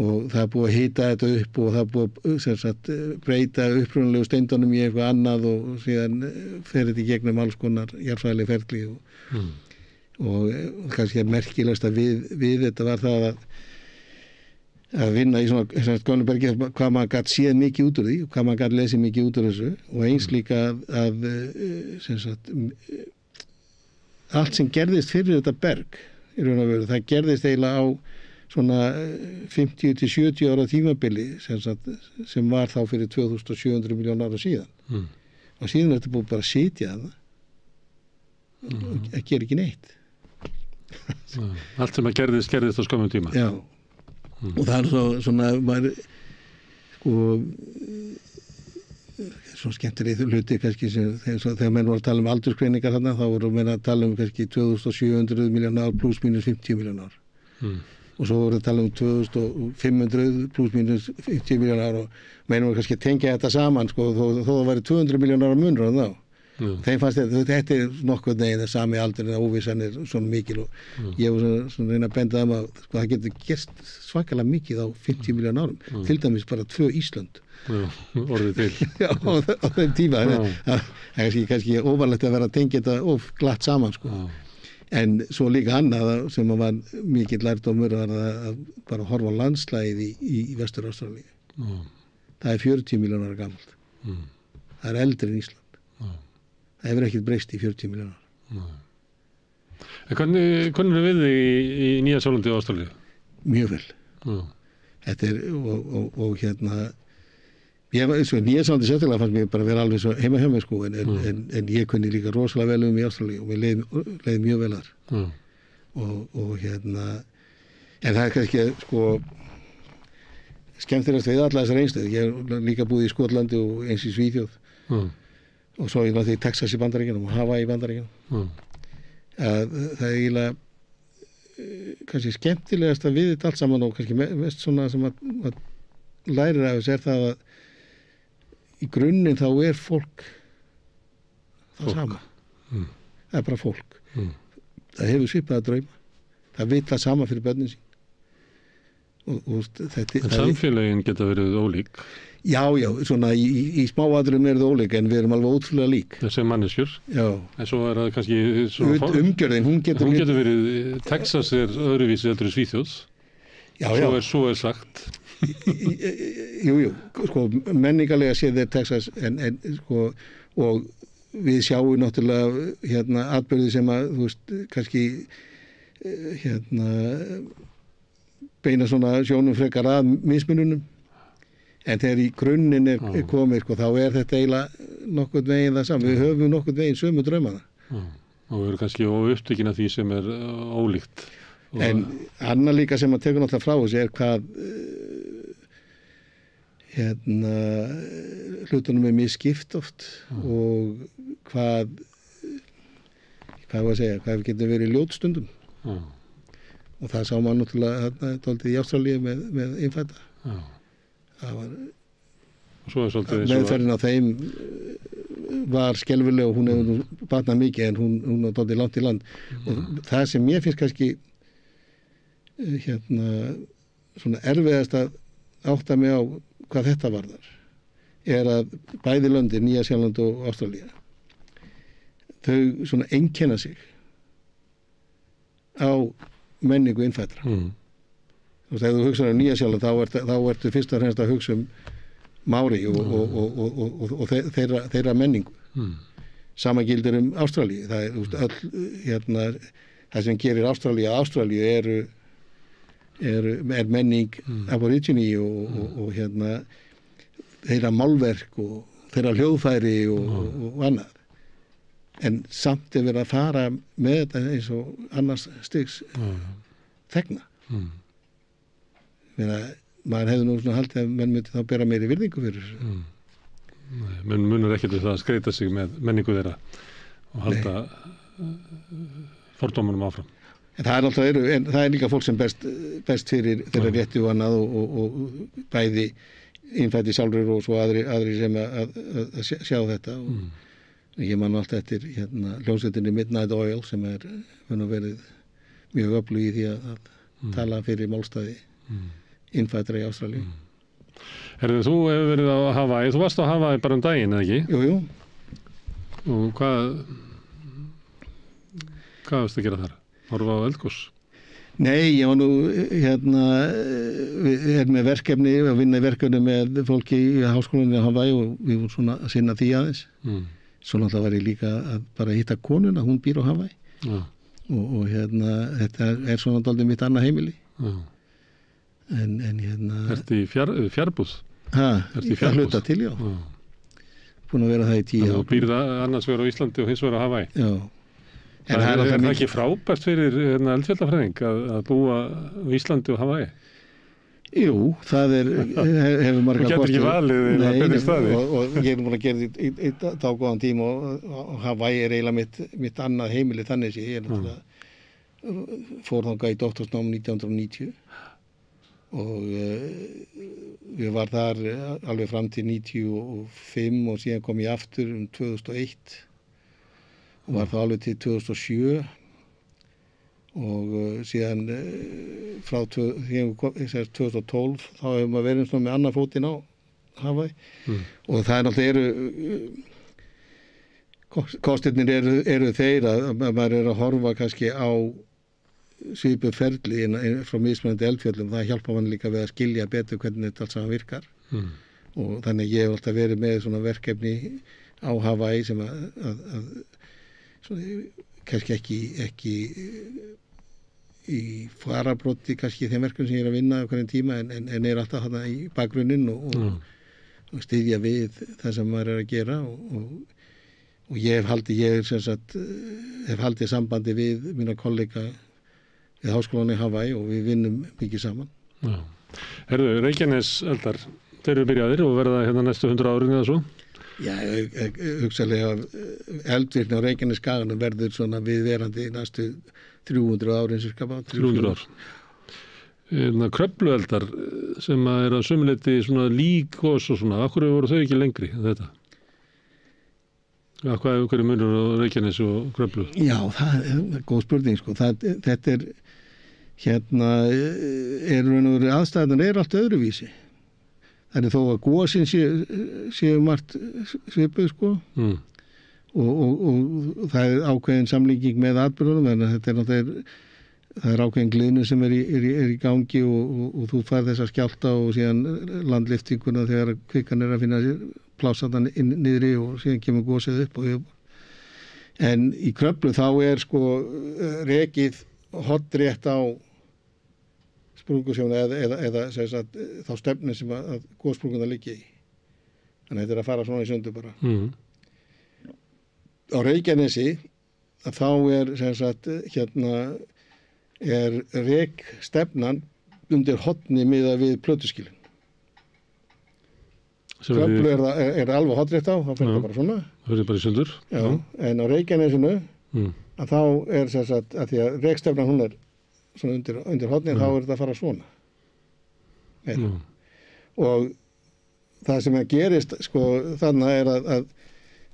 og það er búið að hita þetta upp og það er búið að breyta upprunalegu steindunum í eitthvað annað og síðan fer þetta í gegnum alls konar jarðfræðileg ferli og kannski merkilegast að við þetta var það að vinna í svona Gönubergi hvað maður gat séð mikið út úr því og hvað maður gat lesið mikið út úr þessu og eins líka að allt sem gerðist fyrir þetta berg í raun og veru, það gerðist eiginlega á svona 50 til 70 ára tímabili sem var þá fyrir 2700 miljón ára síðan og síðan er þetta búið bara að sitja það og að gera ekki neitt. Allt sem að gerðist á skömmum tíma. Já, og það er svona maður svo skemmtileg hluti kannski þegar menn voru að tala aldursgreiningar þarna þá voru menn að tala kannski 2700 miljón ár pluss mínus 50 miljón ár og svo voru að tala 2500 pluss mínus 50 miljón ár og menn voru kannski að tengja þetta saman þó það væri 200 miljón ára munur á þá. Þeim fannst þetta er nokkuð neginn það sami aldur en óvissan er svona mikil og ég var svona reyna að benda að það getur gerst svakalega mikið á 50 miljón árum til dæmis bara 2 Ísland. Orðið til. Já, á þeim tíma. Það er kannski óvarlegt að vera að tengja þetta of glatt saman sko. En svo líka annað sem var mikill lærdómur var að bara horfa á landslagið í Vestur-Ástralíu. Það er 40 miljón ára gamalt. Það er eldri en Ísland. Það hefur ekkert breyst í 40 miljón ára. En hvernig er við í Nýja-Sjálandi og Ástralíu? Mjög vel. Þetta er og hérna Nýja-Sjálandi sérstaklega fannst mér bara vera alveg svo heima hjá mér sko en ég kunni líka rosalega vel í Ástralíu og mér leið mjög vel þar. Og hérna en það er kannski sko skemmtilegast við alla þessar einstöð. Ég hef líka búið í Skotlandi og eins í Svíþjóð. Og svo ég náttúrulega í Texas í Bandaríkjunum og Hawaii í Bandaríkjunum. Það er eiginlega kannski skemmtilegast að við þetta allt saman og kannski mest svona sem að lærir af þessu er það að í grunninn þá er fólk það sama. Það er bara fólk. Það hefur svipaða drauma. Það vill það sama fyrir börnin sín. En samfélagin geta verið ólík. Já, svona í smáatriðum er það ólík en við erum alveg ótrúlega lík. Þessi manneskjur. Já. En svo er það kannski svona umgjörðin, hún getur verið, Texas er öðruvísi heldur en Svíþjóð. Já. Svo er sagt. Jú, sko menningarlega séð er Texas en sko og við sjáum náttúrulega hérna atburði sem að þú veist kannski hérna beina svona sjónum frekar að mismununum en þegar í grunninn er komið sko þá er þetta eiginlega nokkurn veginn það saman, við höfum nokkurn veginn sömu draumana. Og við erum kannski upptekin af því sem er ólíkt. En annað líka sem að tekur náttúrulega frá þessu er hvað hérna hlutunum er misskipt oft og hvað við getum verið ljótstundum og það sá maður náttúrulega þarna dálítið í Ástralíu með innfædda. Það var meðferðin á þeim var skelfileg og hún hefur batnað mikið en hún var dálítið langt í land og það sem mér finnst kannski hérna svona erfiðast að átta mig á hvað þetta varðar að bæði löndin, Nýja-Sjáland og Ástralía, þau svona einkenna sig á menningu innfæddra. Þú veist, ef þú hugsaður Nýja-Sjáland þá ertu fyrst og fremst að hugsa Mári og þeirra menningu. Sama gildir Ástralíu. Það er, þú veist, öll það sem gerir Ástralíu er menning aborigine og þeirra málverk og þeirra hljóðfæri og annað. En samt er verið að fara með þetta eins og annars stigs þegna. Maður hefði nú svona haldið að menn myndi þá bera meiri virðingu fyrir þessu. Menn munur ekkert við það að skreita sig með menningu þeirra og halda fordómunum áfram. En það er líka fólk sem best fyrir þeirra rétti og annað og bæði innfæddi sjálfur og svo aðri sem að sjá þetta. Og ég man alltaf eftir hljómsveitinni Midnight Oil sem verið mjög öflug í því að tala fyrir málstæði innfæddra í Ástralíu. Herðu, þú hefur verið á Hawaii. Þú varst á Hawaii bara daginn, eða ekki? Jú. Og hvað varst að gera þar? Horfa á eldgos? Nei, ég var nú með verkefni að vinna í verkefni með fólki í háskólanum í Hawaii og við vorum svona að sinna því aðeins. Svo náttúrulega var ég líka að bara hitta konuna, hún býr á Hawaii. Og þetta er svona dálítið mitt annað heimili. Ertu í fjárbúð? Ertu í fjárbúð? Hluta til, já. Búin að vera það í 10 ár. Þú býrð annars vegar á Íslandi og hins vegar á Hawaii? Já. Er það ekki frábært fyrir eldfjallafræðing að búa á Íslandi og Hawaii? Jú, það hefur marga kosti. Þú getur ekki valið að betri staði. Og ég er búin að gera þetta í dágóðan tíma og Hawaii er eiginlega mitt annað heimili þannig sem ég fór þangað í doktorsnám 1990 og ég var þar alveg fram til 95 og síðan kom ég aftur 2001 og var það alveg til 2007 og síðan frá 2012 þá hefur maður verið með annar fótinn á Hawaii og það náttúrulega kostirnir eru þeir að maður er að horfa kannski á svipuð ferli frá mismunandi eldfjöllum. Það hjálpar mann líka við að skilja betur hvernig þetta allt saman virkar og þannig ég hef alltaf verið með svona verkefni á Hawaii sem að kannski ekki í farabrotti kannski þeim verkefni sem ég er að vinna á hverjum tíma en er alltaf þarna í bakgrunninn og styðja við það sem maður er að gera og ég hef haldið sambandi við mína kollega við háskólann í Hawaii og við vinnum mikið saman. Já. Herðu, Reykjanes eldar, þeir eru byrjaðir og verða hérna næstu 100 árin eða svo? Já, hugsaðlega eldvirkni á Reykjanesskaganum verður svona viðverandi næstu 300 árin cirka. 300 ár. Kröflueldar sem er að sömuleyti svona líkos og svona, af hverju voru þau ekki lengri en þetta? Hverju munur á Reykjanes og Kröflu? Já, það er góð spurning sko. Þetta er aðstæðan er allt öðruvísi. Það er þó að gosin séu margt svipuð sko og það er ákveðin samlíking með atburðunum en það er ákveðin gliðnun sem er í gangi og þú fær þessa skjálfta og síðan landlyftinguna þegar kvikan er að finna plásatan niðri og síðan kemur gosið upp en í Kröflu þá er sko rekið hoddrétt á sprungusjónu eða þá stefnu sem að gossprunguna liggi í. Þannig að þetta er að fara svona í sundur bara. Á Reykjanesi þá er rekstefnan undir hotni miðað við plötuskilin. Kröflu er alveg hoddrétt á, þá fer það bara svona. Það er bara í sundur. Já, en á Reykjanesinu að þá er að því að rekstefnan hún er svona undir hotni þá er þetta að fara svona. Og það sem gerist sko þannig er að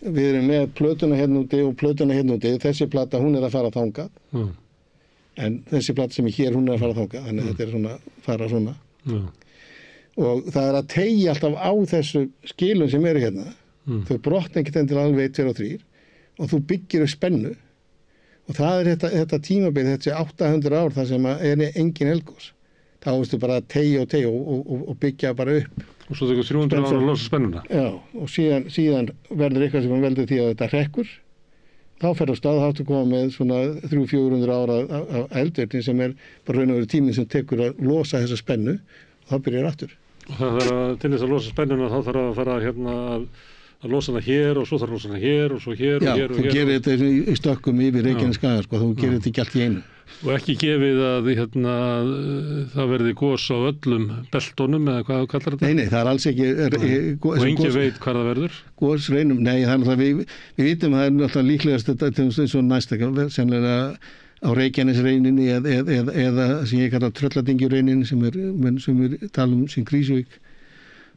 við erum með plötuna hérna úti og plötuna hérna úti. Þessi plata hún er að fara þangað. En þessi plata sem er hér hún er að fara þangað. Þannig að þetta er svona fara svona. og það að teygja alltaf á þessu skilum sem eru hérna. Þau brotna ekkert endilega alveg 1, 2 og 3 og þú byggir upp spennu og það er þetta tímabil, þetta 800 ár þar sem er engin eldgos. Þá veistu bara að teygja og byggja bara upp. Og svo tekur 300 ára að losa spennuna. Já, og síðan verður eitthvað sem veldur því að þetta hrekkur. Þá fer á stað, þá áttu að koma með svona 300-400 ára af eldvirkni sem er bara raun og veru tíminn sem tekur að losa þessa spennu og þá byrjar aftur. Og það þarf að, til þess að losa spennuna, þá þarf að fara hérna að losa hana hér og svo þarf að losa hana hér og svo hér og hér og hér. Já, þú gerir þetta í stökkum yfir Reykjanesskaga, sko, þú gerir þetta ekki allt í einu. Og ekki gefið að hérna, það verði gos á öllum beltunum eða hvað þú kallar þetta? Nei, það er alls ekki... og engin veit hvað það verður? Gosreinum, nei, það er náttúrulega, við vitum að það er náttúrulega líklegast þetta eins og næsta, sennilega á Reykjanesreininni eða sem ég kallar Trölladingjurreininni sem er tala sem Krýsuvík.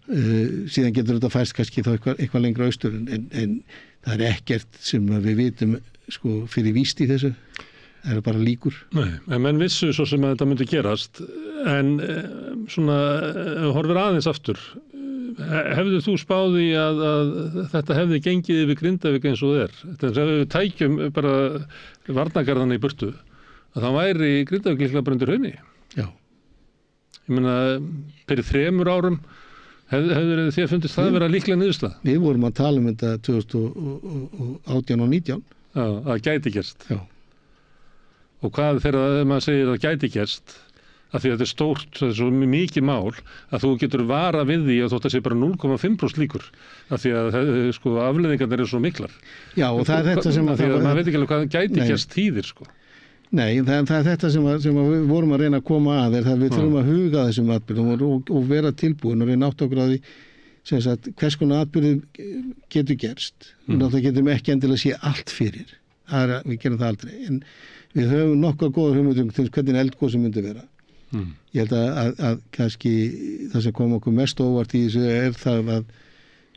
Síðan getur þetta fæst kannski þá eitthvað lengra austur en það er ekkert sem við vitum sko, fyrir víst í þessu. Það eru bara líkur. Nei, en menn vissu svo sem að þetta myndi gerast, en svona, horfir aðeins aftur, hefðu þú spáð í að þetta hefði gengið yfir Grindavík eins og er? Þannig að ef við tækjum bara varnargarðana í burtu, að það væri Grindavík líklega bara undir haunni. Já. Ég meina, fyrir 3 árum, hefur þér fundist það vera líklega niðurstað? Við vorum að tala um þetta 2018 og 19. Já, það gæti gerst. Já. Og hvað þegar maður segir að það gæti gerst, að því að þetta er stórt, þetta er svo mikið mál, að þú getur vara við því að þótt að sé bara 0,5% líkur, að því að sko, afleiðingarnir eru svo miklar. Já, og það er þetta sem að... Því að maður veit ekki alveg hvað gæti gerst þýðir, sko. Nei, það er þetta sem við vorum að reyna að koma að, er það við þurfum að huga þessum atbyrðum og vera tilbúin og reyna átt okkur að því, sem sagt, hvers konar atbyrðum getur gerst. Það getum ekki endilega sé allt fyrir. Við gerum það aldrei, en við höfum nokkuð góða hugmyndum til hvernig eldgosi myndi vera. Ég held að kannski það sem kom okkur mest óvart í þessu er það að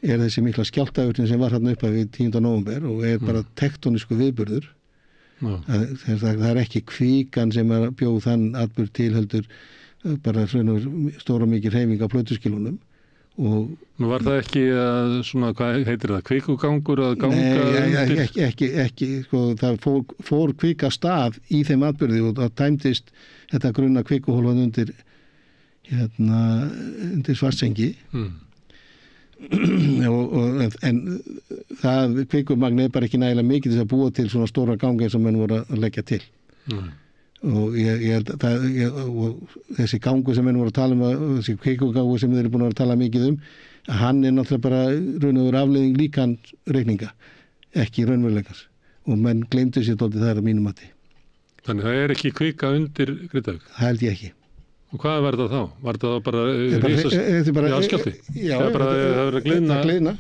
er þessi mikla skjálftavirkni sem var þarna upp að við 10. nóvember og er bara tektónísku viðburður. Það er ekki kvíkan sem er bjóð þann atburð til heldur bara stóra mikið hreyfing á plötuskilunum. Nú var það ekki að svona, hvað heitir það, kvikugangur að ganga undir? Ekki, sko, það fór kvika stað í þeim atburði og það tæmdist þetta grunna kvikuhólfan undir Svartsengi. En það kvikumagn er bara ekki nægilega mikið þess að búa til svona stóra ganga eins og menn voru að leggja til. Og ég held að þessi gangur sem menn voru að tala um, þessi kvikugangur sem þeir eru búin að tala mikið um, hann er náttúrulega bara raun og veru afleiðing líkans reikninga, ekki raunveruleikans. Og menn gleymdu sér dálítið það á mínu mati. Þannig það er ekki kvika undir Grindavík? Það held ég ekki. Og hvað var það þá? Var það bara jarðskjálfti? Já, það verður að gliðna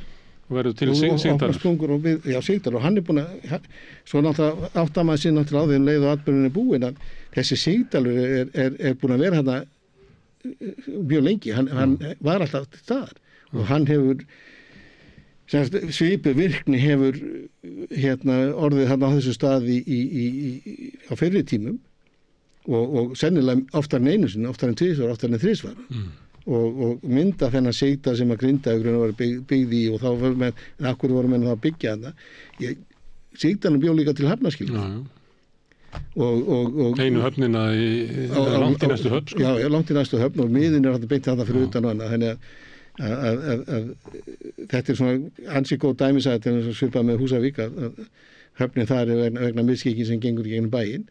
og verður til Sigdalur. Já, Sigdalur, og hann er búin að, svo náttúrulega áttar maður sér náttúrulega á því leið og atburðin er búin að þessi Sigdalur er búin að vera hérna mjög lengi, hann var alltaf til staðar og hann hefur, svipuð virkni hefur orðið hérna á þessu staði á fyrri tímum og sennilega oftar en einu sinni, oftar en 2 oftar en 3 og mynda þennan Sigdal sem að Grindavík var byggð í og þá var menn, akkur voru menn það að byggja þarna. Sigdalinn bjó líka til hafnaskilum. Og einu höfnina langt í næstu höfn, sko. Já, langt í næstu höfn og miðin er beint þarna fyrir utan hana, þannig að þetta er svona ansi góð dæmisæði til að svipa með Húsavík að höfnin þar er vegna misskikki sem gengur í gegnum bæinn.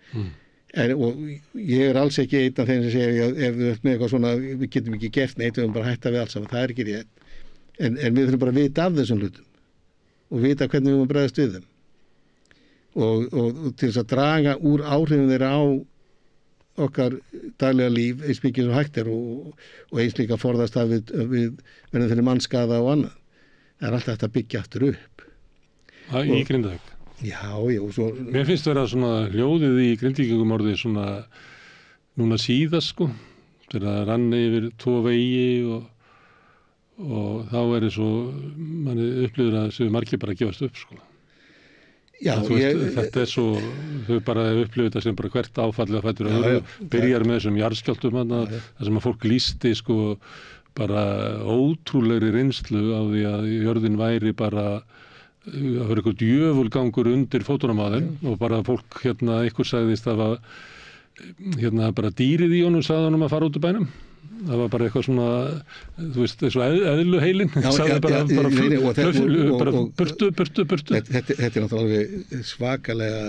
Og ég er alls ekki einn af þeim sem segja ef við erum með eitthvað svona, við getum ekki gert neitt, við höfum bara hætta við allt saman, það er ekki rétt. En við þurfum bara að vita af þessum hlutum og vita hvernig við höfum að bregðast við þeim. Og til þess að draga úr áhrifum þeirra á okkar daglega líf eins mikið svo hægt er og eins líka forðast að við verðum fyrir mannskaða og annað. Það er alltaf hægt að byggja aftur upp. Í Grindavík? Já, svo... Mér finnst vera svona hljóðið í Grindvíkingum orðið svona núna síðast, sko, þegar það rann yfir 2 vegi og þá er eins og manni upplifir að þessu margir bara gefast upp, sko. Já, þetta er svo, þau bara upplifir þetta sem bara hvert áfallið að fættur öðru, byrjar með þessum jarðskjálftum þar sem að fólk lýsti, sko, bara ótrúlegri reynslu á því að jörðin væri bara það var eitthvað djöfulgangur undir fótunum á þeim og bara fólk einhver sagðist að bara dýrið í honum sagði honum að fara út úr bænum. Það var bara eitthvað svona, þú veist, eins og eðluheilinn, sagði bara burtu. Þetta er náttúrulega svakalega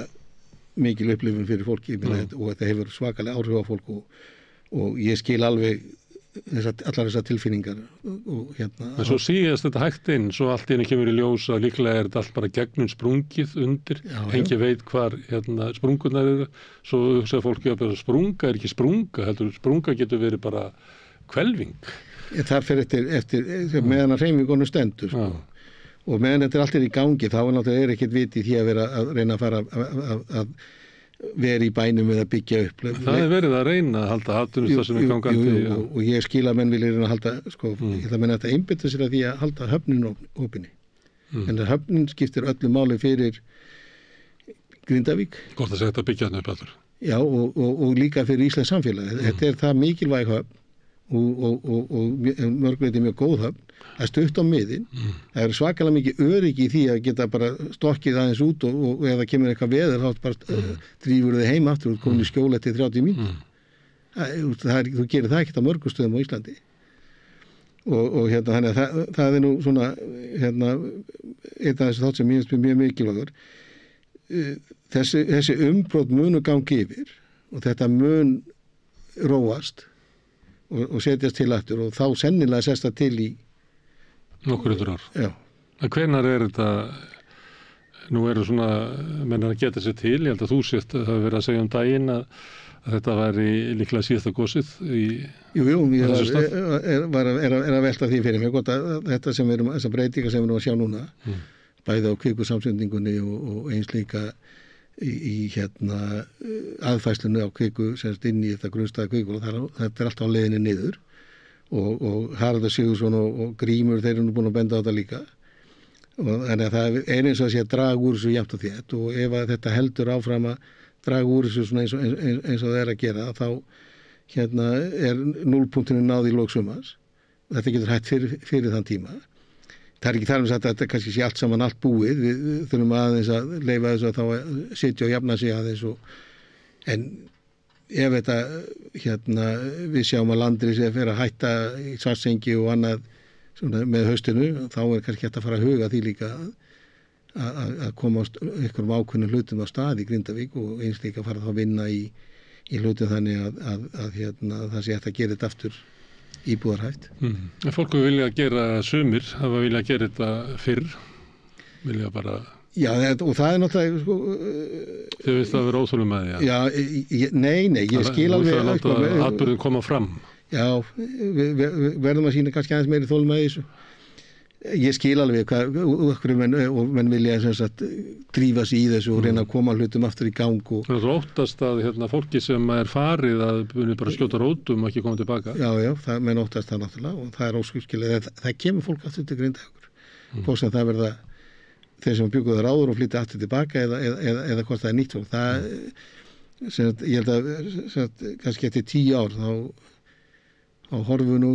mikil upplifun fyrir fólki og þetta hefur svakalega áhrif á fólk og ég skil alveg allar þessar tilfinningar og En svo síðast þetta hægt inn, svo allt í einu kemur í ljós að líklega er þetta allt bara gegnum sprungið undir, engin veit hvar sprungurnar eru, svo hugsaði fólki að sprunga er ekki sprunga, heldur sprunga getur verið bara hvelfing. Það fer eftir meðan að hreyfingunum stendur sko. Og meðan þetta er allt í gangi þá er ekkert vitið því að vera að reyna að fara að vera í bænum við að byggja upp. Það er verið að reyna að halda atvinnustarfsemi gangandi. Og ég skil að menn vilja reyna að halda, ég ætla að menna þetta einbeita sér að því að halda höfnin opinni. En höfnin skiptir öllu máli fyrir Grindavík. Gott að segja þetta byggja hann upp allur. Já, og líka fyrir Íslands samfélag. Þetta er það mikilvæg höfn og mörguleiti mjög góð höfn. Það er stutt á miðin. Það er svakalega mikið öryggi í því að geta bara stokkið aðeins út og ef það kemur eitthvað veður þá bara drífur þið heim aftur og komin í skjól eftir 30 mínútur. Þú gerir það ekkert á mörgum stöðum á Íslandi. Og þannig að það er nú svona einn af þessu þátt sem ég finnst mjög mikilvægur. Þessi umbrot munu gangi yfir og þetta mun róast og setjast til aftur og þá sennilega sest það til í nokkur ár. Já. En hvenær er þetta, nú eru svona, menn að geta sér til, ég held að þú sést að það hefur verið að segja daginn að þetta væri líklega síðasta gósið í ég er að velta því fyrir mig, gott að þetta sem þessar breytingar sem við erum að sjá núna, bæði á kvikusamsendingunni og eins líka í aðfæslunni á kviku semst inn í þetta grunnstæða kviku og þetta er alltaf á leiðinni niður og Haraldur Sigurðsson og Grímur þeir eru búin að benda á þetta líka og þannig að það er eins og að sé að draga úr þessu jafnt og þétt og ef að þetta heldur áfram að draga úr þessu svona eins og það er að gera þá er núllpunktinu náð í lok sumars og þetta getur hætt fyrir þann tíma. Það er ekki þar að þetta kannski sé allt saman allt búið, við þurfum aðeins að leyfa þessu að þá sitja og jafna sig aðeins en ef þetta við sjáum að landrið sé að fyrir að hætta í Svartsengi og annað svona, með haustinu, þá er kannski hægt að fara að huga því líka að koma einhverjum ákveðnum hlutum á stað í Grindavík og eins líka fara þá að vinna í hlutum þannig að það sé hægt að gera þetta aftur íbúðarhæft. Fólk vilja gera sumir, hafa vilja gera þetta fyrr, vilja bara... Já, og það er náttúrulega... Þið veist að vera óþólum með því, já? Nei, ég skil alveg... Þú ætla að láta atburðin koma fram. Já, við verðum að sína kannski aðeins meiri þól með þessu. Ég skil alveg hvað menn vilja drífa sig í þessu og reyna að koma hlutum aftur í gang. Það er óttast að fólki sem er farið að byrja bara að skjóta rótum og ekki koma tilbaka. Já, menn óttast það náttúrulega og það er óskilskilega. Það kemur fólk aftur til Grindavíkur. Hvort sem það verða þeir sem bjuggu það áður og flytja aftur tilbaka eða hvort það er nýtt fólk. Ég held að kannski eftir 10 ár þá horfum við nú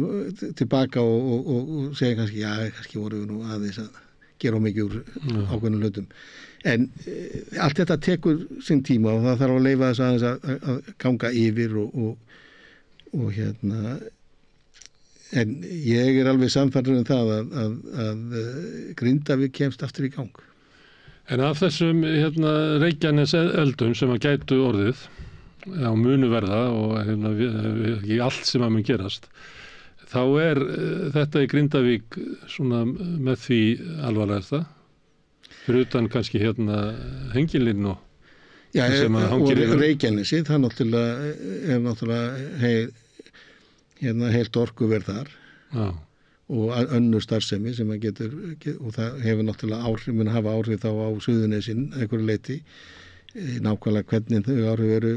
tilbaka og segja kannski, kannski vorum við nú aðeins að gera mikið úr ákveðnum hlutum. En allt þetta tekur sinn tíma og það þarf að leyfa þess aðeins að ganga yfir og en ég er alveg sannfærður það að Grindavík kemst aftur í gang. En af þessum Reykjanes eldum sem að gætu orðið á munu verða og ekki allt sem að mun gerast, þá er þetta í Grindavík svona með því alvarlegasta, fyrir utan kannski hengilinn og sem að hangir yfir. Og Reykjanesi, það er náttúrulega heilt orkuverð þar. Já. Og önnur starfsemi sem að getur, og það hefur náttúrulega mun hafa áhrif þá á Suðurnesin einhverju leyti. Nákvæmlega hvernig þau áhrif eru,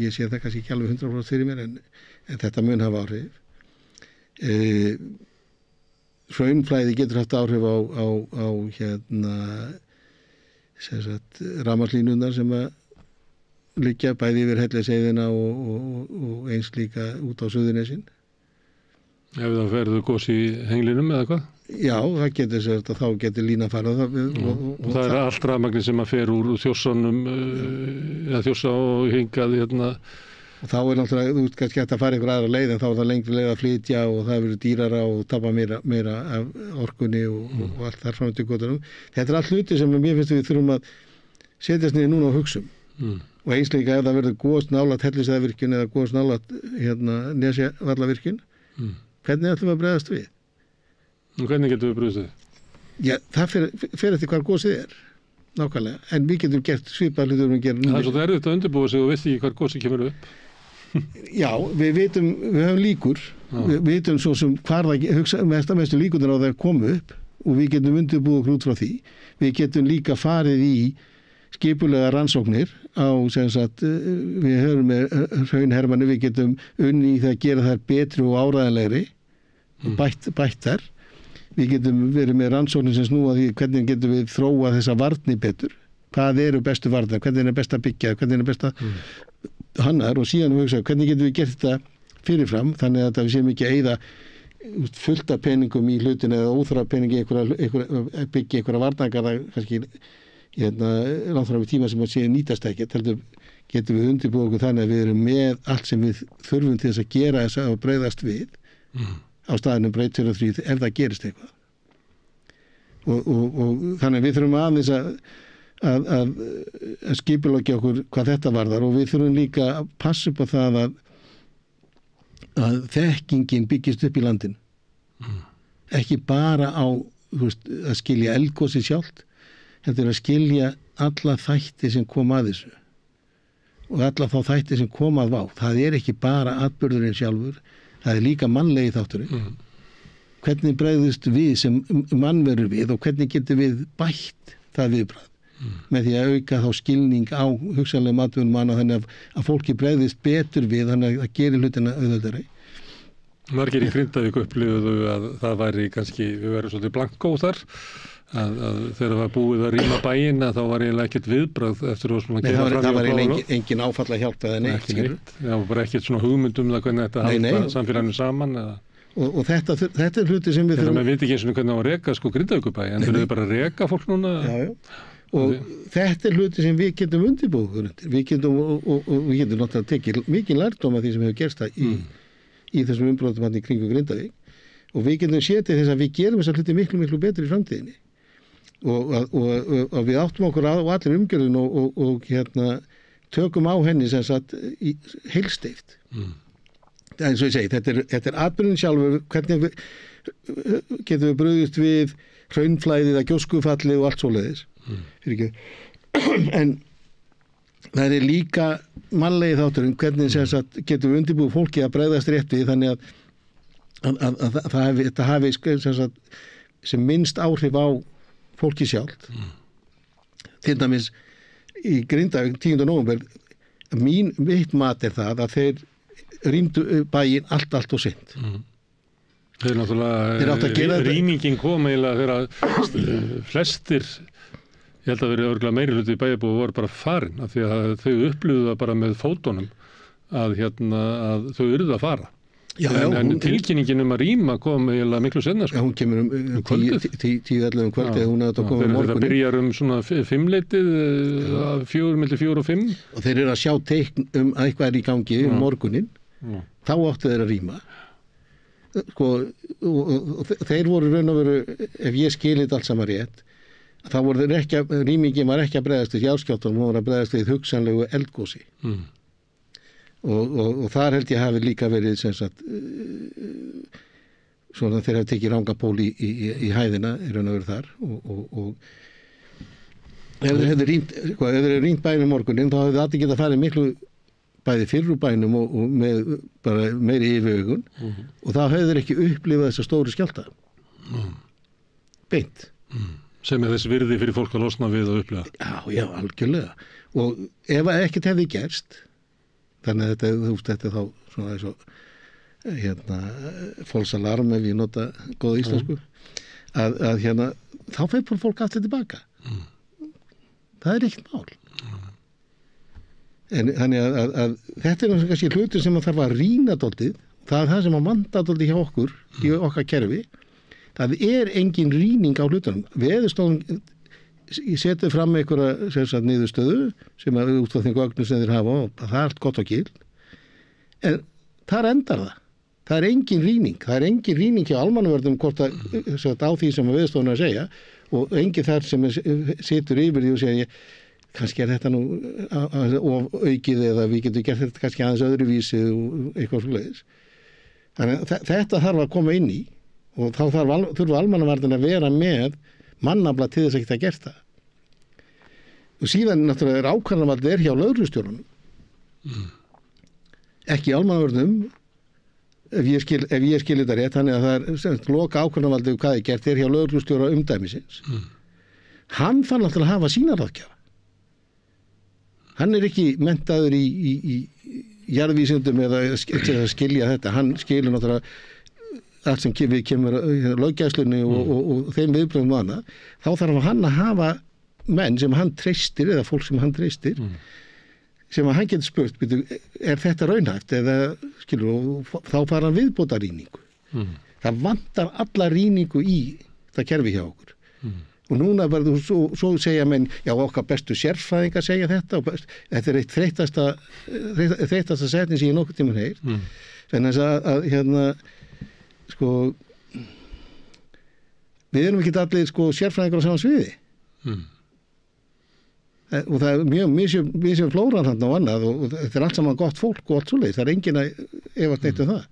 ég sé það kannski ekki alveg 100% fyrir mér en þetta mun hafa áhrif. Hraunflæði getur haft áhrif á rafmagnslínurnar sem að liggja bæði yfir Hellisheiðina og eins líka út á Suðurnesin. Ef það verður gos í henglinum eða hvað? Já, það getur sér að þá getur lína farið. Og það er allt rafmagnið sem að fer úr Þjórsánum, eða Þjórsá og hingað hérna. Og þá er náttúrulega, þú veist, kannski hægt að fara einhver aðra leið en þá er það lengri leið að flytja og það verður dýrara og tapa meira af orkunni og allt þar fram til götunum. Þetta er allt hluti sem mér finnst við þurfum að setjast niður núna á hugsum. Og eins líka ef það verður gos nálægt Hellisheiðarvirkjun eða gos nálægt Nesjavallavirkjun, hvernig ætlum við að bregðast við? Og hvernig getum við brugðist við? Já, það fer eftir hvar gósið er, nákvæmlega. En við getum gert svipað hlutur við gerum núna. Það er svo erfitt að undirbúa sig og veist ekki hvar gósið kemur upp. Já, við höfum líkur. Við vitum svo sem hvar það mestu líkunar á það komu upp og við getum undirbúið okkur út frá því. Við getum líka farið í skipulega rannsóknir á, sem sagt, við höfum með hraunhermanni, við getum unni í það að gera þær betri og áræðanlegri og bætt þær. Við getum verið með rannsóknir sem snúa því hvernig getum við þróa þessa varni betur. Hvað eru bestu varnar, hvernig er best að byggja, hvernig er best að hannar og síðan við hugsa hvernig getum við gert þetta fyrirfram þannig að við séum ekki að eyða fullt af peningum í hlutin eða óþarfa peningi byggja einhverja varnargarða kannski langt fram í tíma sem að sé nýtast ekki. Heldur getum við undirbúið okkur þannig að við erum með allt sem við þurfum til þess að gera þess að bregðast við á staðinum breyt 23 ef það gerist eitthvað. Og þannig að við þurfum aðeins að skipuleggja okkur hvað þetta varðar og við þurfum líka að passa upp á það að þekkingin byggist upp í landinu. Ekki bara á að skilja eldgosi sjálft, þetta er að skilja alla þætti sem kom að þessu og alla þá þætti sem kom að vá. Það er ekki bara atburðurinn sjálfur, það er líka mannlegi þátturinn. Hvernig bregðust við sem mannverur við og hvernig getum við bætt það viðbragð með því að auka þá skilning á hugsanlega atburðum manna þannig að fólki bregðist betur við þannig að það gerir hlutina auðveldari. Margir í Grindavík upplifðu að það væri kannski, við verðum svolítið blankó þar, að þegar það var búið að rýma bæinn að þá var eiginlega ekkert viðbragð eftir að svona gera fram. Það var engin áfall að hjálpa eða neitt. Það var bara ekkert svona hugmyndum það hvernig þetta halda samfélaginu saman. Og þetta er hluti sem við þurfum. Þegar maður veit ekki eins og hvernig það var að reka sko Grindavíkurbæ, en þau eru bara að reka fólk núna. Já. Og þetta er hluti sem við getum undirbúið okkur undir. Við getum náttúrulega tekið mikið lærdóm af því sem hefur gerst í þessum umbrotum hann í kringu Grindavík og við getum séð til þess að við gerum þessa hluti miklu betur í framtíðinni og við áttum okkur á allir umgjörðin og tökum á henni sem sagt heilsteypt. Eins og ég segi, þetta er atburðin sjálfur, hvernig getum við brugðist við hraunflæðið að gjóskufalli og allt svoleiðis. En það er líka mannlegi þátturinn, hvernig sem sagt getum við undirbúið fólki að bregðast rétt við þannig að þetta hafi sem minnst áhrif á fólki sjálft. Til dæmis í Grindavík 10. nóvember mitt mat er það að þeir rýmdu bæinn allt og seint. Þeir náttúrulega rýmingin kom eiginlega þegar flestir, ég held að verið örgulega meiri hluti í bæjarbúi voru bara farin af því að þau upplifðu það bara með fótunum að þau urðu að fara. En tilkynningin að rýma kom eiginlega miklu senna. Já, hún kemur 10-11 kvöld eða hún að koma morgunin. Það byrjar svona 5-leitið, 4 og 5. Og þeir eru að sjá teikn að eitthvað er í gangi morgunin. Þá áttu þeir að rýma. Og þeir voru raun og veru, ef ég skilit allt saman rétt, þá voru þeir ekki, rýmingin var ekki að bregðast við jarðskjálftanum, hún var að bregðast við hugsanlegu eldgosi. Og þar held ég hafi líka verið sem sagt svona þeir hafi tekið rangapól í hæðina í raun og veru þar og ef þeir hefði rýmt bænum morgunin þá hefði það getað farið miklu bæði fyrr úr bænum og með bara meiri yfirvegun og þá hefði þeir ekki upplifað þessa stóru skjálfta beint sem er þess virði fyrir fólk að losna við og upplifa. Já, algjörlega og ef ekkert hefði gerst þannig að þetta er þá svona eins og false alarm ef ég nota góða íslensku að þá fer fólk aftur tilbaka. Það er ekkert mál. En þannig að þetta er kannski hlutur sem að þarf að rýna dálítið, það er það sem að vanda alltaf hjá okkur í okkar kerfi. Það er engin rýning á hlutunum. Veðurstofan setur fram einhverja niðurstöðu sem að út frá þeim gögnum sem þeir hafa og það er allt gott og gilt. En þar endar það. Það er engin rýning. Það er engin rýning hjá almannavörnum hvort að á því sem að Veðurstofan er að segja og engin þar sem situr yfir því og segja kannski er þetta nú of aukið eða við getum gert þetta kannski aðeins öðruvísi og eitthvað svoleiðis. Þannig að þetta þarf að koma inn í og þá þurfa almannavarnir að vera með mannafla til þess að geta gert það. Og síðan náttúrulega er ákvarðanavaldið hjá lögreglustjórunum. Ekki almannavörnum ef ég skil þetta rétt, þannig að það er loka ákvarðanavaldið hvað er gert hjá lögreglustjóra umdæmisins. Hann þarf náttúrulega að hafa sína ráðgjafa. Hann er ekki menntaður í jarðvísindum eða til að skilja þetta. Hann skilur náttúrulega allt sem við kemur löggæslunni og þeim viðbröðum og annað. Þá þarf hann að hafa menn sem hann treystir eða fólk sem hann treystir sem að hann getur spurt, er þetta raunhæft eða skilur, þá fara hann viðbóta rýningu. Það vantar alla rýningu í það kerfi hjá okkur. Og núna verður svo segja menn, já okkar bestu sérfræðingar segja þetta og þetta er eitt þreytasta setning sem ég nokkuð tímann heyrt. Þannig að sko við erum ekki allir sérfræðingar á sama sviði. Og það er mjög misjöfn flóran þarna og annað og þetta er allt saman gott fólk og allt svoleiðis. Það er enginn að efast neitt það.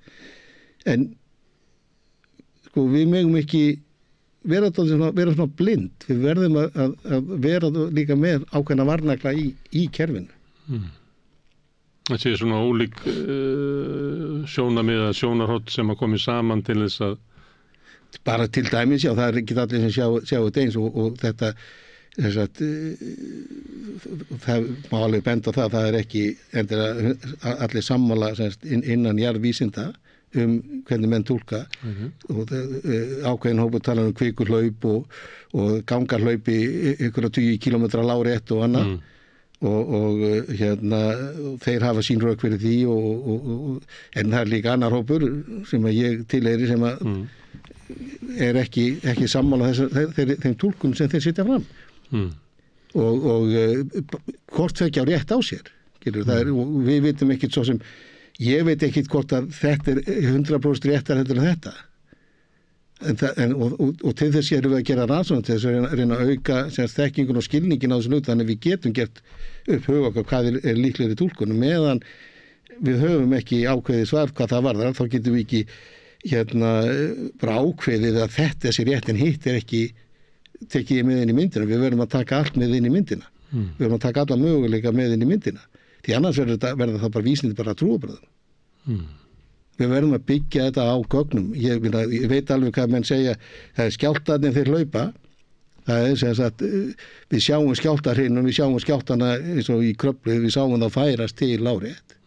En sko við megum ekki vera svona blind. Við verðum að vera líka með ákveðna varnagla í kerfinu. Það sé svona ólík sjónarmið eða sjónarhorn sem að komi saman til þess að bara til dæmis, já, það er ekki allir sem sjá þetta eins og þetta það má alveg benda á það er ekki allir sammála innan jarðvísinda hvernig menn túlka og ákveðin hópur tala kvikurhlaup og gangarhlaup í ykkur 20 kilometra lárétt og annað og þeir hafa sín rök fyrir því en það er líka annar hópur sem að ég tilheyri sem að er ekki sammála þeim túlkun sem þeir setja fram og hvort þau ekki á rétt á sér og við vitum ekkit svo sem ég veit ekkit hvort að þetta er 100% réttar heldur en þetta og til þess erum við að gera rannsókn til þess að reyna að auka þekkingun og skilningin á þessu hluti þannig að við getum gert upp huga okkar hvað er líklegri túlkunum meðan við höfum ekki ákveðið svar hvað það varðar þá getum við ekki bara ákveðið að þetta sé rétt en hitt er ekki tekið með inn í myndina. Við verðum að taka allt með inn í myndina. Við verðum að taka alla möguleika með inn í myndina. Því annars verður það bara vísindi bara trúarbröðum. Við verðum að byggja þetta á gögnum. Ég veit alveg hvað menn segja, það er skjálftarnir þeir hlaupa. Það er sem sagt, við sjáum skjálftarhrinum, við sjáum skjálftana eins og í Kröflu, við sjáum það færast til lárétt.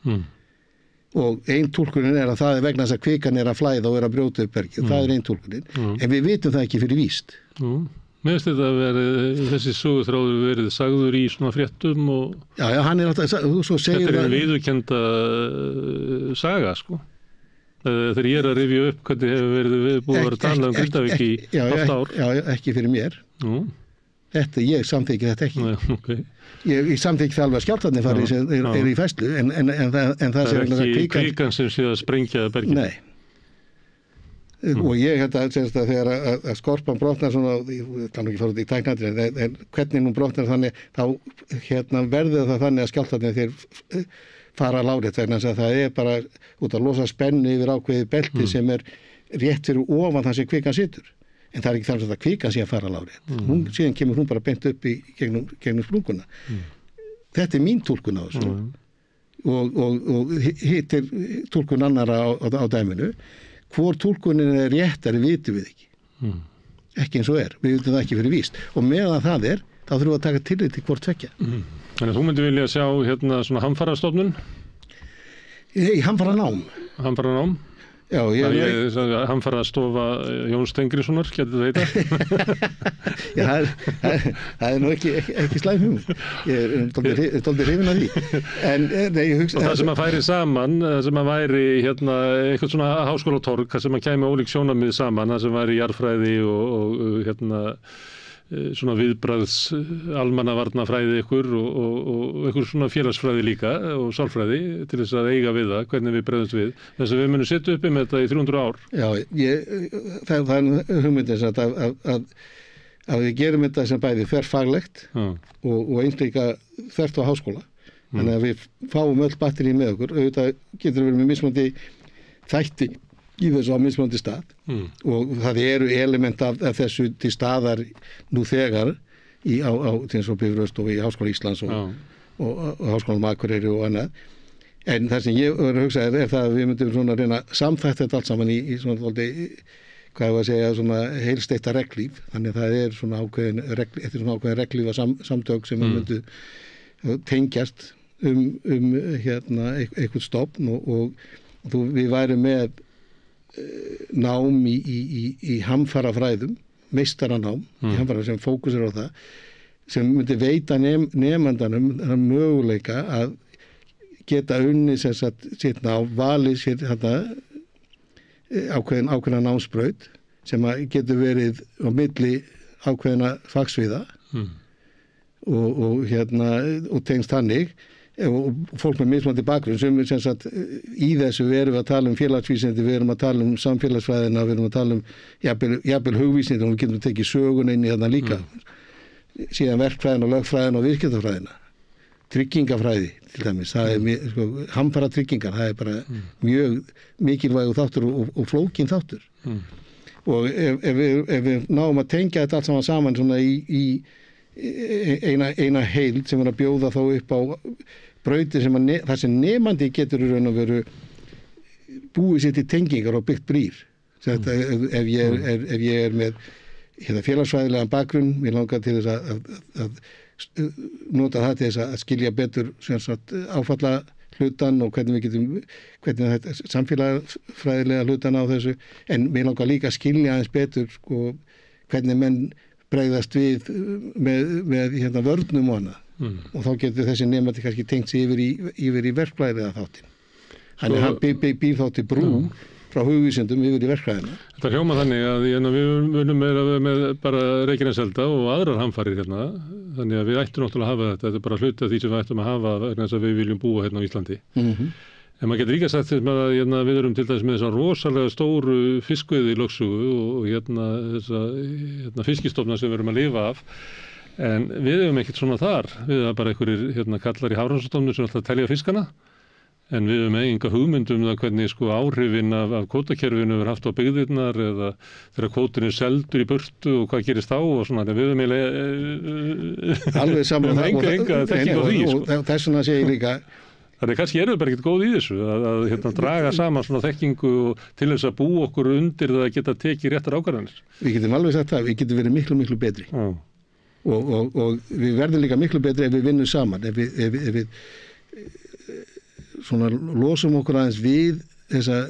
Og ein túlkunin er að það er vegna þess að kvikan er að flæða og er að brjóta upp bergið. Það er ein túlkunin. En við vitum það ekki fyrir víst. Mér finnst þetta að vera, þessi söguþráður verið sagður í svona fréttum og já, hann er alltaf, svo segir þetta er viðurkennda saga, sko. Þegar ég er að rifja upp hvernig hefur verið viðbúið að tala Grindavík í 8 ár. Já, ekki fyrir mér. Ég samþykki þetta ekki. Nei, okay. Ég samþykki það alveg að skjálftarnir farið sem er í fæslu, en það er ekki kvikan sem sé að sprengja bergið. Nei. Og ég held að þegar að skorpan brotnar svona, ég kann ekki fara út í tæknandri, en hvernig hún brotnar þannig, þá verður það þannig að skjálftarnir þeir fara lárétt vegna þess að það er bara út að losa spennu yfir ákveðið belti sem er rétt fyrir ofan það sem kvikan situr. En það er ekki þannig að kvikan sé að fara lárétt. Síðan kemur hún bara beint upp í gegnum sprunguna. Þetta er mín túlkun á þessu. Og hitt er túlkun annara á dæminu. Hvor túlkunin er réttari vitum við ekki. Ekki eins og er. Við vitum það ekki fyrir víst. Og meðan það er, þá þurfum við að taka tillit til hvort tveggja. Þannig að þú myndir vilja sjá svona hamfarastofnun? Hamfaranám. Hamfaranám? Já, hann fara að stofa Jón Stengriðssonar, getur það heita? Já, það er nú ekki slæm hugmynd. Ég er dálítið hrifinn af því. En ég hugsa... Og það sem að færi saman, það sem að væri eitthvað svona háskólatorg, það sem að kæmi ólík sjónarmið saman, það sem væri jarðfræði og svona viðbragðs almannavarnafræði ykkur og ykkur svona félagsfræði líka og sálfræði til þess að eiga við það, hvernig við bregðumst við. Þess að við munum setja uppi með þetta í 300 ár. Já, það er hugmyndin að við gerum þetta sem bæði þverfaglegt og eins líka þvert á háskóla. Þannig að við fáum öll batterið með okkur. Auðvitað getur verið með mismunandi þætti í þessu á mismunandi stað og það eru element af þessu til staðar nú þegar á Bifröst og í Háskóla Íslands og Háskólanum Akureyri og annað. En það sem ég verður að hugsa er það að við myndum svona reyna samþætt þetta allt saman í svona hvað ég var að segja, svona heilsteytta reglíf. Þannig að það er svona ákveðin reglífa samtök sem myndu tengjast eitthvað stofn og við værum með nám í hamfarafræðum, meistaranám í hamfara sem fókusir á það sem myndi veita nemandanum möguleika að geta unnið sitt nám, valið sér ákveðna námsbraut sem að getur verið á milli ákveðna fagsviða og tengst hannig og fólk með mismunandi bakgrunn sem sagt í þessu við erum að tala um félagsvísindi, við erum að tala um samfélagsfræðina, við erum að tala um jafnvel hugvísindi og við getum tekið sögun inn í þarna líka síðan verkfræðina, lögfræðina og viðskiptafræðina tryggingafræði til dæmis, það er hamfara tryggingar, það er bara mjög mikilvægur þáttur og flókin þáttur og ef við náum að tengja þetta allt saman svona í eina heild sem er að bjóða þá upp á brautir þar sem nemandi getur í raun og veru búið sér til tengingar og byggt brýr. Ef ég er með félagsfræðilegan bakgrunn, mér langar til þess að nota það til þess að skilja betur áfalla hlutan og hvernig þetta samfélagsfræðilega hlutan á þessu, en mér langar líka að skilja aðeins betur hvernig menn bregðast við með vörnum og annað og þá getur þessi nemandi kannski tengt sig yfir í verkfræðilega þáttinn. Þannig að hann býr þá til brú frá hugvísindum yfir í verkfræðina. Þetta hljóma þannig að við munum með bara Reykjaneselda og aðrar hamfarir hérna, þannig að við ættum náttúrulega að hafa þetta er bara hluti af því sem við ættum að hafa vegna þess að við viljum búa hérna á Íslandi. En maður getur líka sagt þess að við erum til dæmis með þessa rosalega stóru fiskveiði lögsögu og þessa fiskistofna sem við erum að lifa af. En við hefum ekkert svona þar. Við erum bara einhverjir kallar í Hafrannsóknastofnun sem alltaf telja fiskana. En við hefum enga hugmynd um það hvernig áhrifin af kvótakerfinu er haft á byggðirnar eða þegar kvótin er seldur í burtu og hvað gerist þá og svona. Við hefum eiginlega alveg saman enga þekking á því. Þess vegna sé ég líka Þannig kannski erum við bara ekkert góð í þessu að draga saman svona þekkingu til þess að búa okkur undir það að geta tekið réttar ákvarðanir. Við getum alveg sagt það, við getum verið miklu betri. Og við verðum líka miklu betri ef við vinnum saman. Ef við svona losum okkur aðeins við þessa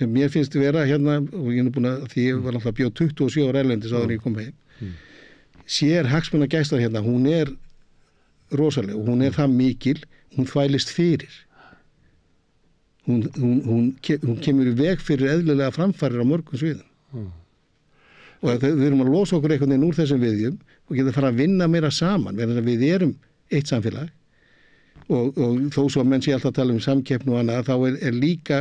sem mér finnst vera hérna og ég er búin að því ég var alltaf bjóð 27 ára erlendis áður en ég kom heim. Sér hagsmunagæsla hérna, hún er rosaleg og hún er það mikil. Hún þvælist fyrir. Hún kemur í veg fyrir eðlilega framfarir á mörgum sviðum. Og við erum að losa okkur einhvern veginn úr þessum viðjum og geta að fara að vinna meira saman. Við erum eitt samfélag og þó svo að menn sé alltaf að tala um samkeppni og annað, þá er líka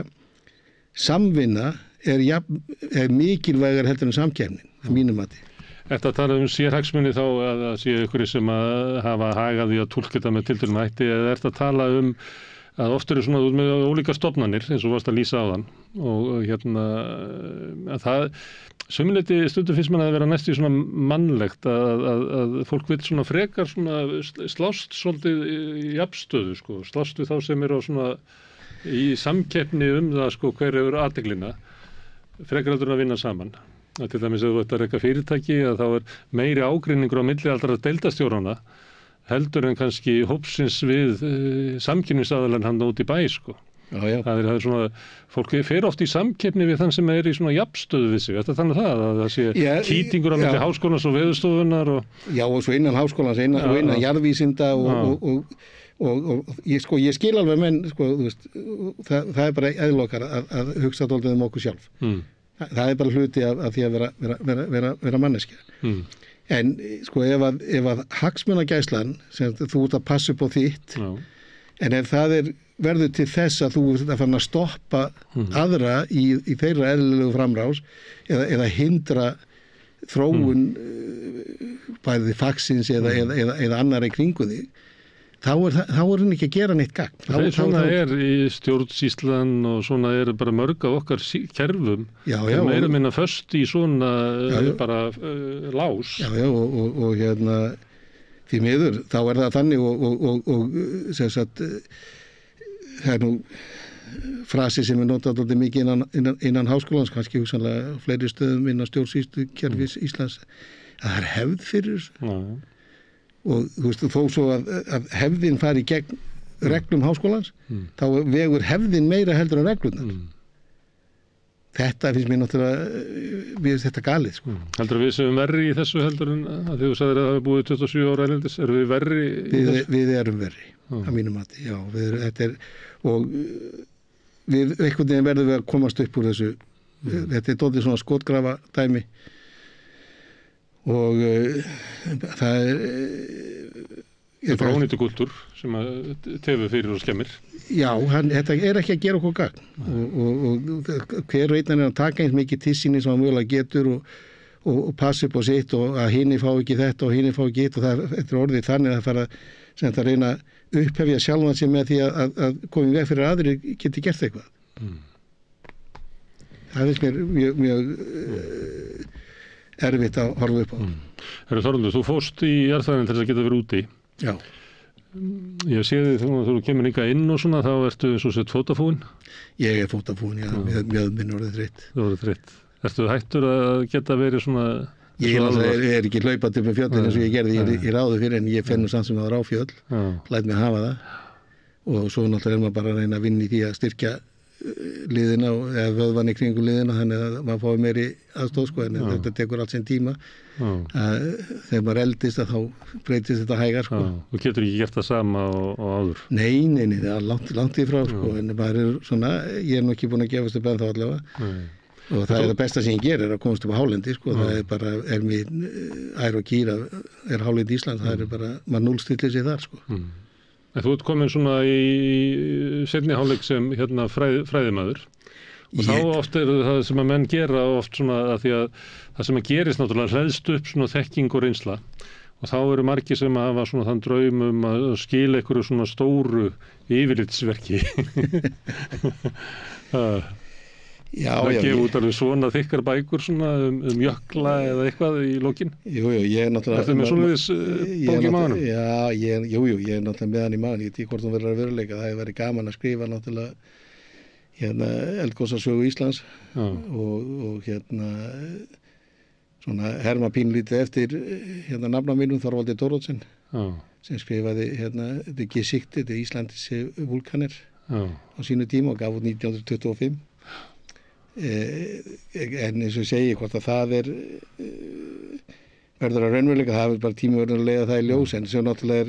samvinna er mikilvægar heldur en samkeppnin, að mínum mati. Þetta að tala um sérhagsmuni þá að það séu ykkur sem að hafa hagað í að túlka þetta með tiltökum hætti eða er þetta að tala um að oft eru svona út með ólíka stofnanir eins og varst að lýsa á þann og að það sömuleyti stundum finnst mann að vera næstu svona mannlegt að fólk vil svona frekar svona slást svolítið í jafnstöðu slást við þá sem eru á svona í samkeppni það hver hefur athyglina frekar heldur að vinna saman. Til dæmis ef þú ert að reka fyrirtæki að þá er meiri ágreiningur á milli allra deildarstjórana heldur en kannski hópsins við samkynningsaðilann hann út í bæ Já. Það er svona, fólk fer oft í samkeppni við þann sem er í svona jafnstöðu við sig. Þetta þannig að það sé kýtingur á milli háskólans og veðurstofunar og... Já, og svo innan háskólans og innan jarðvísinda og ég skil alveg menn, sko, þú veist, það er bara eðlokar að hugsa dálítið um okkur sjálf. Það er bara hluti af því að vera manneskja. En sko, ef að hagsmunagæslan, sem þú ert að passa upp á þitt, en ef það verður til þess að þú ert að fara að stoppa aðra í þeirra eðlilegu framrás eða hindra þróun bæði fagsins eða annar í kringu þig, þá er hann ekki að gera neitt gagn. Svona er í stjórnsýslan og svona er bara mörg af okkar kerfum sem eru minna föst í svona bara lás. Já, og því miður, þá er það þannig og sem sagt, það er nú frasi sem er notað alltaf mikið innan háskólans, kannski hugsanlega fleiri stöðum innan stjórnsýslukerfis Íslands, að það er hefð fyrir þessu. Og þú veist, þó svo að hefðin fari gegn reglum háskólans, þá vegur hefðin meira heldur en reglurnar. Þetta finnst mér náttúrulega, við þetta galið, sko. Heldur við sem verri í þessu heldur en að því þú sagðir að það hefur búið 27 ára erlendis, erum við verri í þessu? Við erum verri, að mínum mati, já. Og við einhvern veginn verðum við að komast upp úr þessu. Þetta er dálítið svona skotgrafa dæmi og það er bara ónýttu kultúr sem að tefur fyrir og skemmir. Já, þetta er ekki að gera okkur gagn og hver og einn er að taka eins mikið til síni sem hann mögulega getur og passa upp á sitt og að hinni fá ekki þetta og hinni fá ekki hitt og það er orðið þannig að það fara að reyna að upphefja sjálfan sig með því að koma í veg fyrir að aðrir geti gert eitthvað. Það finnst mér mjög erfitt að horfa upp á. Herra Þorvaldur, þú fórst í jarðfræðina til þess að geta verið úti. Já. Ég sé þig þegar þú kemur hingað inn og svona, þá ertu eins og sett fótafúin. Ég er fótafúin, já, mjög minn orðið þreytt. Þú orðið þreytt. Ertu hættur að geta verið svona... Ég er ekki hlaupandi upp með fjöllin eins og ég gerði í ráðu fyrir, en ég fennur samt sem það var á fjöll, læt mig hafa það. Og svo náttúrulega maður bara að reyna að vinna í því að styrkja liðina eða vöðvan í kringum liðina, þannig að maður fái meiri aðstóð, sko, en þetta tekur allt sinn tíma. Þegar maður eldist að þá breytist þetta hægar, sko. Þú getur ekki gert það sama og áður? Nei, það er langt í frá, sko, en maður er svona, ég er nú ekki búin að gefast upp ennþá allavega. Og það er það besta sem ég gerir að komast upp á hálendi, sko. Það er bara, mér ær og kýr er hálendi Ísland, það er bara, maður núllstillir sig þar, sko. En þú ert komin svona í seinni hálfleik sem fræðimaður og þá oft er það sem að menn gera oft svona að því að það sem að gerist náttúrulega hleðst upp svona þekking og reynsla og þá eru margir sem að hafa svona þann draum að skila einhverju svona stóru yfirlitsverki. Það gefa út alveg svona þykkar bækur svona jökla eða eitthvað í lokin. Jú, ég er náttúrulega... Ertu með svona þess bók í maðurum? Já, ég er náttúrulega með hann í maðurum. Ég veit ekki hvort hún verður að veruleika. Það hefur verið gaman að skrifa náttúrulega eldgossasögu Íslands og svona herma pínlítið eftir nafna mínum Þorvaldi Thoroddsen sem skrifaði The Gesicht, þetta Íslandis vulkanir á sínu tíma og gaf út 1925. En eins og ég segi hvort að það verður að raunveruleika, það er bara tími verður að leiða það í ljós, en svo náttúrulega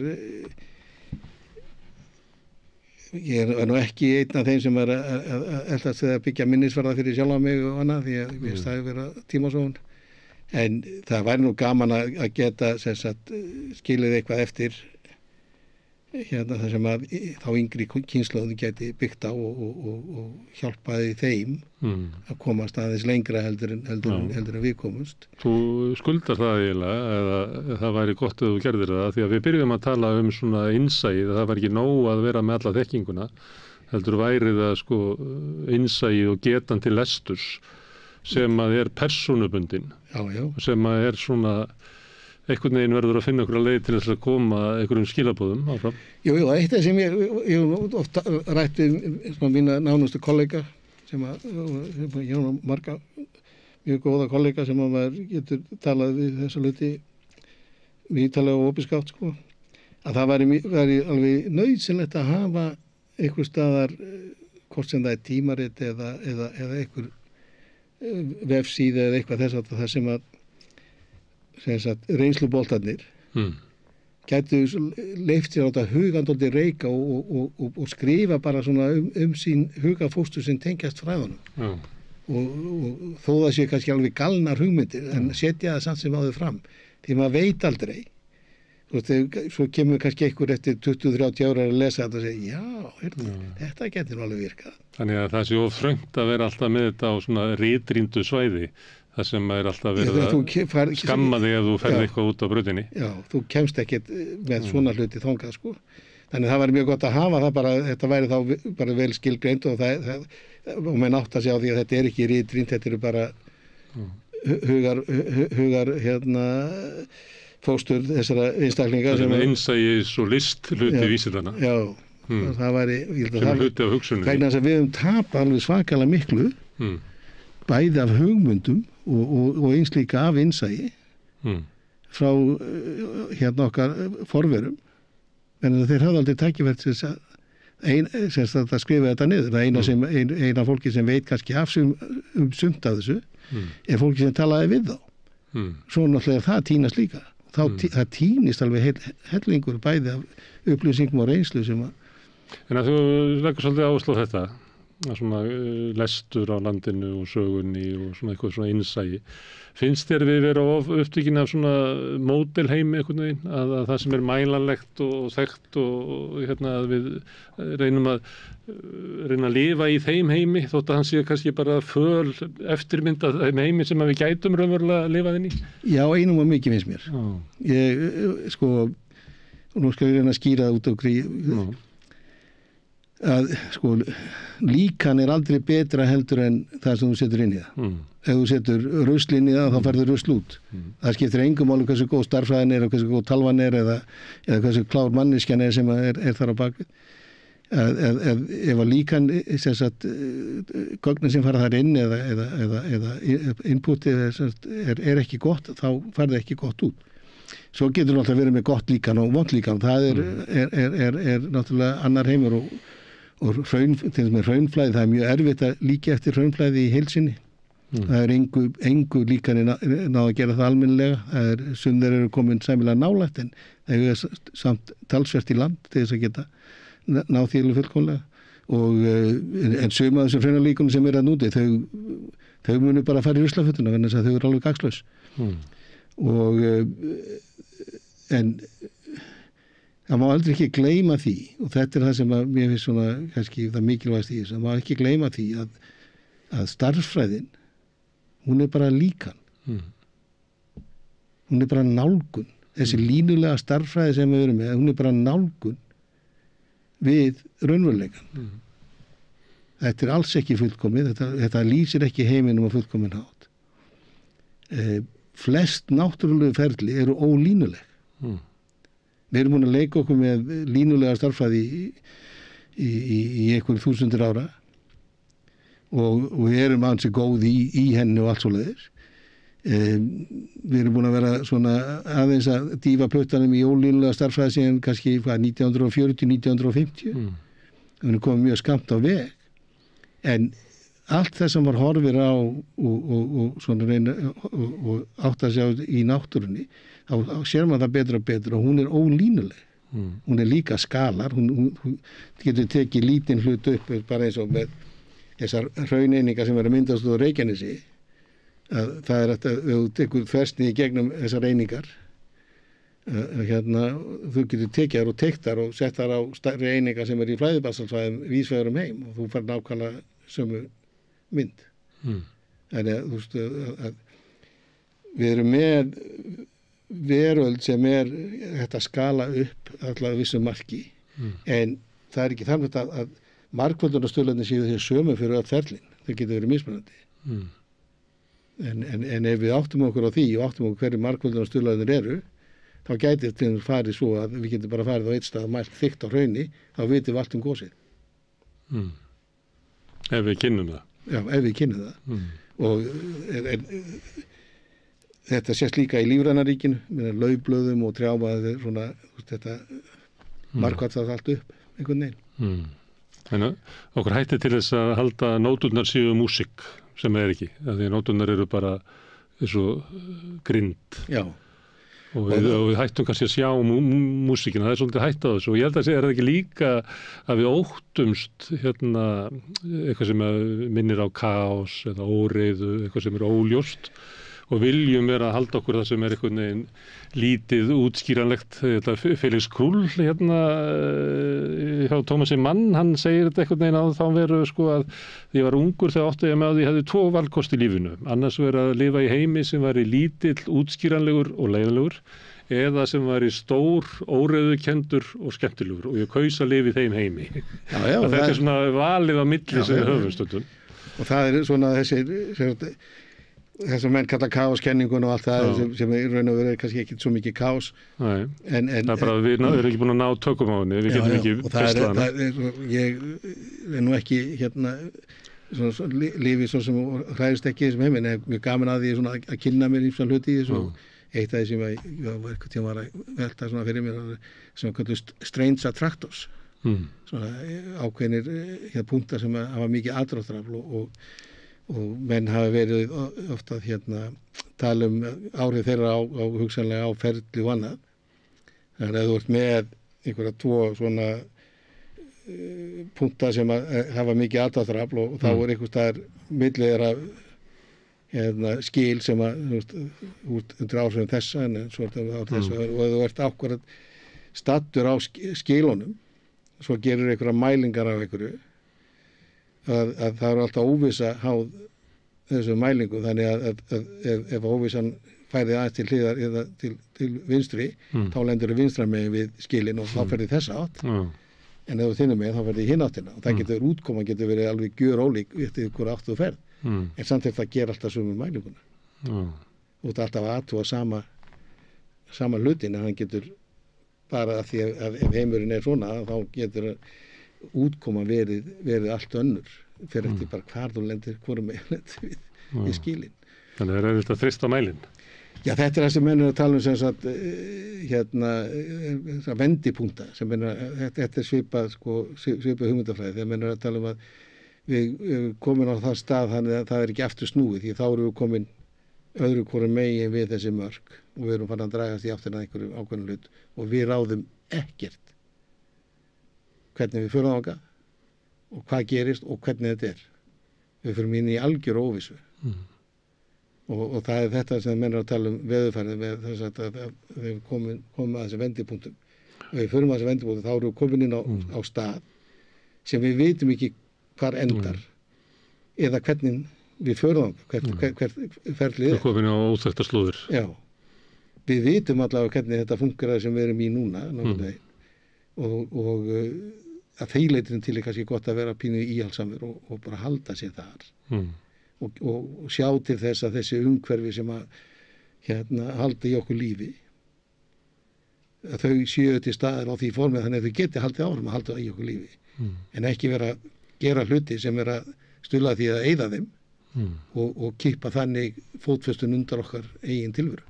ég er nú ekki einn af þeim sem er að byggja minnisvarða fyrir sjálfa mig og annað, því að ég veist það er verið tímasóun, en það væri nú gaman að geta skilið eitthvað eftir þar sem að þá yngri kynslóðin geti byggt á og hjálpaði þeim að komast aðeins lengra heldur en við komumst. Þú skuldar það eiginlega, eða það væri gott að þú gerðir það, því að við byrjum að tala um svona innsæið, það var ekki nóg að vera með alla þekkinguna, heldur væri það sko innsæið og getan til lesturs sem að er persónubundin, sem að er svona einhvern veginn verður að finna okkur að leið til þess að koma einhverjum skilabóðum áfram. Jú, eitt af sem ég ofta rætt við mína nánustu kollega sem ég hef marga mjög góða kollega sem að maður getur talað við þessa hluti vítalega og opinskátt, sko, að það væri alveg nauðsynlegt að hafa einhver staðar hvort sem það er tímarit eða einhver vefsíða eða eitthvað þess að það sem að reynsluboltarnir gætu leyft sér á þetta hugandóldi reika og skrifa bara svona sín hugafóstur sem tengjast fræðunum. Og þó það sé kannski alveg galnar hugmyndir en setja það samt sem áður fram því maður veit aldrei. Svo kemur kannski einhver eftir 20-30 ára að lesa þetta og segja þetta getur alveg virkað. Þannig að það sé of þröngt að vera alltaf með þetta á svona ritrýndu svæði þar sem er alltaf verið að skamma þig ef þú ferð eitthvað út á brautinni. Já, þú kemst ekkert með svona hluti þangað sko. Þannig það væri mjög gott að hafa það bara, þetta væri þá bara vel skilgreint og og menn átt að sjá því að þetta er ekki ritrýnt, þetta eru bara hugar fóstur þessara einstaklinga sem innsæis og list hluti vísindana. Já, það væri sem hluti af hugsunum. Vegna þess að við höfum tapað alveg svakalega miklu bæði af hugmyndum og eins líka af innsæi frá okkar forverum en þeir hafði aldrei tækifært að skrifa þetta niður. Eina fólki sem veit kannski sumt af þessu er fólki sem talaði við þá. Svo náttúrulega það tínast líka. Það tínist alveg hellingur bæði af upplýsingum og reynslu sem að... En að þú leggur svolítið áherslu á þetta, að svona lestur á landinu og sögunni og svona eitthvað svona innsæi. Finnst þér við vera upptekin af svona módelheimi einhvern veginn, að það sem er mælanlegt og þekkt og að við reyna að lifa í þeim heimi þótt að hann sé kannski bara föl eftirmynd af þeim heimi sem við gætum raunverulega lifað inn í? Já, einum og mikið finnst mér. Ég, nú skal ég reyna að skýra það út á gríð. Að líkan er aldrei betra heldur en það sem þú setur inn í það. Ef þú setur rusl inn í það þá færður rusl út. Það skiptir engum máli hversu góð starffræðin er og hversu góð talvan er eða hversu klár manneskjan er sem er þar á bakvið. Ef að líkan gögnin sem fara þar inn eða inputið er ekki gott þá færður ekki gott út. Svo getur náttúrulega verið með gott líkan og vont líkan. Það er náttúrulega annar heimur og hraunflæði, það er mjög erfitt að líka eftir hraunflæði í heilsinni. Það er engu líkani náð að gera það almennilega. Sumir eru komin sæmilega nálægt en það er samt talsvert í land til þess að geta náð því alveg fullkomlega. En sum af þessum hraunalíkunum sem að núti, þau munu bara fara í ruslafötuna vegna þess að þau eru alveg gagnslaus. En það má aldrei ekki gleyma því og þetta er það sem að mér finnst svona kannski það mikilvægast í þessu, það má ekki gleyma því að starffræðin hún er bara líkan hún er bara nálgun þessi línulega starffræði sem við erum með, hún er bara nálgun við raunveruleikann. Þetta er alls ekki fullkomið, þetta lýsir ekki heiminum á fullkomin hátt. Flest náttúrulegu ferli eru ólínuleg. Við erum búin að leika okkur með línulega starffræði í einhverjum þúsundir ára og við erum ansi góð í henni og allt svoleiðis. Við erum búin að vera svona aðeins að dýfa plötunum í ólínulega starffræði síðan kannski 1940-1950. Við erum komið mjög skammt á veg. En allt þess að maður horfir á og svona reyna og átt að sjá í náttúrunni þá sér maður það betur og betur og hún er ólínuleg. Hún er líka skalar, hún getur tekið lítinn hlut upp bara eins og með þessar hrauneiningar sem eru að myndast úr Reykjanesi. Það er að þú tekur þversnið í gegnum þessar einingar þú getur tekið þar og teygt þar og sett þar á stærri einingar sem eru í flæðibasaltsvæðum víðsvegar heim og þú fær nákvæmlega sömu mynd. Þannig að þú veist að við erum með veröld sem er þetta skala upp allavega vissu marki en það er ekki þannig að margföldunarstuðlarnir séu því sömu fyrir öll ferlin, þau getur verið mismunandi. En ef við áttum okkur á því og áttum okkur hverju margföldunarstuðlarnir eru þá gæti þetta farið svo að við getum bara farið á eitt stað mælt þykkt á hrauni þá vitum við allt gosið. Ef við kynnum það. Já, ef við kynnum það. Og þetta sést líka í lífrænaríkinu, með laufblöðum og trjámaður svona, þetta margkvæmt það allt upp einhvern veginn. En okkur hætti til þess að halda nóturnar séu músík sem ekki, af því nóturnar eru bara eins og grind. Já. Og við hættum kannski að sjá músíkina, það er svolítið hætt á þessu og ég held að það ekki líka að við óttumst eitthvað sem minnir á kaos eða óreiðu, eitthvað sem er óljóst og viljum vera að halda okkur það sem einhvern veginn lítið útskýranlegt. Felix Krull hjá Thomasi Mann, hann segir þetta einhvern veginn á þá veru að því ég var ungur þegar átti ég með að ég hefði 2 valkost í lífinu, annars verið að lifa í heimi sem væri lítill, útskýranlegur og leiðinlegur eða sem væri stór, óreiðukendur og skemmtilegur og ég kaus að lifa í þeim heimi. Þetta er svona valið á milli sem við höfum stundum. Og það er svona þessum menn kalla kaoskenningun og allt það sem í raun og veru er kannski ekki svo mikið kaos. Nei, það er bara að við erum ekki búin að ná tökum á henni, við getum ekki fyrsta hana. Ég er nú ekki lífið svo sem hræðist ekki í þessum heimi, en ég er mjög gaman að því að kynna mér ímsan hluti í þessu og eitt af því sem ég eitthvað tíma var að velta svona fyrir mér sem kallast strange attractors, svona ákveðnir punktar sem hafa mikið aðdráttarafl og menn hafa verið ofta tala áhrif þeirra á hugsanlega á ferli og annað. Þannig að þú ert með einhverja 2 svona punkta sem hafa mikið aðdráttarafl og þá er einhvers staðar milli þeirra skil sem undir áhrifum þessa en svo þessa og þú ert ákvarðan stattur á skilunum, svo gerir einhverja mælingar af einhverju að það eru alltaf óvissa háð þessu mælingu, þannig að ef óvissan færði aðeins til hliðar eða til vinstri, þá lendur þau vinstra megin við skilin og þá ferði þessa átt. En ef þú þinnum með, þá ferði hinn áttina og það getur útkoma verið alveg gjör ólík eftir hver áttu þú ferð. En samt það ger alltaf sömu mælinguna. Og það er alltaf að athúa sama hlutin, en hann getur bara að því að ef heimurinn er svona, þá getur útkoma verið allt önnur fyrir eftir bara hvar þú lendir hvorum lendir við skilin. Þannig að það er auðvitað þrist á mælinn. Já, þetta er það sem menn er að tala um sem sagt vendipunkta sem menn þetta er svipað hugmyndafræði þegar menn er að tala um að við komin á það stað þannig að það er ekki aftur snúið því þá erum við komin öðru hvorum megin við þessi mörk og við erum farin að dragast í áttina að einhverju ákveðnu hlut og við ráðum ekkert hvernig við förum þangað og hvað gerist og hvernig þetta er. Við förum inn í algjör óvissu. Og það er þetta sem menn er að tala um veðurfærið með þess að við komum að þessi vendipunktum. Ef við förum að þessi vendipunktum þá erum við komin inn á stað sem við vitum ekki hvar endar eða hvernig við förum þangað, hvert ferlið er. Það komin á óþekkta slóðir. Já. Við vitum allavega hvernig þetta funkar sem við erum í núna og að þeirleiturinn til er kannski gott að vera pínu íhalsamur og bara halda sér þar og sjá til þess að þessi umhverfi sem að halda í okkur lífi að þau séu til staðar á því formið þannig að þau geti haldið áfram að halda í okkur lífi en ekki vera að gera hluti sem er að stuðla því að eyða þeim og kippa þannig fótfestun undan okkar eigin tilveru.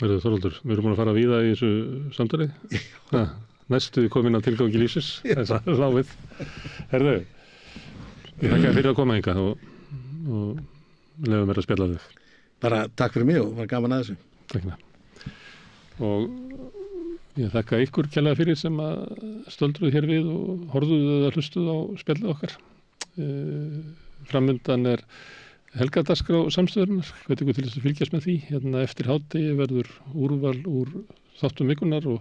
Þorvaldur, við erum búin að fara víða í þessu samtali. Næstu komin að tilgangi lífsins, þess að láfið. Herðu, ég þakka fyrir að koma hingað og lefum mér að spjalla þig. Bara takk fyrir mig og var gaman að þessu. Takk. Og ég þakka ykkur kærlega fyrir sem að stöldruð hér við og horfðuð eða hlustuð á spjallið okkar. Framundan er helgardagskrá samstöðurinnar, hvet ykkur til þess að fylgjast með því. Eftir hádegi verður úrval úr þáttum vikunar og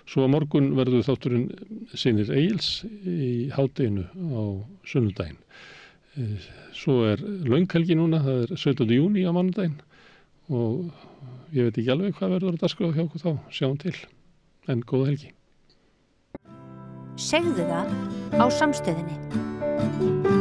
svo á morgun verður þátturinn Synir Egils í hádeginu á sunnudaginn. Svo er lönghelgi núna, það er 17. júní á mánudaginn og ég veit ekki alveg hvað verður að dagskrá hjá okkur þá, sjáum til. En góða helgi. Segðu það á Samstöðinni.